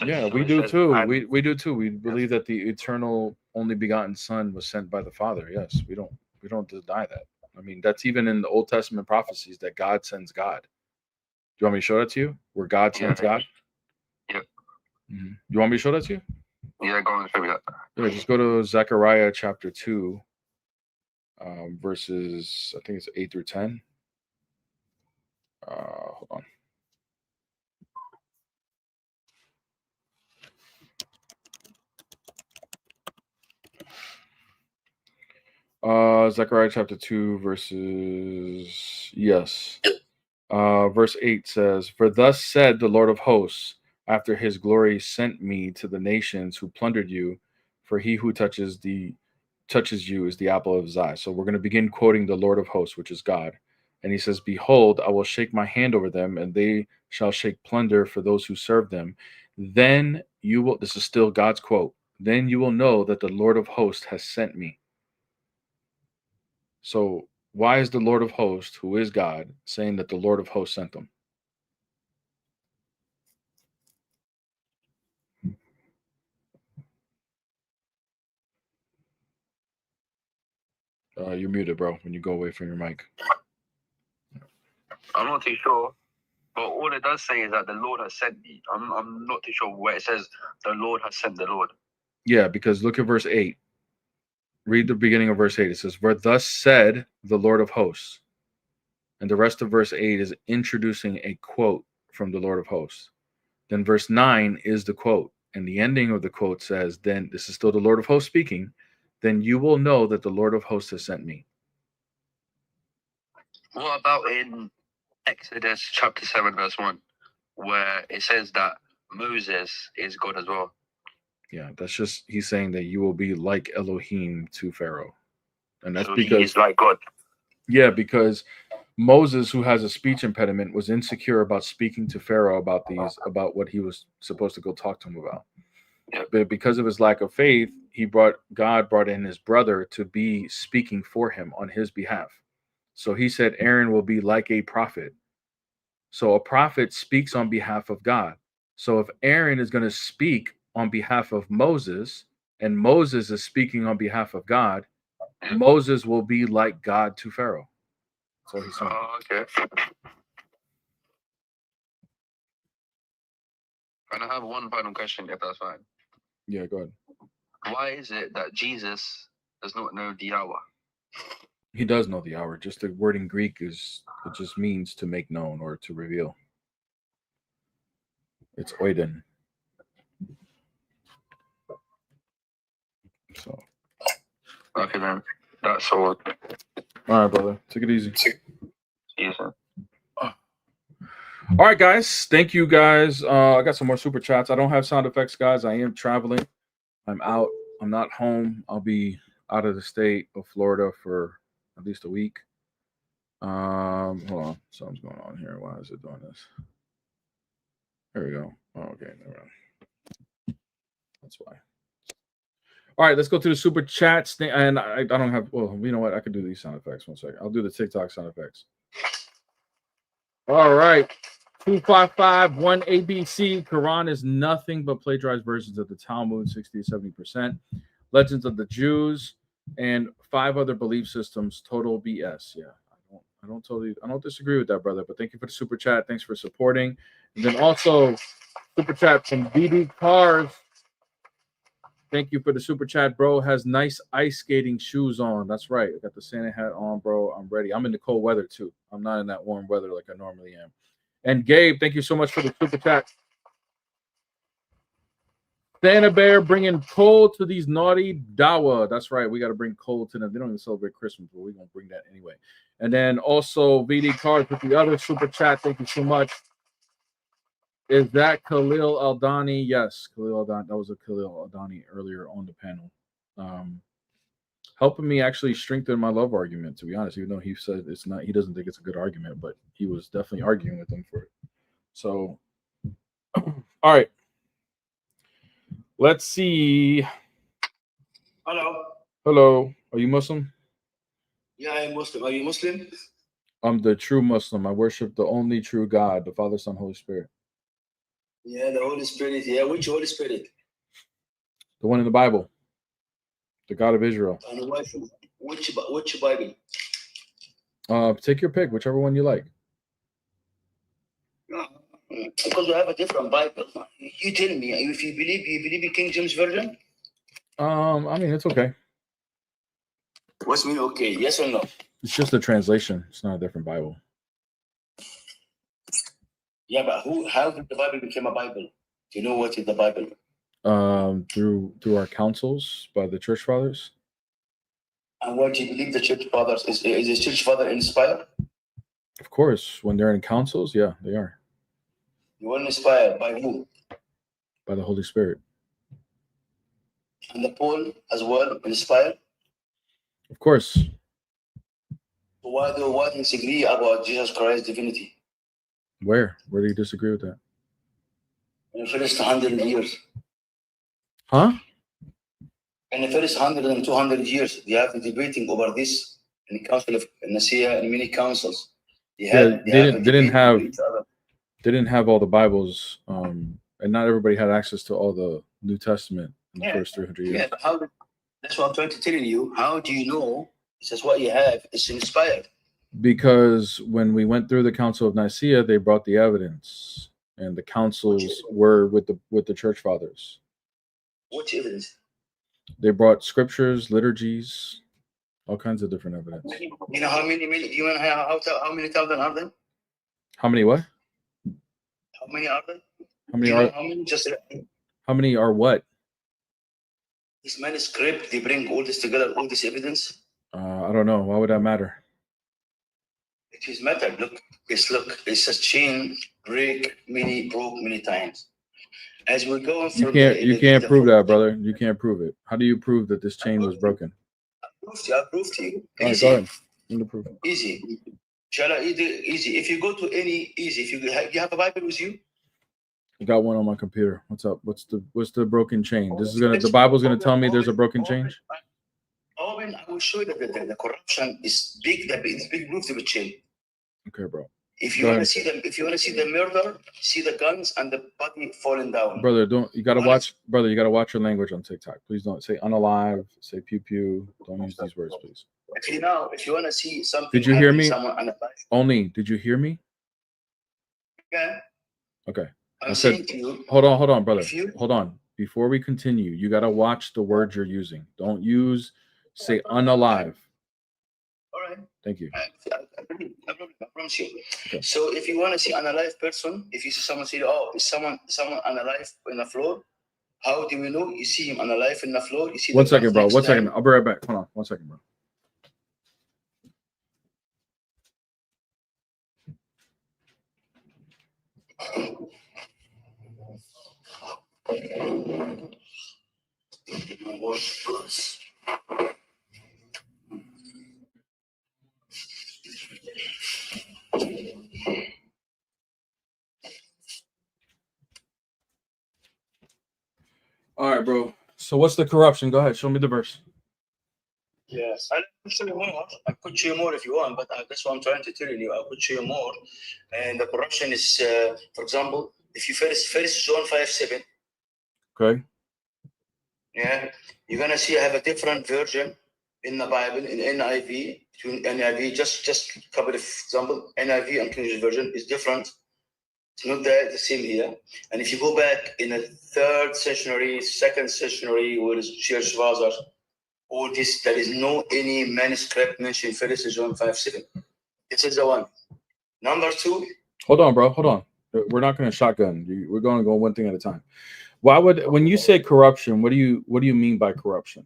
Yeah,
So
we
it
do
says,
too.
and
We do too. We believe that the eternal only begotten Son was sent by the Father. Yes, we don't deny that. I mean, that's even in the Old Testament prophecies that God sends God. Do you want me to show that to you? Where God sends God?
Yeah.
Mm-hmm. You want me to show that to you?
Yeah, go on, show me that.
Yeah, just go to Zechariah chapter 2, verses, I think it's 8 through 10. Hold on. Zechariah chapter 2, verses, yes. Verse 8 says, "For thus said the Lord of hosts, after his glory sent me to the nations who plundered you, for he who touches you is the apple of his eye." So we're going to begin quoting the Lord of hosts, which is God. And he says, "Behold, I will shake my hand over them, and they shall shake plunder for those who serve them. Then you will," this is still God's quote, "then you will know that the Lord of hosts has sent me." So why is the Lord of hosts, who is God, saying that the Lord of hosts sent them? You're muted, bro, when you go away from your mic.
I'm not too sure, but all it does say is that the Lord has sent me. I'm not too sure where it says the Lord has sent the Lord.
Yeah, because look at verse 8. Read the beginning of verse 8. It says, "For thus said the Lord of hosts." And the rest of verse 8 is introducing a quote from the Lord of hosts. Then verse 9 is the quote. And the ending of the quote says, "Then," this is still the Lord of hosts speaking, "then you will know that the Lord of hosts has sent me."
What about in Exodus chapter 7, verse 1, where it says that Moses is God as well?
Yeah, that's just, he's saying that you will be like Elohim to Pharaoh. And that's
So
because
he is like God.
Yeah, because Moses, who has a speech impediment, was insecure about speaking to Pharaoh about what he was supposed to go talk to him about.
Yeah.
But because of his lack of faith, God brought in his brother to be speaking for him on his behalf. So he said Aaron will be like a prophet. So a prophet speaks on behalf of God. So if Aaron is going to speak on behalf of Moses, and Moses is speaking on behalf of God, Moses will be like God to Pharaoh. That's what he's saying.
Oh, okay. And I have one final question, if that's fine.
Yeah, go ahead.
Why is it that Jesus does not know the hour?
He does know the hour. Just the word in Greek it just means to make known or to reveal. It's oiden. So.
Okay, then. That's all.
All right, brother. Take it easy.
See you soon.
All right, guys. Thank you, guys. I got some more super chats. I don't have sound effects, guys. I am traveling. I'm out. I'm not home. I'll be out of the state of Florida for at least a week. Hold on. Something's going on here. Why is it doing this? There we go. Oh, okay. Never mind. That's why. All right, let's go to the super chats. And I don't have, well, you know what? I could do these sound effects. 1 second. I'll do the TikTok sound effects. All right. 2551 ABC. Quran is nothing but plagiarized versions of the Talmud, 60 to 70%. Legends of the Jews, and 5 other belief systems. Total BS. Yeah. I don't disagree with that, brother. But thank you for the super chat. Thanks for supporting. And then also super chat from BD Cars. Thank you for the super chat, bro. Has nice ice skating shoes on. That's right. I got the Santa hat on, bro. I'm ready. I'm in the cold weather too. I'm not in that warm weather like I normally am. And Gabe, thank you so much for the super chat. Santa Bear bringing cold to these naughty Dawa. That's right. We got to bring cold to them. They don't even celebrate Christmas, but we're going to bring that anyway. And then also VD Cards with the other super chat. Thank you so much. Is that Khalil Aldani? Yes, Khalil Aldani. That was a Khalil Aldani earlier on the panel. Helping me actually strengthen my love argument, to be honest, even though he said it's not, he doesn't think it's a good argument, but he was definitely arguing with them for it. So, all right. Let's see.
Hello.
Hello. Are you Muslim?
Yeah, I'm Muslim. Are you Muslim?
I'm the true Muslim. I worship the only true God, the Father, Son, Holy Spirit.
Yeah, the Holy Spirit. Yeah, which Holy Spirit?
The one in the Bible. The God of Israel.
And which Bible?
Take your pick, whichever one you like.
Because we have a different Bible. You tell me if you believe in King James Version.
I mean, it's okay.
What's mean okay? Yes or no?
It's just a translation. It's not a different Bible.
Yeah, but how did the Bible become a Bible? Do you know what is the Bible?
Through our councils by the church fathers.
And what do you believe the church fathers is the church father inspired?
Of course, when they're in councils, yeah, they are.
You were inspired by who?
By the Holy Spirit.
And the Paul as well inspired?
Of course.
So why do you disagree about Jesus Christ's divinity?
Where do you disagree with that?
In the first 100 years.
Huh?
In the first 100 and 200 years, they have been debating over this in the Council of Nicaea and many councils. They didn't
have all the Bibles, and not everybody had access to all the New Testament in the first 300 years.
Yeah, but that's what I'm trying to tell you. How do you know this is what you have is inspired?
Because when we went through the Council of Nicaea, they brought the evidence, and the councils were with the church fathers.
What evidence?
They brought scriptures, liturgies, all kinds of different evidence.
You know how many? You know how many thousand are there?
How many what?
How many are there?
How many are?
How many? Just
How many are what?
This manuscript. They bring all this together, all this evidence.
I don't know. Why would that matter?
It is matter. Look. It's a chain broke many times. As we're going from
you can't prove that, brother. You can't prove it. How do you prove that this chain was broken?
I proved to you.
All right, go ahead. I'm gonna prove it.
Easy. Easy. If you go to any easy, if you have a Bible with you.
I got one on my computer. What's up? What's the broken chain? The Bible's gonna tell me there's a broken chain.
Owen, I will show you that the corruption is big. It's big proof of the chain.
Okay, bro.
If you want to see them, if you want to see the murder, see the guns and the body falling down.
Brother, you gotta watch your language on TikTok. Please don't say unalive, say pew pew. Don't use these words, please.
If you want to see something,
did you hear me? Did you hear me?
Yeah.
Okay. I said, hold on, brother. Hold on. Before we continue, you gotta watch the words you're using. Don't say unalive.
All right.
Thank you.
I promise you. Okay. So if you want to see an alive person, if you see someone say, "Oh, is someone unalive in the floor?" How do we know? You see him unalive in the floor. You see.
One second, bro. One second. I'll be right back. Hold on. 1 second, bro. All right, bro. So what's the corruption? Go ahead. Show me the verse.
Yes, I'll show you more. I could show you more if you want, but that's what I'm trying to tell you. I could show you more. And the corruption is, for example, if you first John 5:7.
Okay.
Yeah, you're gonna see I have a different version in the Bible in NIV. Between NIV, just a couple of examples. NIV and King James Version is different. It's not the same here. And if you go back in the 3rd century, 2nd century, where is church fathers, all this, there is no any manuscript mentioned First John 5:7. This is the one. Number 2.
Hold on, bro. Hold on. We're not going to shotgun. We're going to go one thing at a time. When you say corruption, what do you mean by corruption?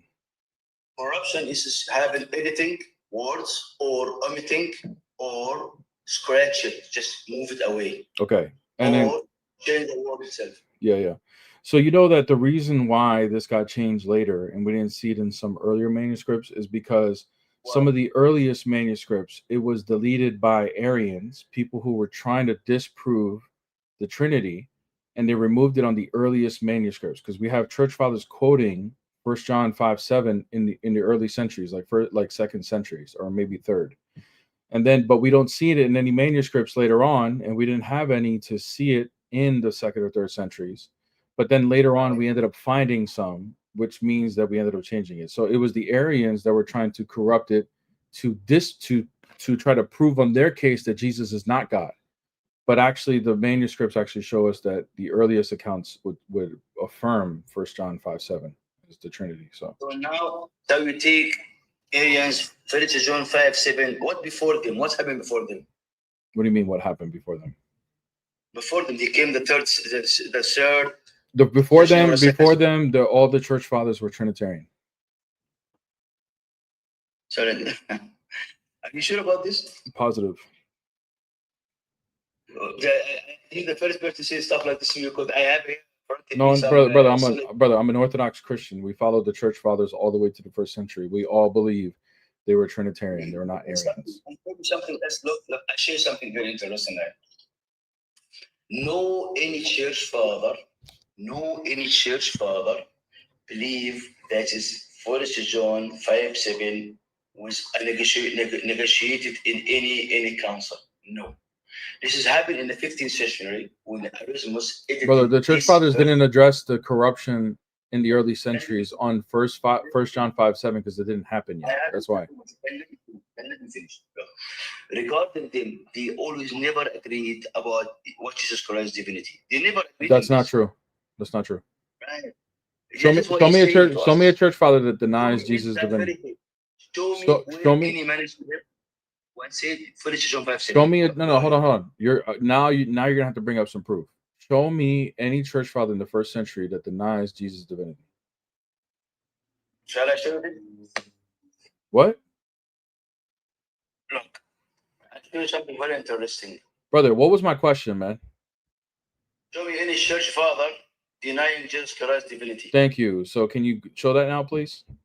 Corruption is having editing words or omitting or scratch it, just move it away.
Okay. And then
change the word itself.
Yeah. So you know that the reason why this got changed later and we didn't see it in some earlier manuscripts is because some of the earliest manuscripts, it was deleted by Arians, people who were trying to disprove the Trinity, and they removed it on the earliest manuscripts because we have church fathers quoting 1 John 5:7 in the early centuries, like second centuries or maybe third. And then, but we don't see it in any manuscripts later on, and we didn't have any to see it in the second or third centuries. But then later on, we ended up finding some, which means that we ended up changing it. So it was the Arians that were trying to corrupt it to try to prove on their case that Jesus is not God. But actually, the manuscripts actually show us that the earliest accounts would affirm 1 John 5:7 as the Trinity. So
now that we take Arians, 1 John 5:7. What before them? What happened before them?
what do you mean? What happened before them?
Before them, they came the third.
Before them, all the church fathers were Trinitarian.
Sorry, are you sure about this?
Positive.
I think the first person to say stuff like this because I have here.
No, brother, I'm an Orthodox Christian. We follow the church fathers all the way to the first century. We all believe they were Trinitarian. They were not Arians.
Something else. Look, I share something very interesting there. No any church father believe that is 1 John 5:7 was negotiated in any council. No. This has happened in the 15th century when Erasmus.
Brother, the church fathers didn't address the corruption in the early centuries on 1 John 5:7 because it didn't happen yet. That's why.
Let me finish. Regarding them, they always never agreed about what Jesus Christ's divinity. They never agreed.
That's not true. That's not true.
Right.
Show me a church father that denies Jesus' divinity. Show me any manuscript. Show me no, hold on. You're gonna have to bring up some proof. Show me any church father in the first century that denies Jesus' divinity.
Shall I show you?
What?
Look, I'll show you something very interesting.
Brother, what was my question, man?
Show me any church father denying Jesus Christ's divinity.
Thank you. So can you show that now, please?
I'll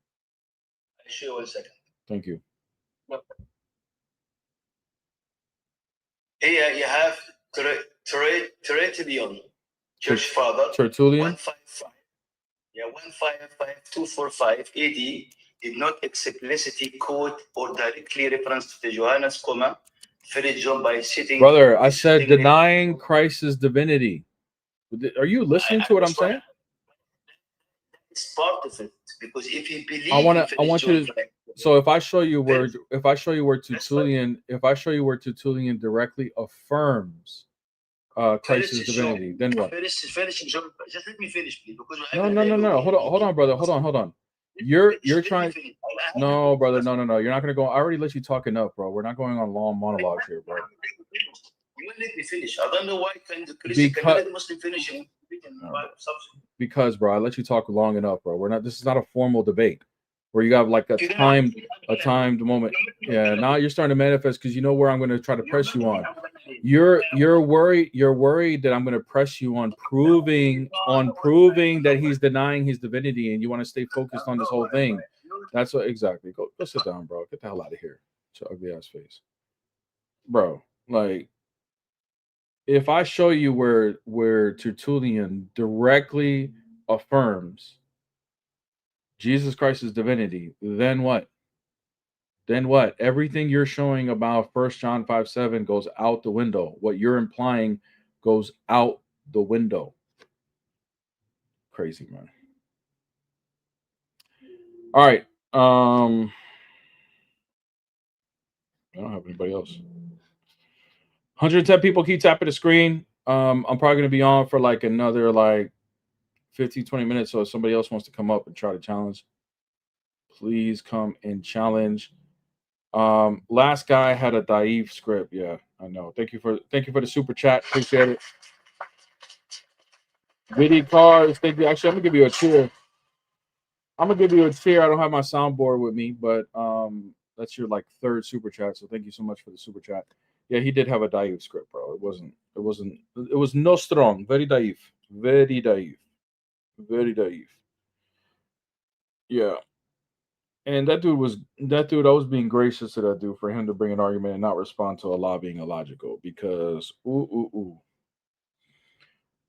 show you 1 second.
Thank you.
Look. Here you have Tertullian, church father.
Tertullian?
155. Yeah, 155245 AD did not explicitly quote or directly reference to the Johannes, 1 John by citing.
Brother, I said denying Christ's divinity. Are you listening to what I'm saying?
It's part of it because if you believe,
I want you to. So if I show you where Tertullian directly affirms Christ's divinity, then what?
Just let me finish, please.
No. Hold on, brother. Hold on. You're trying. No, brother. No. You're not gonna go. I already let you talk enough, bro. We're not going on long monologues here, bro.
You won't let me finish. I don't know why the Christian can let the Muslim finish.
Because, bro, I let you talk long enough, bro. We're not. This is not a formal debate where you got like a timed moment. Yeah. Now you're starting to manifest because you know where I'm going to try to press you on. You're worried that I'm going to press you on proving that he's denying his divinity, and you want to stay focused on this whole thing. That's what exactly. Go sit down, bro. Get the hell out of here. It's your ugly ass face, bro. Like, if I show you where Tertullian directly affirms Jesus Christ's divinity, then what? Everything you're showing about 1 John 5:7 goes out the window. What you're implying goes out the window. Crazy, man. All right. I don't have anybody else. 110 people keep tapping the screen. I'm probably going to be on for like another 15-20 minutes. So if somebody else wants to come up and try to challenge, please come and challenge. Last guy had a Daif script. Yeah, I know. Thank you for the super chat. Appreciate it. Viddy Cars, thank you. Actually, I'm gonna give you a cheer. I don't have my soundboard with me, but that's your third super chat. So thank you so much for the super chat. Yeah, he did have a daif script, bro. It was no strong. Very daif. Very daif. Very daif. Yeah. And that dude, I was being gracious to that dude for him to bring an argument and not respond to Allah being illogical because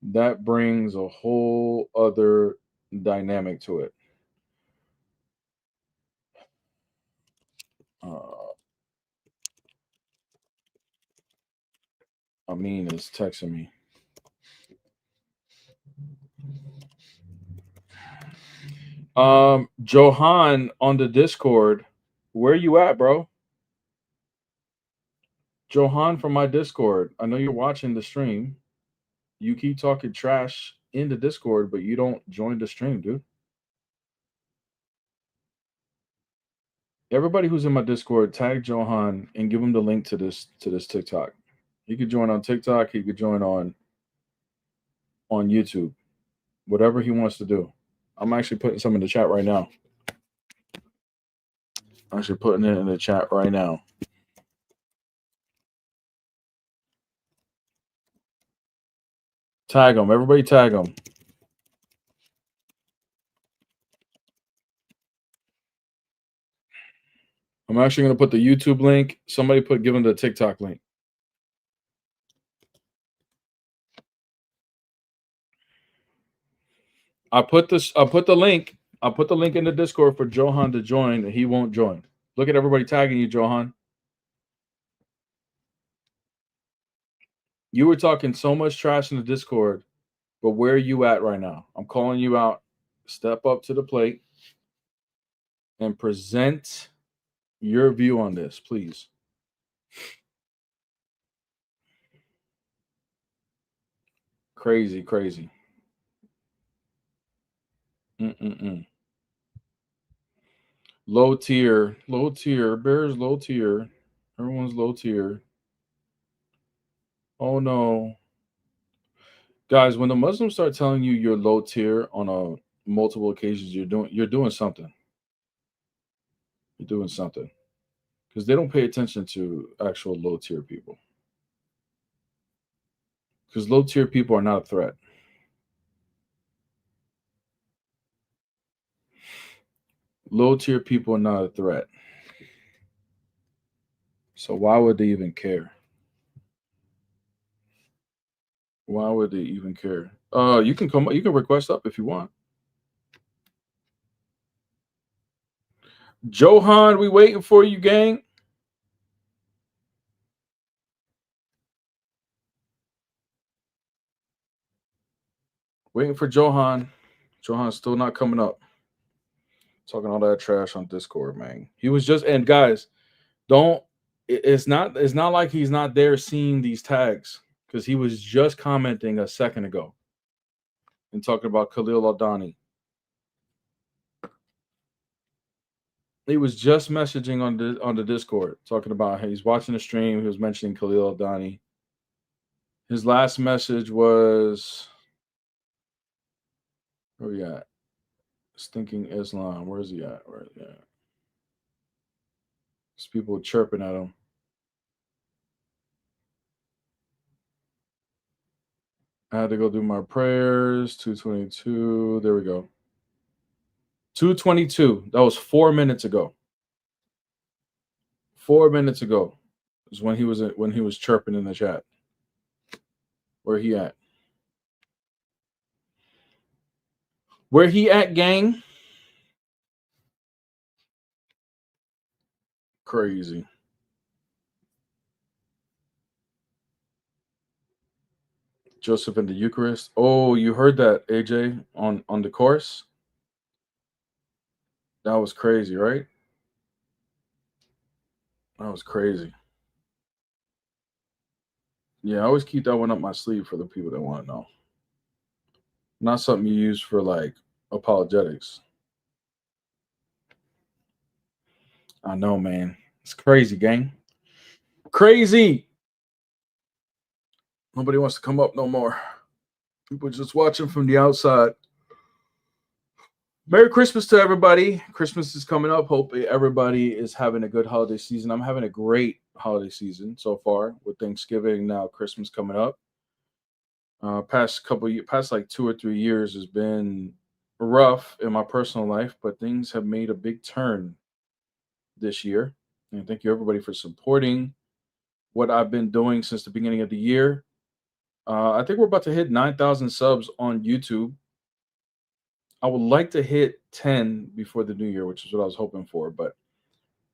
that brings a whole other dynamic to it. Amin is texting me. Johan on the Discord, where you at, bro? Johan from my Discord. I know you're watching the stream. You keep talking trash in the Discord, but you don't join the stream, dude. Everybody who's in my Discord, tag Johan and give him the link to this TikTok. He could join on TikTok. He could join on YouTube. Whatever he wants to do. I'm actually putting some in the chat right now. Actually putting it in the chat right now. Tag him. Everybody tag him. I'm actually going to put the YouTube link. Somebody give him the TikTok link. I put the link. I'll put the link in the Discord for Johan to join, and he won't join. Look at everybody tagging you, Johan. You were talking so much trash in the Discord, but where are you at right now? I'm calling you out. Step up to the plate and present your view on this, please. Crazy. Low tier. Bears low tier. Everyone's low tier. Oh no. Guys, when the Muslims start telling you you're low tier on multiple occasions, you're doing something. You're doing something. Because they don't pay attention to actual low tier people. Because low tier people are not a threat. Low tier people are not a threat. So why would they even care? Why would they even care? You can request up if you want. Johan, we waiting for you, gang. Waiting for Johan. Johan's still not coming up. Talking all that trash on Discord, man. He was just, and guys, it's not like he's not there seeing these tags, because he was just commenting a second ago and talking about Khalil Aldani. He was just messaging on the Discord, talking about how he's watching the stream. He was mentioning Khalil Aldani. His last message was, where we at? Stinking Islam. Where's he at? Where is he at? There's people chirping at him. I had to go do my prayers. 2:22. There we go. 2:22. That was 4 minutes ago. 4 minutes ago is when he was chirping in the chat. Where he at? Where he at, gang? Crazy. Joseph in the Eucharist. Oh, you heard that, AJ, on the course? That was crazy, right? That was crazy. Yeah, I always keep that one up my sleeve for the people that want to know. Not something you use for like apologetics. I know, man. It's crazy, gang. Crazy. Nobody wants to come up no more. People just watching from the outside. Merry Christmas to everybody. Christmas is coming up. Hope everybody is having a good holiday season. I'm having a great holiday season so far, with Thanksgiving now, Christmas coming up. Past like 2 or 3 years has been rough in my personal life, but things have made a big turn this year. And thank you everybody for supporting what I've been doing since the beginning of the year. I think we're about to hit 9,000 subs on YouTube. I would like to hit 10 before the new year, which is what I was hoping for, but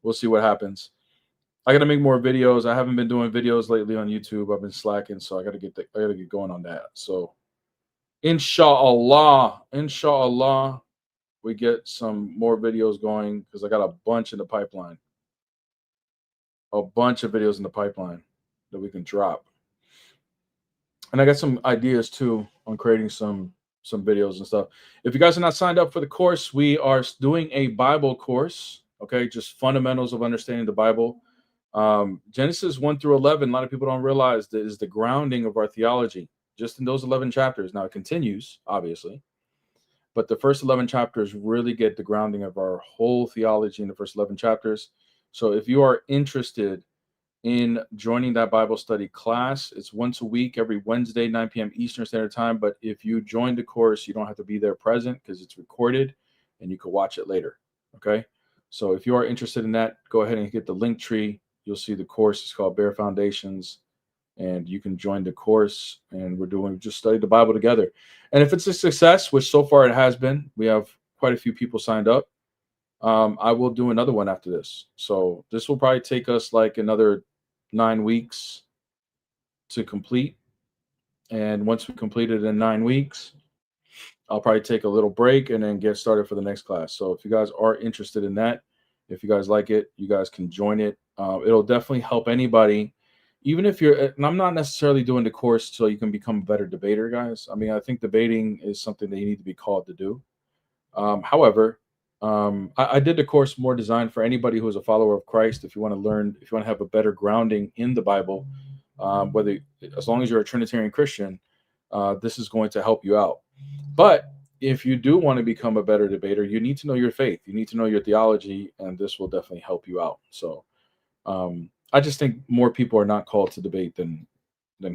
we'll see what happens. I got to make more videos. I haven't been doing videos lately on YouTube. I've been slacking, so I got to get going on that. So, inshallah, we get some more videos going because I got a bunch in the pipeline. A bunch of videos in the pipeline that we can drop. And I got some ideas too on creating some videos and stuff. If you guys are not signed up for the course, we are doing a Bible course. Okay, just fundamentals of understanding the Bible. Genesis 1 through 11. A lot of people don't realize that is the grounding of our theology, just in those 11 chapters. Now it continues, obviously, but the first 11 chapters really get the grounding of our whole theology in the first 11 chapters. So if you are interested in joining that Bible study class, it's once a week, every Wednesday, 9 p.m. Eastern Standard Time. But if you join the course, you don't have to be there present because it's recorded and you can watch it later. Okay. So if you are interested in that, go ahead and hit the link tree. You'll see the course. It's called Bear Foundations, and you can join the course. And we're doing just study the Bible together. And if it's a success, which so far it has been, we have quite a few people signed up. I will do another one after this. So this will probably take us like another 9 weeks to complete. And once we complete it in 9 weeks, I'll probably take a little break and then get started for the next class. So if you guys are interested in that, if you guys like it, you guys can join it. It'll definitely help anybody, even if you're, and I'm not necessarily doing the course so you can become a better debater, guys. I mean, I think debating is something that you need to be called to do. However, I did the course more designed for anybody who is a follower of Christ. If you want to learn, if you want to have a better grounding in the Bible, whether, as long as you're a Trinitarian Christian, this is going to help you out. But if you do want to become a better debater, you need to know your faith. You need to know your theology, and this will definitely help you out. So I just think more people are not called to debate than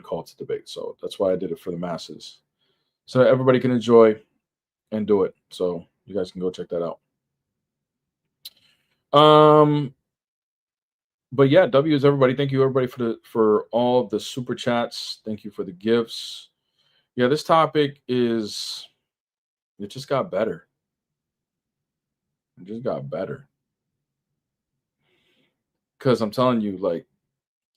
called to debate. So that's why I did it for the masses, so everybody can enjoy and do it. So you guys can go check that out. But yeah, W is everybody. Thank you everybody for all the super chats. Thank you for the gifts. Yeah, this topic it just got better. It just got better. Because I'm telling you, like,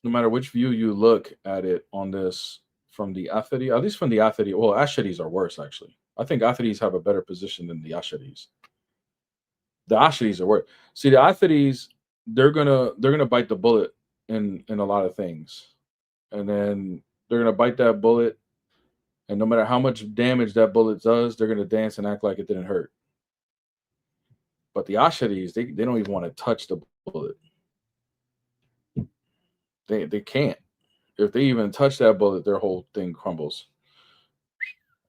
no matter which view you look at it on this, from the Athedi, at least from the Athedi, well, Ashadis are worse, actually. I think Athedis have a better position than the Ashadis. The Ashadis are worse. See, the Athedis, they're gonna bite the bullet in a lot of things, and then they're gonna bite that bullet, and no matter how much damage that bullet does, they're gonna dance and act like it didn't hurt. But the Ashadis, they don't even want to touch the bullet. They can't. If they even touch that bullet, their whole thing crumbles.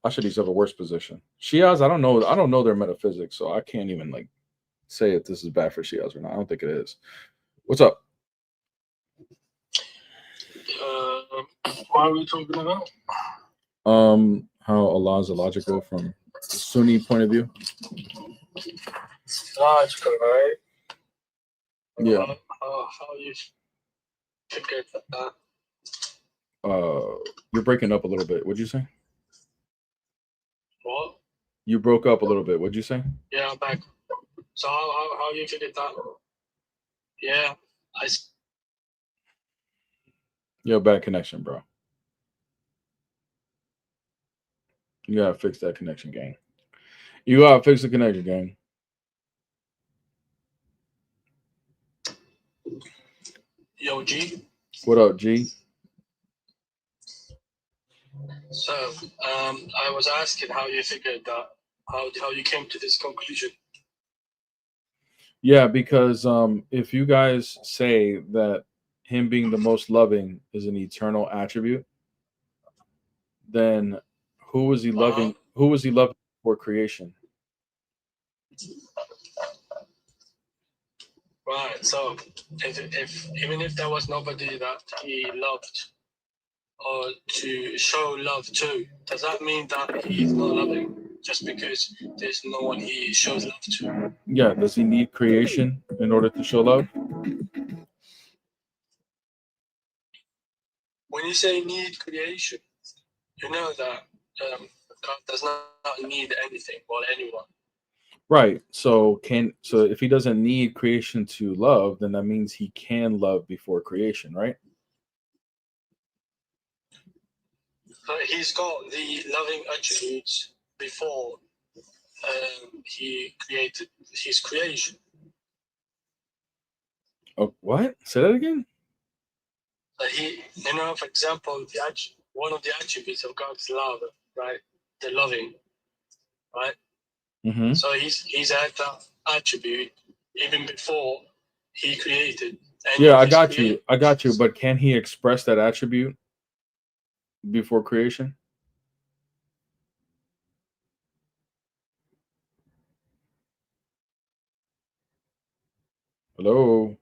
Ashadis have a worse position. Shias, I don't know their metaphysics, so I can't even like say if this is bad for Shias or not. I don't think it is. What's up?
What are we talking about?
How Allah is illogical from the Sunni point of view.
Logical, right?
Yeah.
How you should get that?
You're breaking up a little bit. What'd you say?
What?
You broke up a little bit. What'd you say?
Yeah, I'm back. So how you should get that? Yeah,
You have bad connection, bro. You gotta fix that connection, gang. You gotta fix the connection, gang.
Yo, G.
What up, G?
So, I was asking how you figured that, how you came to this conclusion.
Yeah, because if you guys say that him being the most loving is an eternal attribute, then who was he loving? Who was he loving for creation?
Right. So if even if there was nobody that he loved or to show love to, does that mean that he's not loving just because there's no one he shows love to?
Yeah. Does he need creation in order to show love?
When you say need creation, you know that God does not need anything or anyone.
Right. So if he doesn't need creation to love, then that means he can love before creation, right?
But he's got the loving attributes before he created his creation.
Oh, what? Say that again.
For example, one of the attributes of God's love, right? The loving, right?
Mm-hmm.
So he's had that attribute even before he created.
Yeah, I got you. But can he express that attribute before creation? Hello.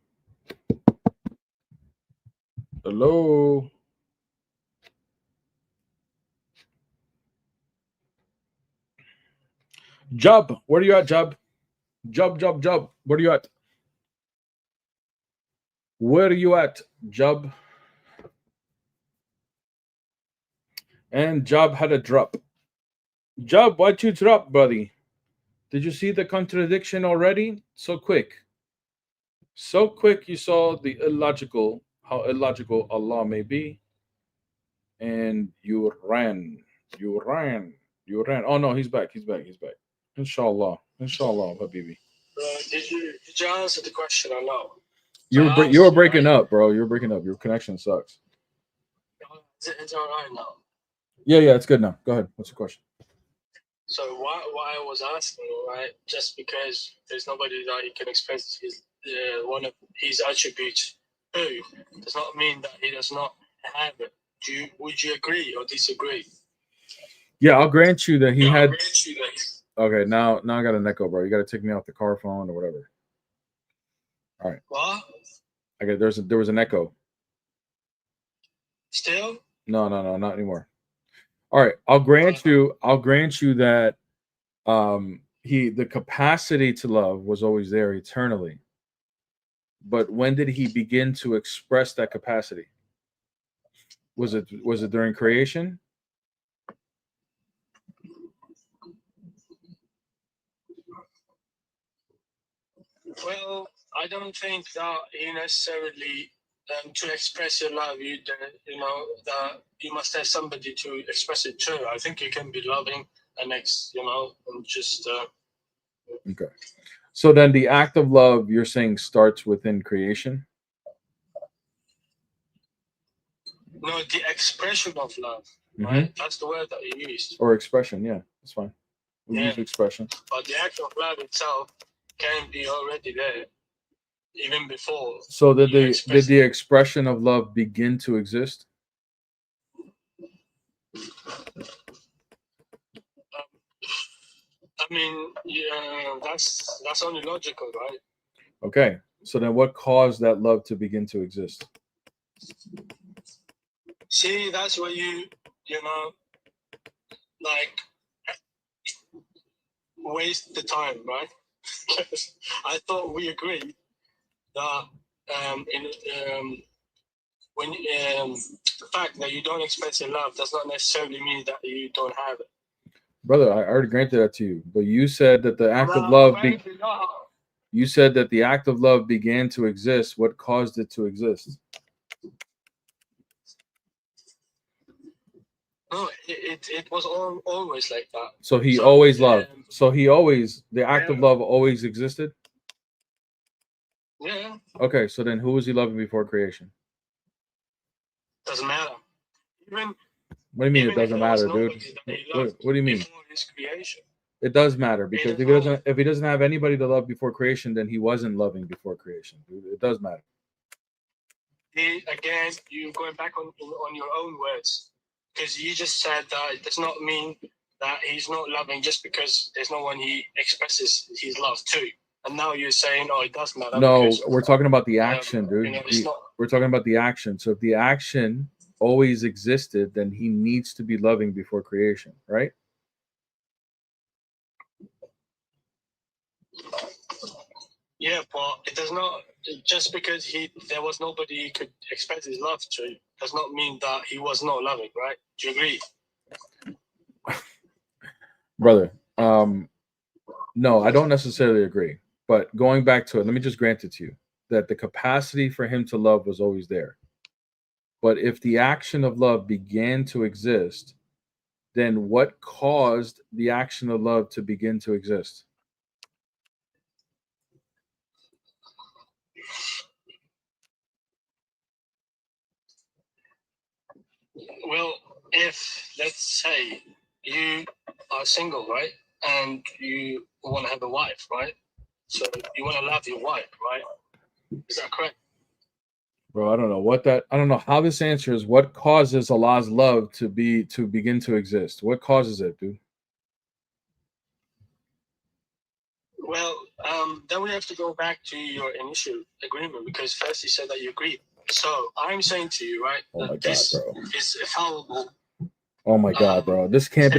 Hello. Job, where are you at, Job? Job. Where are you at? Where are you at, Job? And Job had a drop. Job, why'd you drop, buddy? Did you see the contradiction already? So quick. So quick you saw the how illogical Allah may be. And you ran. You ran. Oh no, he's back. Inshallah, Habibi.
Did you answer the question or no?
You were breaking up, bro. You were breaking up. Your connection sucks.
It's all right now.
Yeah, it's good now. Go ahead. What's your question?
So why I was asking, right? Just because there's nobody that he can express his one of his attributes to, does not mean that he does not have it. Would you agree or disagree?
Yeah, I'll grant you that he had. Okay, now I got an echo, bro. You got to take me off the car phone or whatever. All right.
What?
Okay, there was an echo.
Still?
No, not anymore. All right, I'll grant you that the capacity to love was always there eternally. But when did he begin to express that capacity? Was it during creation?
Well, I don't think that he necessarily to express your love, that you must have somebody to express it to. I think you can be loving and just.
Okay. So then the act of love you're saying starts within creation?
No, the expression of love, right? That's the word that you used.
Or expression, yeah, that's fine. We use expression.
But the act of love itself can be already there, even before.
So did the expression of love begin to exist?
I mean, yeah, that's only logical, right?
Okay. So then what caused that love to begin to exist?
See, that's where waste the time, right? Because I thought we agreed that when the fact that you don't express your love does not necessarily mean that you don't have it.
Brother, I already granted that to you, but you said that the act of love. You said that the act of love began to exist. What caused it to exist?
No, it was always like that.
So he always loved. So the act of love always existed?
Yeah.
Okay, so then who was he loving before creation?
Doesn't matter.
What do you mean it doesn't matter, dude? What do you mean? It does matter, because if he doesn't have anybody to love before creation, then he wasn't loving before creation, dude. It does matter.
Again, you're going back on your own words, because you just said that it does not mean that he's not loving just because there's no one he expresses his love to. and now you're saying, oh, it does matter.
No,
because,
we're talking about the action, dude.
you know, it's not.
We're talking about the action. So if the action always existed, then he needs to be loving before creation, right?
Yeah, but it does not. Just because there was nobody he could express his love to, does not mean that he was not loving, right? Do you agree?
Brother, no, I don't necessarily agree. But going back to it, let me just grant it to you that the capacity for him to love was always there. But if the action of love began to exist, then what caused the action of love to begin to exist?
Well, if let's say you are single, right, and you want to have a wife, right? So you want to love your wife, right? Is that correct?
Bro, I don't know how this answer is. What causes Allah's love to begin to exist? What causes it, dude?
Well, then we have to go back to your initial agreement, because first you said that you agreed. So I'm saying to you, right,
Oh my
that
God,
this
bro.
is fallible.
Oh my God, bro. This can't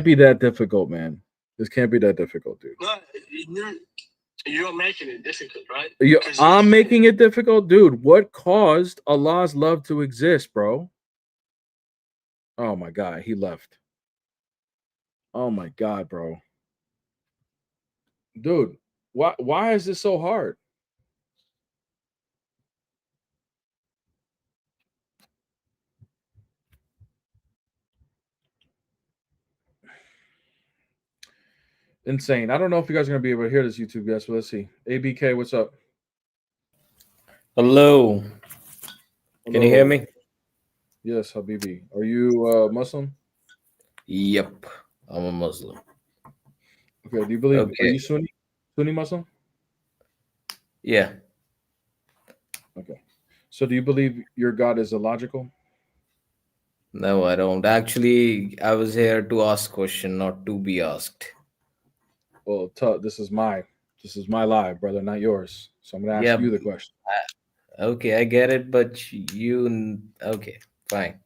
be that difficult, man. This can't be that difficult, dude.
No, you're making it difficult, right?
I'm making it difficult, dude. What caused Allah's love to exist, bro? Oh my God, he left. Oh my God, bro. Dude, why is this so hard? Insane. I don't know if you guys are gonna be able to hear this YouTube guest, but let's see. ABK, what's up?
Hello. Can you hear me?
Yes, Habibi. Are you Muslim?
Yep, I'm a Muslim.
Okay. Do you believe? Are
Okay.
you Sunni Muslim?
Yeah.
Okay. So do you believe your God is illogical?
No, I don't. Actually, I was here to ask question, not to be asked.
Well, this is my live, brother, not yours. So I'm gonna ask
Yeah.
you the question.
Okay, I get it, but okay, fine.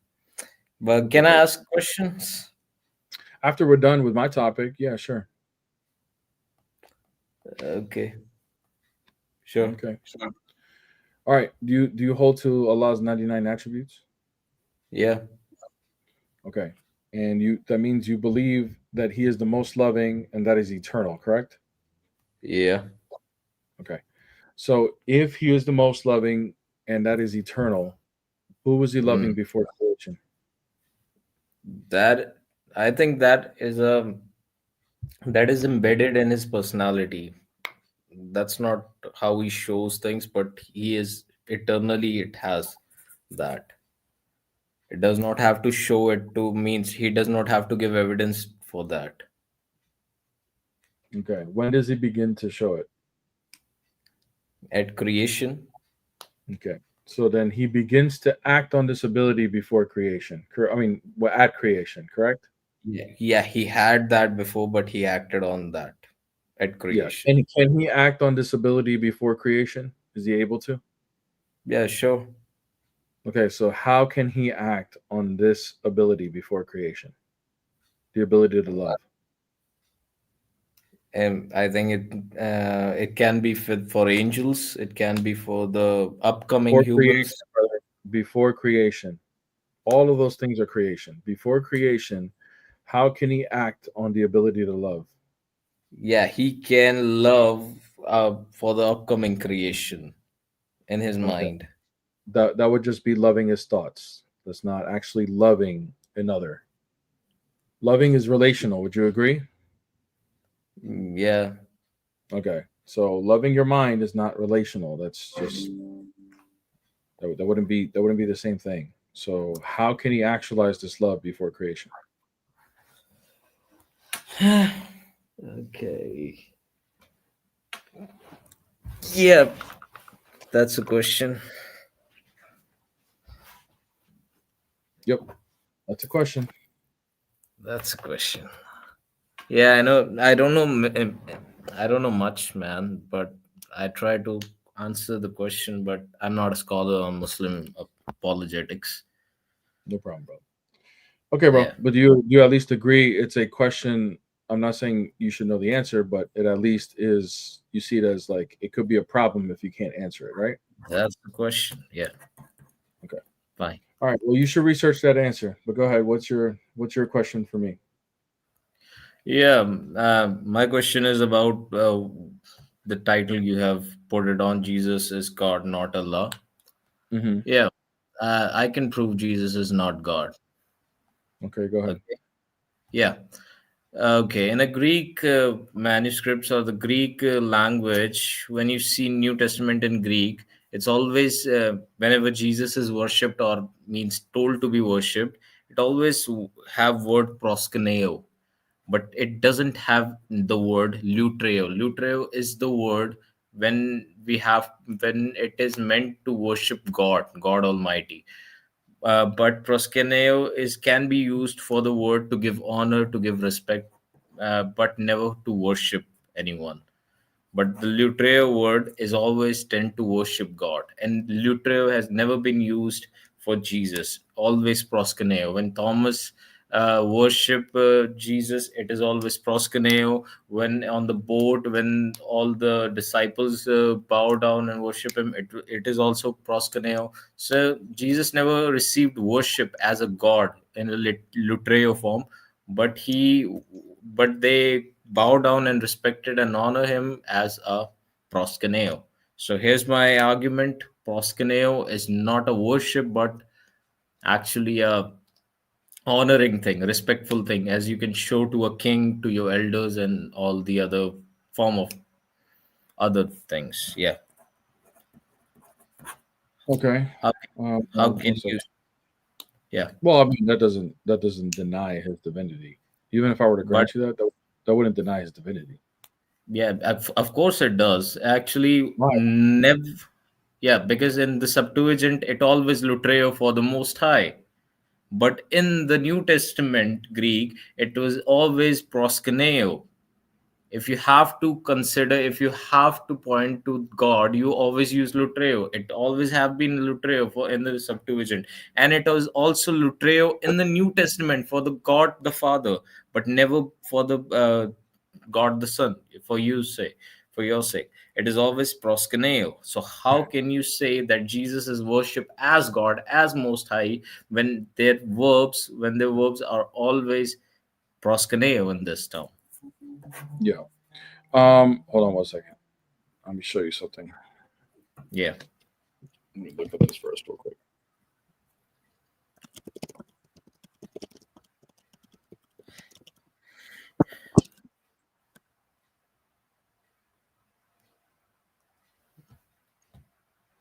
But can I ask questions?
After we're done with my topic, yeah, sure.
Okay. Sure.
Okay. All right. Do you hold to Allah's 99 attributes?
Yeah.
Okay. And that means you believe that he is the most loving and that is eternal, correct?
Yeah.
Okay. So if he is the most loving and that is eternal, who was he loving before creation?
That I think that is embedded in his personality. That's not how he shows things, but he is eternally, it has that. It does not have to show it to means he does not have to give evidence for that.
Okay. When does he begin to show it?
At creation.
Okay. So then he begins to act on this ability before creation. At creation, correct?
Yeah, he had that before, but he acted on that at creation.
And can he act on this ability before creation? Is he able to?
Yeah, sure.
Okay, so how can he act on this ability before creation? The ability to love.
And I think it can be for angels. It can be for the upcoming humans.
Before creation. All of those things are creation. Before creation, how can he act on the ability to love?
Yeah, he can love for the upcoming creation in his mind.
That would just be loving his thoughts. That's not actually loving another. Loving is relational. Would you agree?
Yeah.
Okay. So loving your mind is not relational. That's just that wouldn't be the same thing. So how can he actualize this love before creation?
Okay. Yeah, that's a question.
Yep, that's a question.
That's a question. Yeah, I know. I don't know I don't know much, man, but I try to answer the question, but I'm not a scholar on Muslim apologetics.
No problem, bro. Okay, bro.
Yeah,
But you at least agree it's a question. I'm not saying you should know the answer, but it at least is. You see it as like it could be a problem if you can't answer it, right?
that's the question. Yeah,
Okay.
fine.
All right. Well, you should research that answer. But go ahead. What's your question for me?
Yeah, my question is about the title you have put it on. Jesus is God, not Allah.
Mm-hmm.
Yeah, I can prove Jesus is not God.
Okay. Go ahead.
Okay. Yeah. Okay, in the Greek manuscripts or the Greek language, when you see New Testament in Greek, it's always whenever Jesus is worshipped or means told to be worshipped, it always have word proskuneo, but it doesn't have the word lutreo. Lutreo is the word when when it is meant to worship God, God Almighty. But proskuneo is can be used for the word to give honor, to give respect, but never to worship anyone. But the lutreo word is always tend to worship God, and lutreo has never been used for Jesus. Always proskuneo. When Thomas worship Jesus, it is always proskuneo. When on the boat, when all the disciples bow down and worship him, it is also proskuneo. So Jesus never received worship as a God in a lutreo form, but they bow down and respected and honor him as a proskuneo. So here's my argument: proskuneo is not a worship, but actually a honoring thing, respectful thing, as you can show to a king, to your elders, and all the other form of other things. Yeah.
Okay.
How, how
One
can you?
second.
Yeah.
Well, I mean that doesn't deny his divinity. Even if I were to
But
grant you that wouldn't deny his divinity.
yeah, of course it does. Actually,
Why?
never. Yeah, because in the Septuagint, it always lutreo for the Most High. But in the New Testament Greek, it was always proskuneo. If you have to consider, if you have to point to God, you always use lutreo. It always have been lutreo for in the Septuagint, and it was also lutreo in the New Testament for the God the Father, but never for the God the Son. For your sake, it is always proskuneo. So how can you say that Jesus is worshipped as God, as Most High, when their verbs are always proskuneo in this term?
Yeah. Hold on one second. Let me show you something.
Yeah.
Let me look at this first real quick.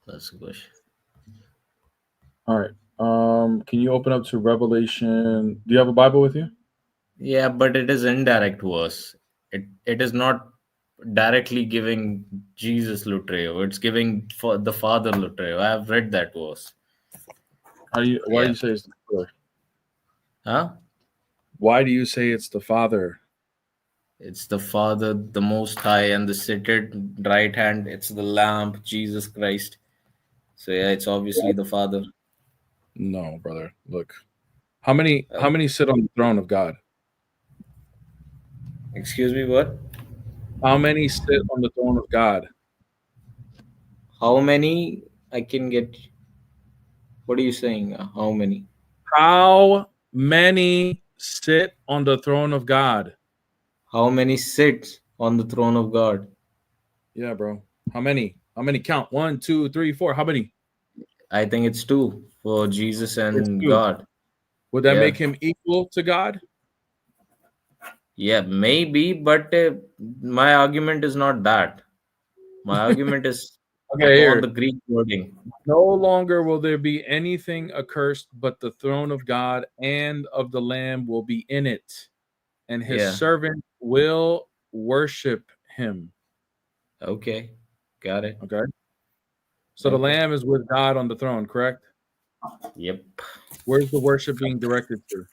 That's a question.
All right. Can you open up to Revelation? Do you have a Bible with you?
Yeah, but it is indirect verse. It is not directly giving Jesus lutreo. It's giving for the Father lutreo. I have read that verse.
Why do
Yeah.
you say it's the Father?
Huh?
Why do you say it's the Father?
It's the Father, the Most High, and the seated right hand. It's the Lamb, Jesus Christ. So yeah, it's obviously the Father.
No, brother. Look. How many sit on the throne of God?
Excuse me, what?
How many sit on the throne of God?
How many? I can get. What are you saying? How many?
How many sit on the throne of God?
How many sit on the throne of God?
Yeah, bro. How many? How many count? 1, 2, 3, 4. How many?
I think it's two for Jesus
It's
and
2.
God.
Would that
Yeah.
make him equal to God?
Yeah, maybe, but my argument is not that. My argument is
Okay,
upon the
here.
Greek wording.
No longer will there be anything accursed, but the throne of God and of the Lamb will be in it, and his
Yeah.
servant will worship him.
Okay. Got it.
Okay. So the
Okay.
Lamb is with God on the throne, correct?
Yep.
Where's the worship being directed to?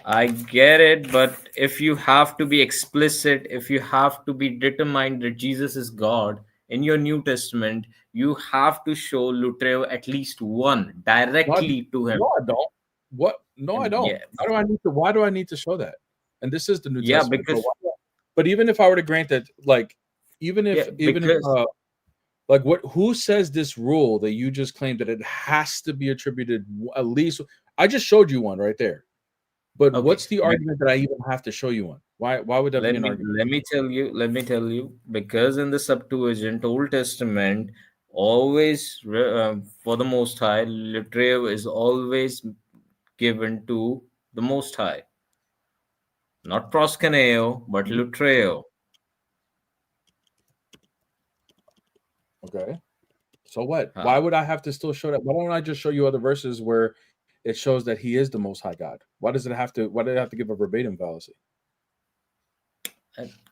I get it, but if you have to be explicit, if you have to be determined that Jesus is God in your New Testament, you have to show Lutreo at least one directly to him.
No, I don't. What? No, I
And
don't.
yeah,
Why do I need to show that? And this is the New
yeah,
Testament.
because
But even if I were to grant that, like, even if
yeah, because
like who says this rule that you just claimed that it has to be attributed at least? I just showed you one right there. But
okay,
what's the argument that I even have to show you one? Why would that be an argument?
let me tell you, because in the Septuagint Old Testament, always for the Most High, Lutreo is always given to the Most High, not proskuneo, but Lutreo.
Okay. So what?
Huh.
Why would I have to still show that? Why don't I just show you other verses where it shows that he is the most high God? Why did it have to give a verbatim fallacy?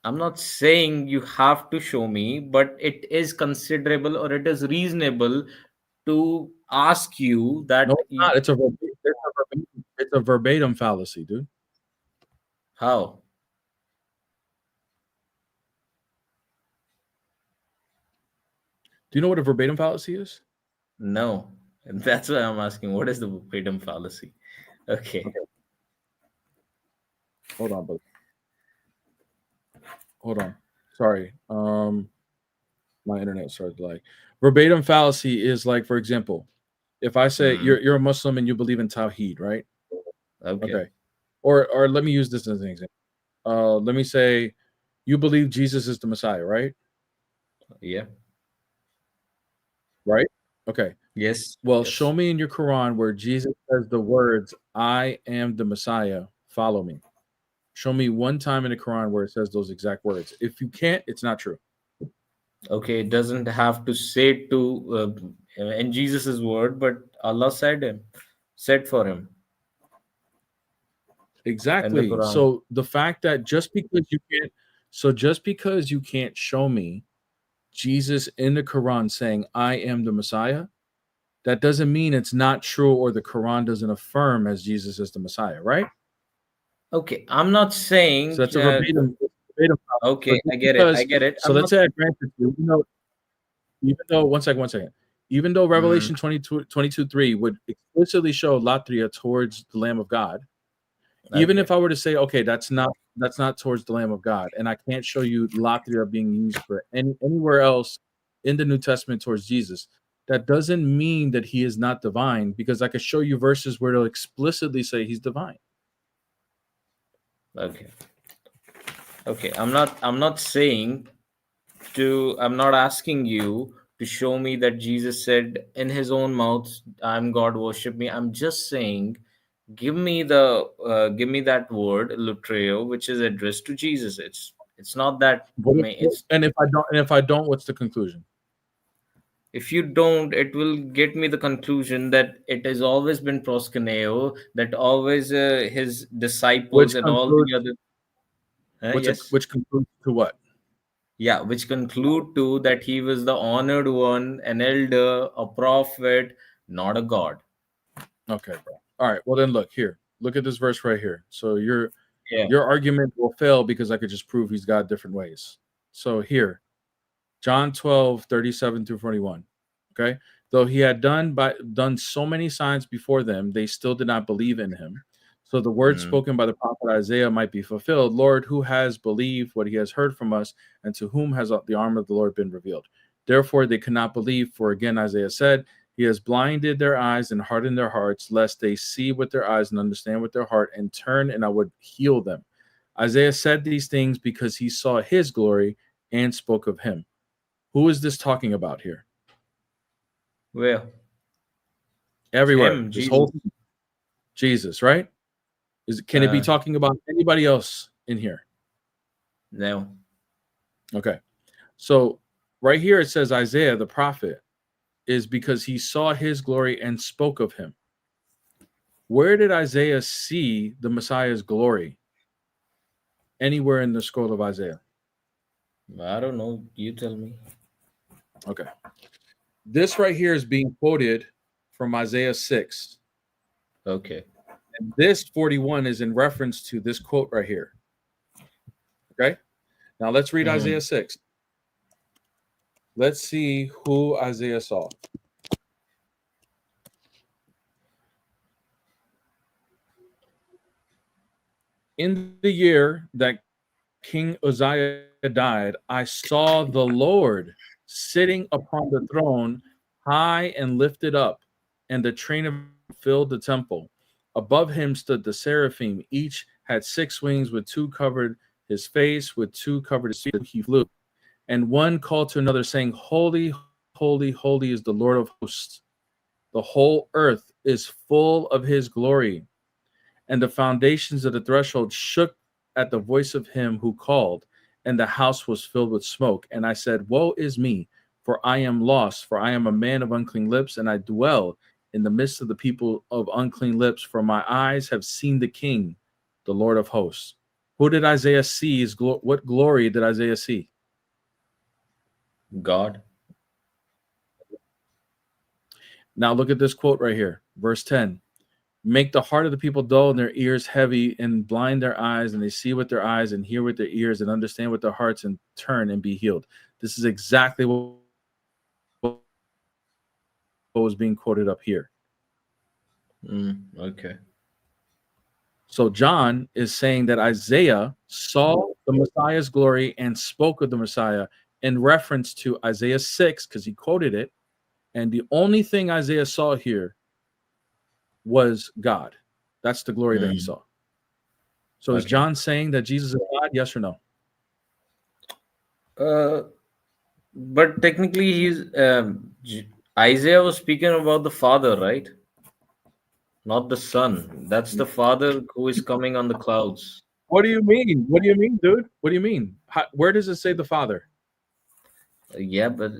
I'm not saying you have to show me, but it is considerable or it is reasonable to ask you that.
No, it's not. It's a verbatim fallacy, dude.
How?
Do you know what a verbatim fallacy is?
No. And that's why I'm asking, what is the verbatim fallacy? Okay.
Hold on, buddy. Hold on. Sorry. My internet started like verbatim fallacy is like, for example, if I say you're a Muslim and you believe in Tawheed, right?
Okay.
Or let me use this as an example. Let me say you believe Jesus is the Messiah, right?
Yeah.
Right? Okay.
Yes.
Well,
Yes.
show me in your Quran where Jesus says the words, I am the Messiah, follow me. Show me one time in the Quran where it says those exact words. If you can't, it's not true.
Okay, it doesn't have to say to in Jesus's word, but Allah said for him.
Exactly.
Quran.
So the fact that just because you can't show me Jesus in the Quran saying, I am the Messiah, that doesn't mean it's not true or the Quran doesn't affirm as Jesus is the Messiah, right?
Okay, I'm not saying.
So that's a verbatim.
Okay, I get it. I get it.
So let's say I grant it to you, even though, one second. Even though Revelation 22:3 would explicitly show latria towards the Lamb of God, even if I were to say, okay, that's not towards the Lamb of God, and I can't show you latria being used for anywhere else in the New Testament towards Jesus, that doesn't mean that he is not divine, because I could show you verses where it'll explicitly say he's divine.
Okay. I'm not saying I'm not asking you to show me that Jesus said in his own mouth, I'm God, worship me. I'm just saying, give me that word lutreo, which is addressed to Jesus. It's not that
And if I don't, what's the conclusion?
If you don't, it will get me the conclusion that it has always been proskuneo, that always his disciples and all the other. Yes.
Which concludes to what?
Yeah, which conclude to that he was the honored one, an elder, a prophet, not a god.
Okay, bro. All right. Well, then look at this verse right here. So your
Yeah.
argument will fail because I could just prove he's God different ways. So here, John 12:37-41. Okay. Though he had done so many signs before them, they still did not believe in him. So the word spoken by the prophet Isaiah might be fulfilled. Lord, who has believed what he has heard from us, and to whom has the arm of the Lord been revealed? Therefore they could not believe, for again Isaiah said, he has blinded their eyes and hardened their hearts, lest they see with their eyes and understand with their heart and turn, and I would heal them. Isaiah said these things because he saw his glory and spoke of him. Who is this talking about here?
Where?
Everywhere.
Him,
this
Jesus.
whole Jesus, right? Can it be talking about anybody else in here?
No.
Okay. So right here it says Isaiah the prophet is because he saw his glory and spoke of him. Where did Isaiah see the Messiah's glory? Anywhere in the scroll of Isaiah?
I don't know. You tell me.
Okay. This right here is being quoted from Isaiah 6.
Okay.
And this 41 is in reference to this quote right here. Okay? Now let's read Isaiah 6. Let's see who Isaiah saw. In the year that King Uzziah died, I saw the Lord sitting upon the throne, high and lifted up, and the train of him filled the temple. Above him stood the seraphim. Each had 6 wings, with 2 covered his face, with 2 covered his feet. He flew. And one called to another, saying, Holy, holy, holy is the Lord of hosts. The whole earth is full of his glory. And the foundations of the threshold shook at the voice of him who called, and the house was filled with smoke. And I said, Woe is me, for I am lost, for I am a man of unclean lips, and I dwell in the midst of the people of unclean lips, for my eyes have seen the King, the Lord of hosts. Who did Isaiah see? What glory did Isaiah see?
God.
Now look at this quote right here, verse 10. Make the heart of the people dull and their ears heavy, and blind their eyes, and they see with their eyes and hear with their ears and understand with their hearts and turn and be healed. This is exactly what was being quoted up here.
Okay.
So John is saying that Isaiah saw the Messiah's glory and spoke of the Messiah in reference to Isaiah 6, because he quoted it. And the only thing Isaiah saw here was God. That's the glory that he saw. So is John saying that Jesus is God? Yes or no?
But technically, Isaiah was speaking about the Father, right? Not the Son. That's the Father who is coming on the clouds.
What do you mean? What do you mean, dude? What do you mean? Where does it say the Father?
Yeah, but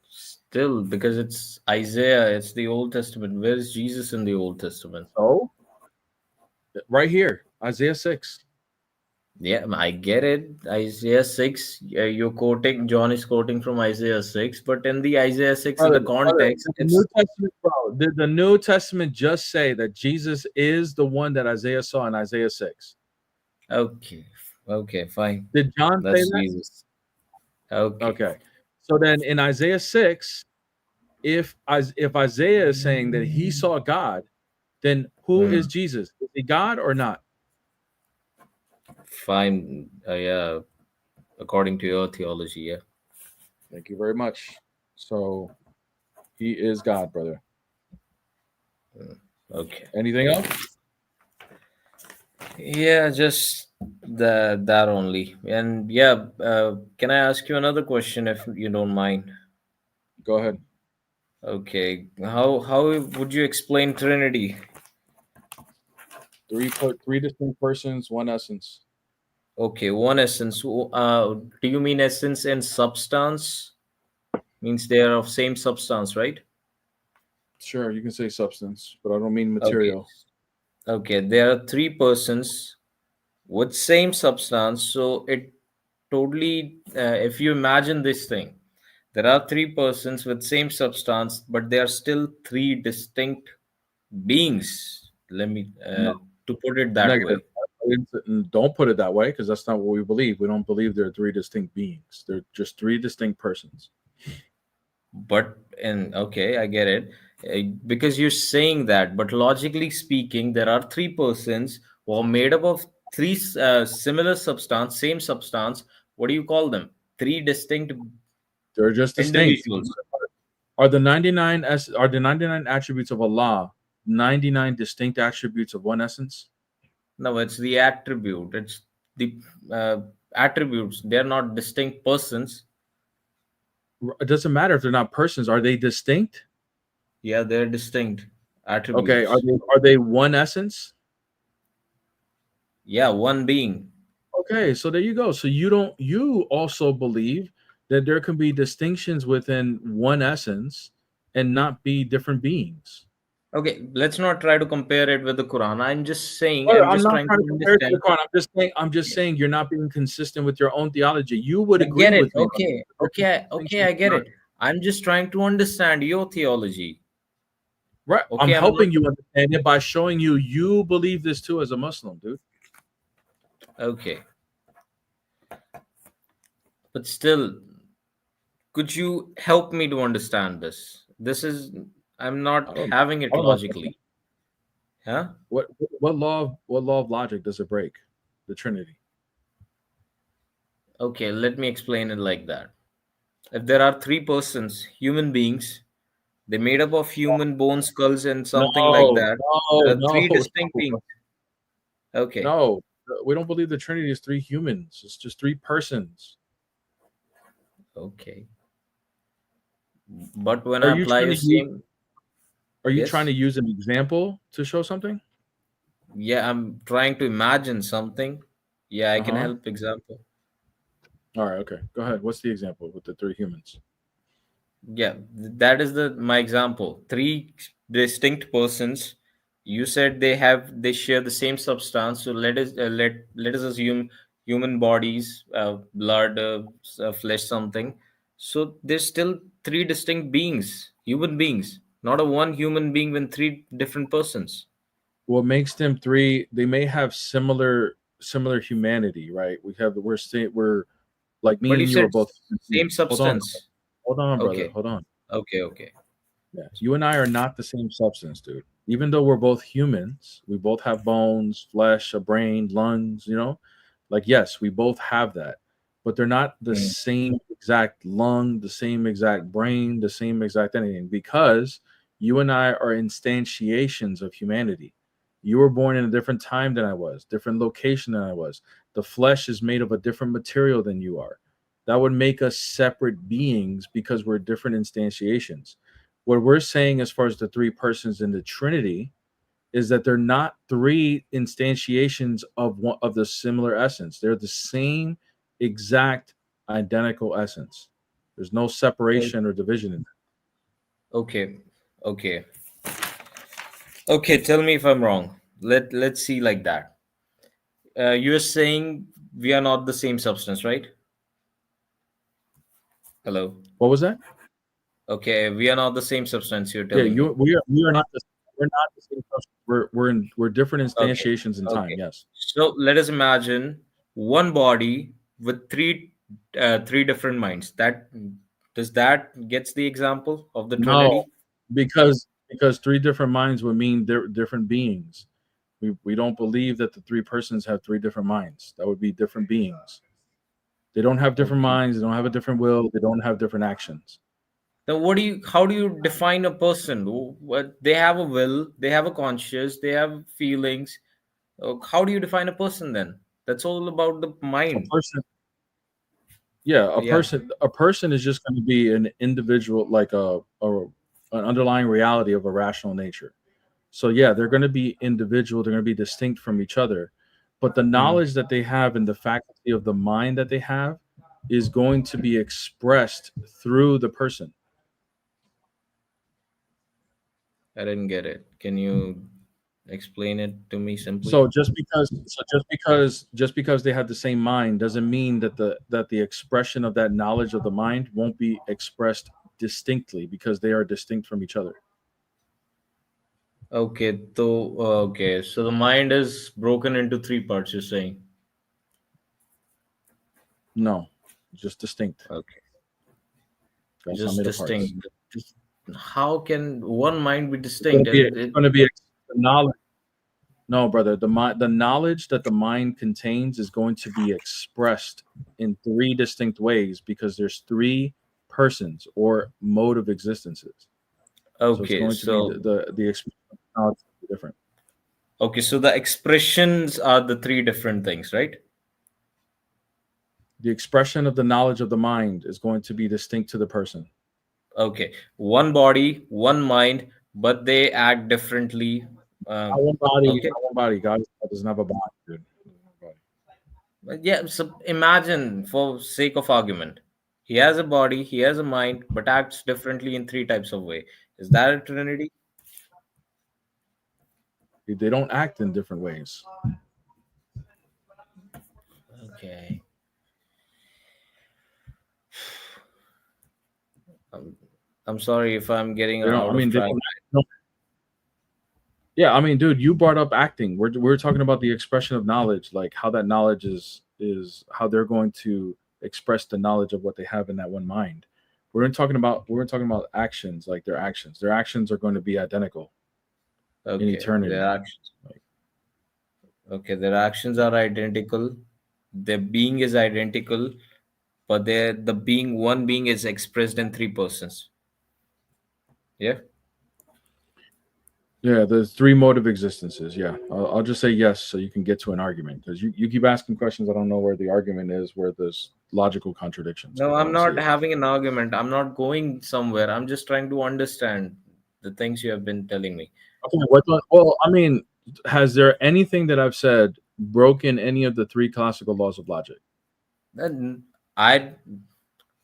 still, because it's Isaiah, it's the Old Testament. Where is Jesus in the Old Testament?
Oh, right here, Isaiah 6.
Yeah, I get it. Isaiah 6, you're quoting, John is quoting from Isaiah 6, but in the Isaiah 6, in the context,
did the New Testament just say that Jesus is the one that Isaiah saw in Isaiah 6?
Okay, fine.
Did John say
That's
that?
Jesus. Okay.
So then in Isaiah 6, if Isaiah is saying that he saw God, then who is Jesus? Is he God or not?
Fine. Yeah. According to your theology, yeah.
Thank you very much. So he is God, brother.
Okay.
Anything else?
Yeah, just that only. And yeah, can I ask you another question if you don't mind?
Go ahead.
Okay. How would you explain Trinity?
Three distinct persons, one essence.
Okay, one essence. Do you mean essence and substance? Means they are of same substance, right?
Sure, you can say substance, but I don't mean material.
Okay, there are 3 persons with same substance. So it totally, if you imagine this thing, there are 3 persons with same substance, but they are still 3 distinct beings. Let me to put it that
Negative.
way.
Don't put it that way, because that's not what we believe. We don't believe there are 3 distinct beings. They're just 3 distinct persons.
But okay, I get it, because you're saying that, but logically speaking, there are 3 persons who are made up of 3 similar substance, same substance. What do you call them? 3 distinct.
They're just distinct.
Individuals.
Are the 99 attributes of Allah 99 distinct attributes of one essence?
No, it's the attribute. It's the attributes. They're not distinct persons.
It doesn't matter if they're not persons. Are they distinct?
Yeah, they're distinct attributes.
Okay, are they one essence?
Yeah, one being.
Okay, so there you go. So you also believe that there can be distinctions within one essence and not be different beings.
Okay, let's not try to compare it with the Quran. I'm just saying.
Well,
I'm just
not
trying
to
to
compare it to
understand.
the Quran. I'm just saying you're not being consistent with your own theology. You would
I
agree
get it.
with me.
Okay, I get it. I'm just trying to understand your theology.
Right. I'm
Okay, I'm not
helping you understand it by showing you believe this too as a Muslim, dude.
okay, but still, could you help me to understand this? I'm
I
not
don't
having
I
it
don't know.
logically. Huh?
What law of logic does it break? The Trinity.
Okay, let me explain it like that. If there are three persons, human beings, they made up of human bones, skulls, and something like
No,
that.
no,
Three distinct
no,
beings. Okay,
no. We don't believe the Trinity is three humans. It's just three persons.
okay. But when
Are
I
you
apply
trying
your
to use
same,
Are you trying
yes,
to use an example to show something?
yeah, I'm trying to imagine something. Yeah, I
Uh
can
huh.
help example.
All right. Okay. Go ahead. What's the example with the three humans?
Yeah, that is the my example. Three distinct persons. You said they share the same substance. So let us assume human bodies, blood, flesh, something. So there's still three distinct beings, human beings, not a one human being when three different persons.
What makes them three? They may have similar humanity, right? We're like
But
me
you
and you are
said
both.
same
Hold on,
substance.
brother.
Okay,
Hold on.
okay.
Yeah, you and I are not the same substance, dude. Even though we're both humans, we both have bones, flesh, a brain, lungs, like yes, we both have that, but they're not the
Mm.
same exact lung, the same exact brain, the same exact anything, because you and I are instantiations of humanity. You were born in a different time than I was, different location than I was. The flesh is made of a different material than you are. That would make us separate beings because we're different instantiations. What we're saying as far as the three persons in the Trinity is that they're not three instantiations of one of the similar essence. They're the same exact identical essence. There's no separation or division in that.
Okay, okay. Okay, tell me if I'm wrong. Let's see like that. You're saying we are not the same substance, right? Hello.
What was that?
Okay, we are not the same substance. You're
Yeah,
telling me.
we are not we're not the same substance. We're different
Okay,
instantiations in time.
okay.
Yes.
So let us imagine one body with three different minds. That gets the example of the
No,
Trinity.
because three different minds would mean they're different beings. We don't believe that the three persons have three different minds. That would be different beings. They don't have different
Okay.
minds. They don't have a different will. They don't have different actions.
Then how do you define a person? What they have a will, they have a conscience, they have feelings. How do you define a person then? That's all about the
A
mind.
person, yeah,
Yeah.
a person is just going to be an individual, like an underlying reality of a rational nature. So yeah, they're going to be individual. They're going to be distinct from each other, but the
Hmm.
knowledge that they have and the faculty of the mind that they have is going to be expressed through the person.
I didn't get it. Can you explain it to me simply?
So just because they have the same mind doesn't mean that the expression of that knowledge of the mind won't be expressed distinctly because they are distinct from each other.
Okay, so the mind is broken into three parts, you're saying.
No, just distinct.
Okay.
That's not
Just
made of parts.
distinct. Just- How can one mind be
It's going
distinct?
to be the knowledge. No, brother, the knowledge that the mind contains is going to be expressed in three distinct ways because there's three persons or mode of existences. So it's
Okay,
going to be
so
the expression of knowledge will be different.
okay, so the expressions are the three different things, right?
The expression of the knowledge of the mind is going to be distinct to the person.
Okay, one body, one mind, but they act differently.
Not
Um,
one body,
okay,
not one body. God doesn't have a body, dude.
but yeah. So imagine, for sake of argument, he has a body, he has a mind, but acts differently in three types of way. Is that a trinity?
They don't act in different ways.
Okay. I'm, I'm sorry if I'm getting
They don't. I
out of
mean, they
track.
don't. Act, no, Yeah, I mean, dude, you brought up acting. We're talking about the expression of knowledge, like how that knowledge is how they're going to express the knowledge of what they have in that one mind. We're talking about actions, like their actions. Their actions are going to be identical in
Okay,
eternity.
their actions are identical. Their being is identical, but the being one being is expressed in three persons. Yeah.
Yeah, there's three mode of existences. Yeah, I'll just say yes so you can get to an argument because you keep asking questions. I don't know where the argument is, where there's logical contradictions.
No,
I
I'm
don't see
not
it.
having an argument. I'm not going somewhere. I'm just trying to understand the things you have been telling me.
Okay, well, I mean, has there anything that I've said broken any of the three classical laws of logic?
Then I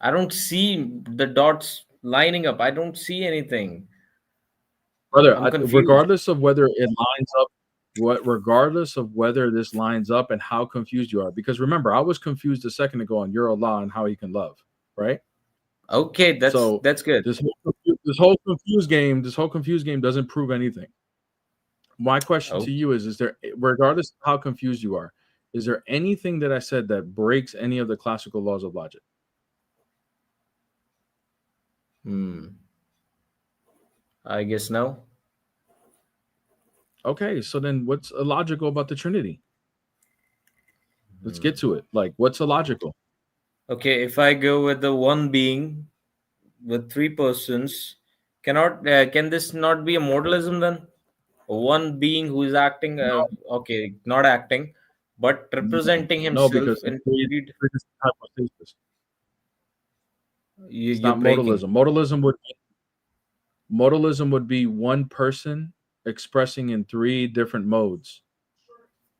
don't see the dots lining up. I don't see anything.
Brother,
I'm confused.
regardless of whether it lines up, regardless of whether this lines up and how confused you are, because remember, I was confused a second ago on your Allah and how He can love, right?
Okay, that's good.
This whole confused game doesn't prove anything. My question to you is there, regardless of how confused you are, is there anything that I said that breaks any of the classical laws of logic?
I guess no.
Okay, so then what's illogical about the Trinity? Let's get to it. Like, what's illogical?
Okay, if I go with the one being with three persons, can this not be a modalism then? One being who is acting, okay, not acting, but representing
No,
himself
because
in
three different hypostases. It's
you're
not
breaking.
modalism. Modalism would be one person expressing in three different modes.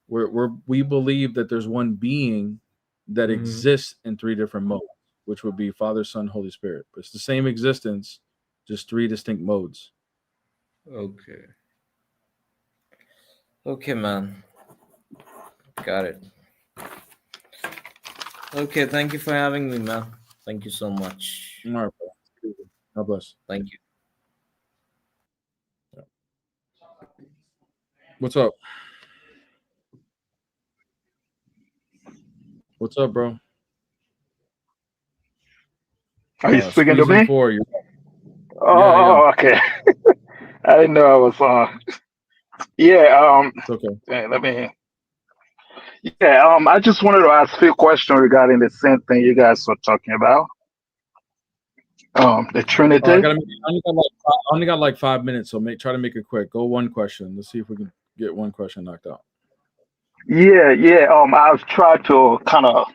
We believe that there's one being that exists in three different modes, which would be Father, Son, Holy Spirit. But it's the same existence, just three distinct modes.
Okay. Okay, man. Got it. Okay, thank you for having me, man. Thank you so much.
All right, bro. God bless.
Thank you.
What's up? What's up, bro?
Are you speaking to
Squeezing
me?
for you.
Oh, okay. I didn't know I was on. Yeah.
It's okay.
Let me. Yeah. I just wanted to ask a few questions regarding the same thing you guys were talking about. The Trinity.
I only got like 5 minutes, so try to make it quick. Go one question. Let's see if we can get one question knocked out.
Yeah. I've tried to kind of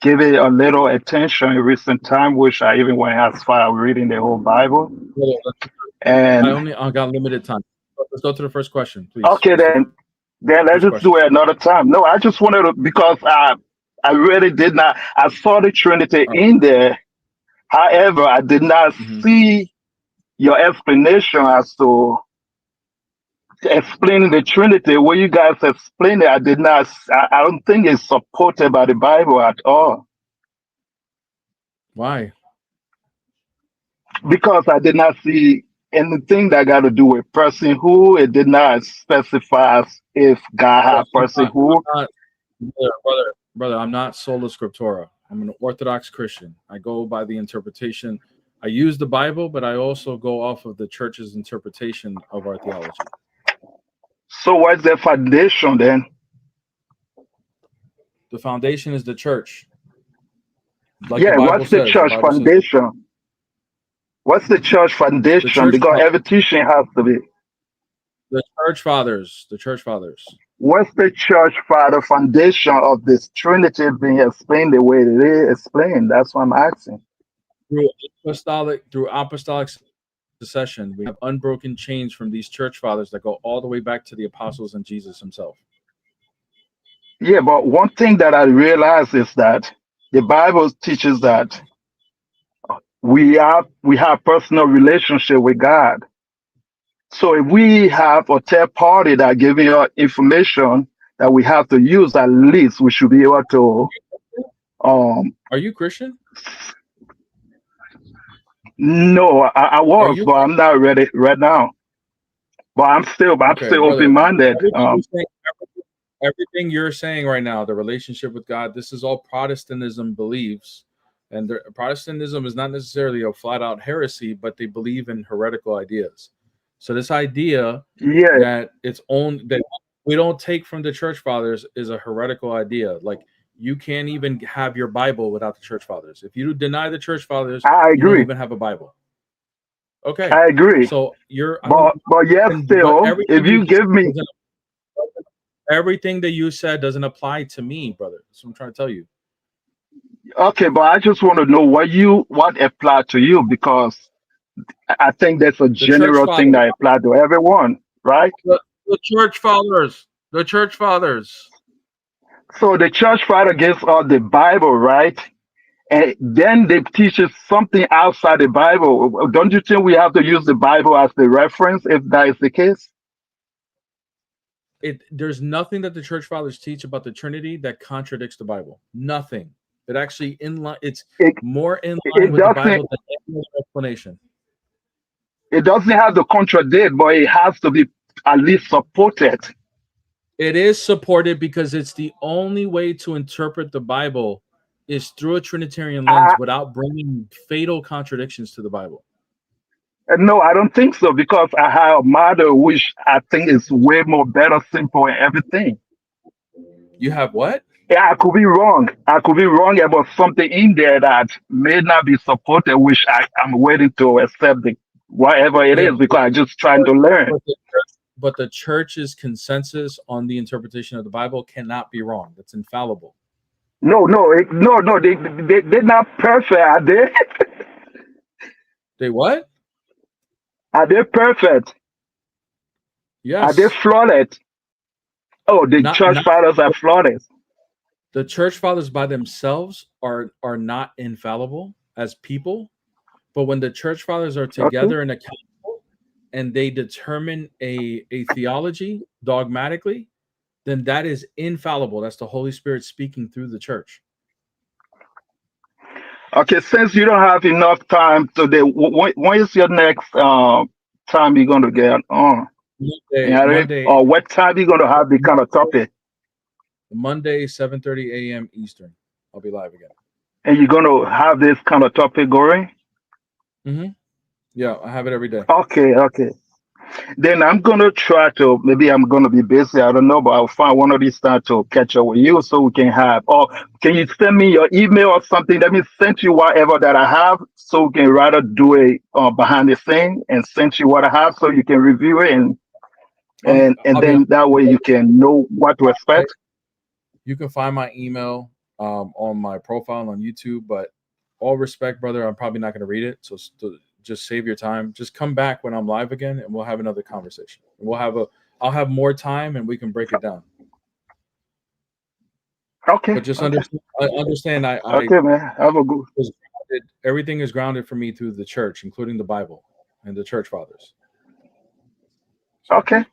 give it a little attention in recent time, which I even went as far as reading the whole Bible. And
I got limited time. Let's go to the first question, please.
Okay, then let's just do it another time. No, I just wanted to, because I really did not. I saw the Trinity in there. However, I did not see your explanation as to explaining the Trinity. Where you guys explain it, I did not. I don't think it's supported by the Bible at all.
Why?
Because I did not see anything that got to do with person who. It did not specify if God had person who.
Brother, I'm not sola scriptura. I'm an Orthodox Christian. I go by the interpretation. I use the Bible, but I also go off of the church's interpretation of our theology.
So what's the foundation then?
The foundation is the church.
Like yeah, what's the church foundation? What's the church foundation? Because every teaching has to be.
The church fathers. The church fathers.
What's the church father foundation of this Trinity being explained the way it is explained? That's what I'm asking.
Through apostolic succession, we have unbroken chains from these church fathers that go all the way back to the apostles and Jesus himself.
Yeah, but one thing that I realize is that the Bible teaches that we have personal relationship with God. So if we have a third party that giving us information that we have to use, at least we should be able to.
Are you Christian?
No, I was, but I'm not ready right now. But I'm still
Okay, brother.
open-minded.
Everything you're saying right now, the relationship with God, this is all Protestantism believes. And Protestantism is not necessarily a flat-out heresy, but they believe in heretical ideas. So this idea that that we don't take from the church fathers is a heretical idea. Like, you can't even have your Bible without the church fathers. If you deny the church fathers,
I
you don't
agree.
even have a Bible. Okay,
I agree.
so you're
But yes, still, if you give me
everything that you said doesn't apply to me, brother. That's what I'm trying to tell you.
okay, but I just want to know what applied to you, because I think that's a
The church
general thing
fathers.
that applied to everyone, right?
The church fathers. The church fathers.
So the church fight against the Bible, right? And then they teach us something outside the Bible. Don't you think we have to use the Bible as the reference if that is the case?
There's nothing that the church fathers teach about the Trinity that contradicts the Bible. Nothing. It actually it's more in line with the Bible than any other explanation.
It doesn't have to contradict, but it has to be at least supported.
It is supported because it's the only way to interpret the Bible is through a Trinitarian lens without bringing fatal contradictions to the Bible.
No, I don't think so, because I have a model which I think is way more better, simple, and everything.
You have what?
Yeah, I could be wrong. I could be wrong about something in there that may not be supported, which I'm waiting to accept whatever it is, because I'm just trying to learn.
But the church's consensus on the interpretation of the Bible cannot be wrong. That's infallible.
No, they're not perfect, are they?
They what?
Are they perfect?
Yes.
Are they flawless? Oh, the church fathers are flawless.
The church fathers by themselves are not infallible as people, but when the church fathers are together in a council and they determine a theology dogmatically, then that is infallible. That's the Holy Spirit speaking through the church.
Okay, since you don't have enough time today, when is your next time you're going to get on?
Monday.
Or what time you're going to have the kind of topic?
Monday, 7:30 a.m. Eastern. I'll be live again.
And you're going to have this kind of topic going?
Mm-hmm. Yeah, I have it every day.
Okay. Then I'm going to try to, maybe I'm going to be busy, I don't know, but I'll find one of these times to catch up with you so we can have, or can you send me your email or something? Let me send you whatever that I have so we can rather do a behind the scene and send you what I have so you can review it and then that way you can know what to expect.
You can find my email on my profile on YouTube, but all respect, brother, I'm probably not going to read it. So just save your time. Just come back when I'm live again and we'll have another conversation. I'll have more time and we can break it down.
Okay.
But just understand
okay, man. Have a good.
Everything is grounded for me through the church, including the Bible and the church fathers.
Okay.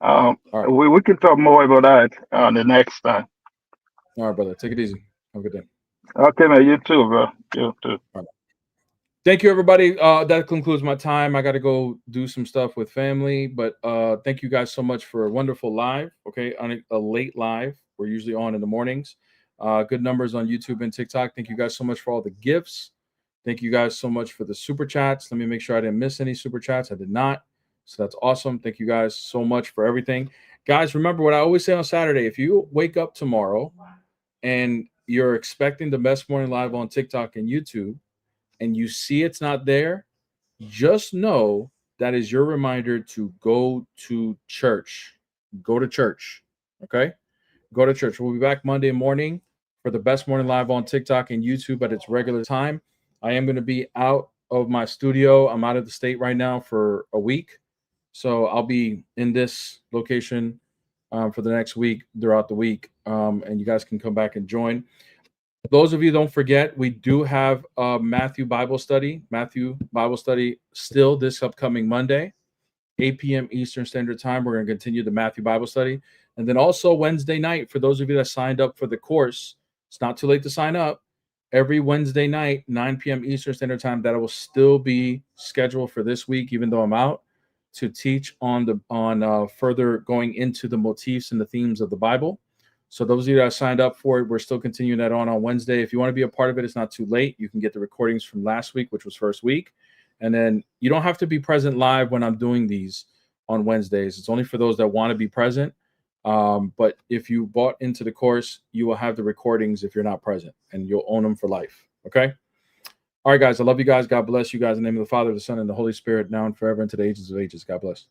We can talk more about that the next time.
All right, brother. Take it easy. Have a good day.
Okay, man. You too, bro. You too.
All right. Thank you, everybody. That concludes my time. I got to go do some stuff with family, but thank you guys so much for a wonderful live. Okay, on a late live. We're usually on in the mornings. Good numbers on YouTube and TikTok. Thank you guys so much for all the gifts. Thank you guys so much for the super chats. Let me make sure I didn't miss any super chats. I did not. So that's awesome. Thank you guys so much for everything. Guys, remember what I always say on Saturday. If you wake up tomorrow and you're expecting the best morning live on TikTok and YouTube, and you see it's not there, just know that is your reminder to go to church. Go to church. Okay? Go to church. We'll be back Monday morning for the best morning live on TikTok and YouTube at its regular time. I am going to be out of my studio. I'm out of the state right now for a week. So I'll be in this location for the next week, throughout the week. And you guys can come back and join. Those of you, don't forget, we do have Matthew Bible Study still this upcoming Monday, 8 p.m. Eastern Standard Time. We're going to continue the Matthew Bible Study. And then also Wednesday night, for those of you that signed up for the course, it's not too late to sign up. Every Wednesday night, 9 p.m. Eastern Standard Time, that will still be scheduled for this week, even though I'm out. to teach on further going into the motifs and the themes of the Bible. So those of you that signed up for it, we're still continuing that on Wednesday. If you want to be a part of it, it's not too late. You can get the recordings from last week, which was first week. And then you don't have to be present live when I'm doing these on Wednesdays. It's only for those that want to be present. But if you bought into the course, you will have the recordings if you're not present, and you'll own them for life. Okay? All right, guys. I love you guys. God bless you guys in the name of the Father, the Son, and the Holy Spirit, now and forever, into the ages of ages. God bless.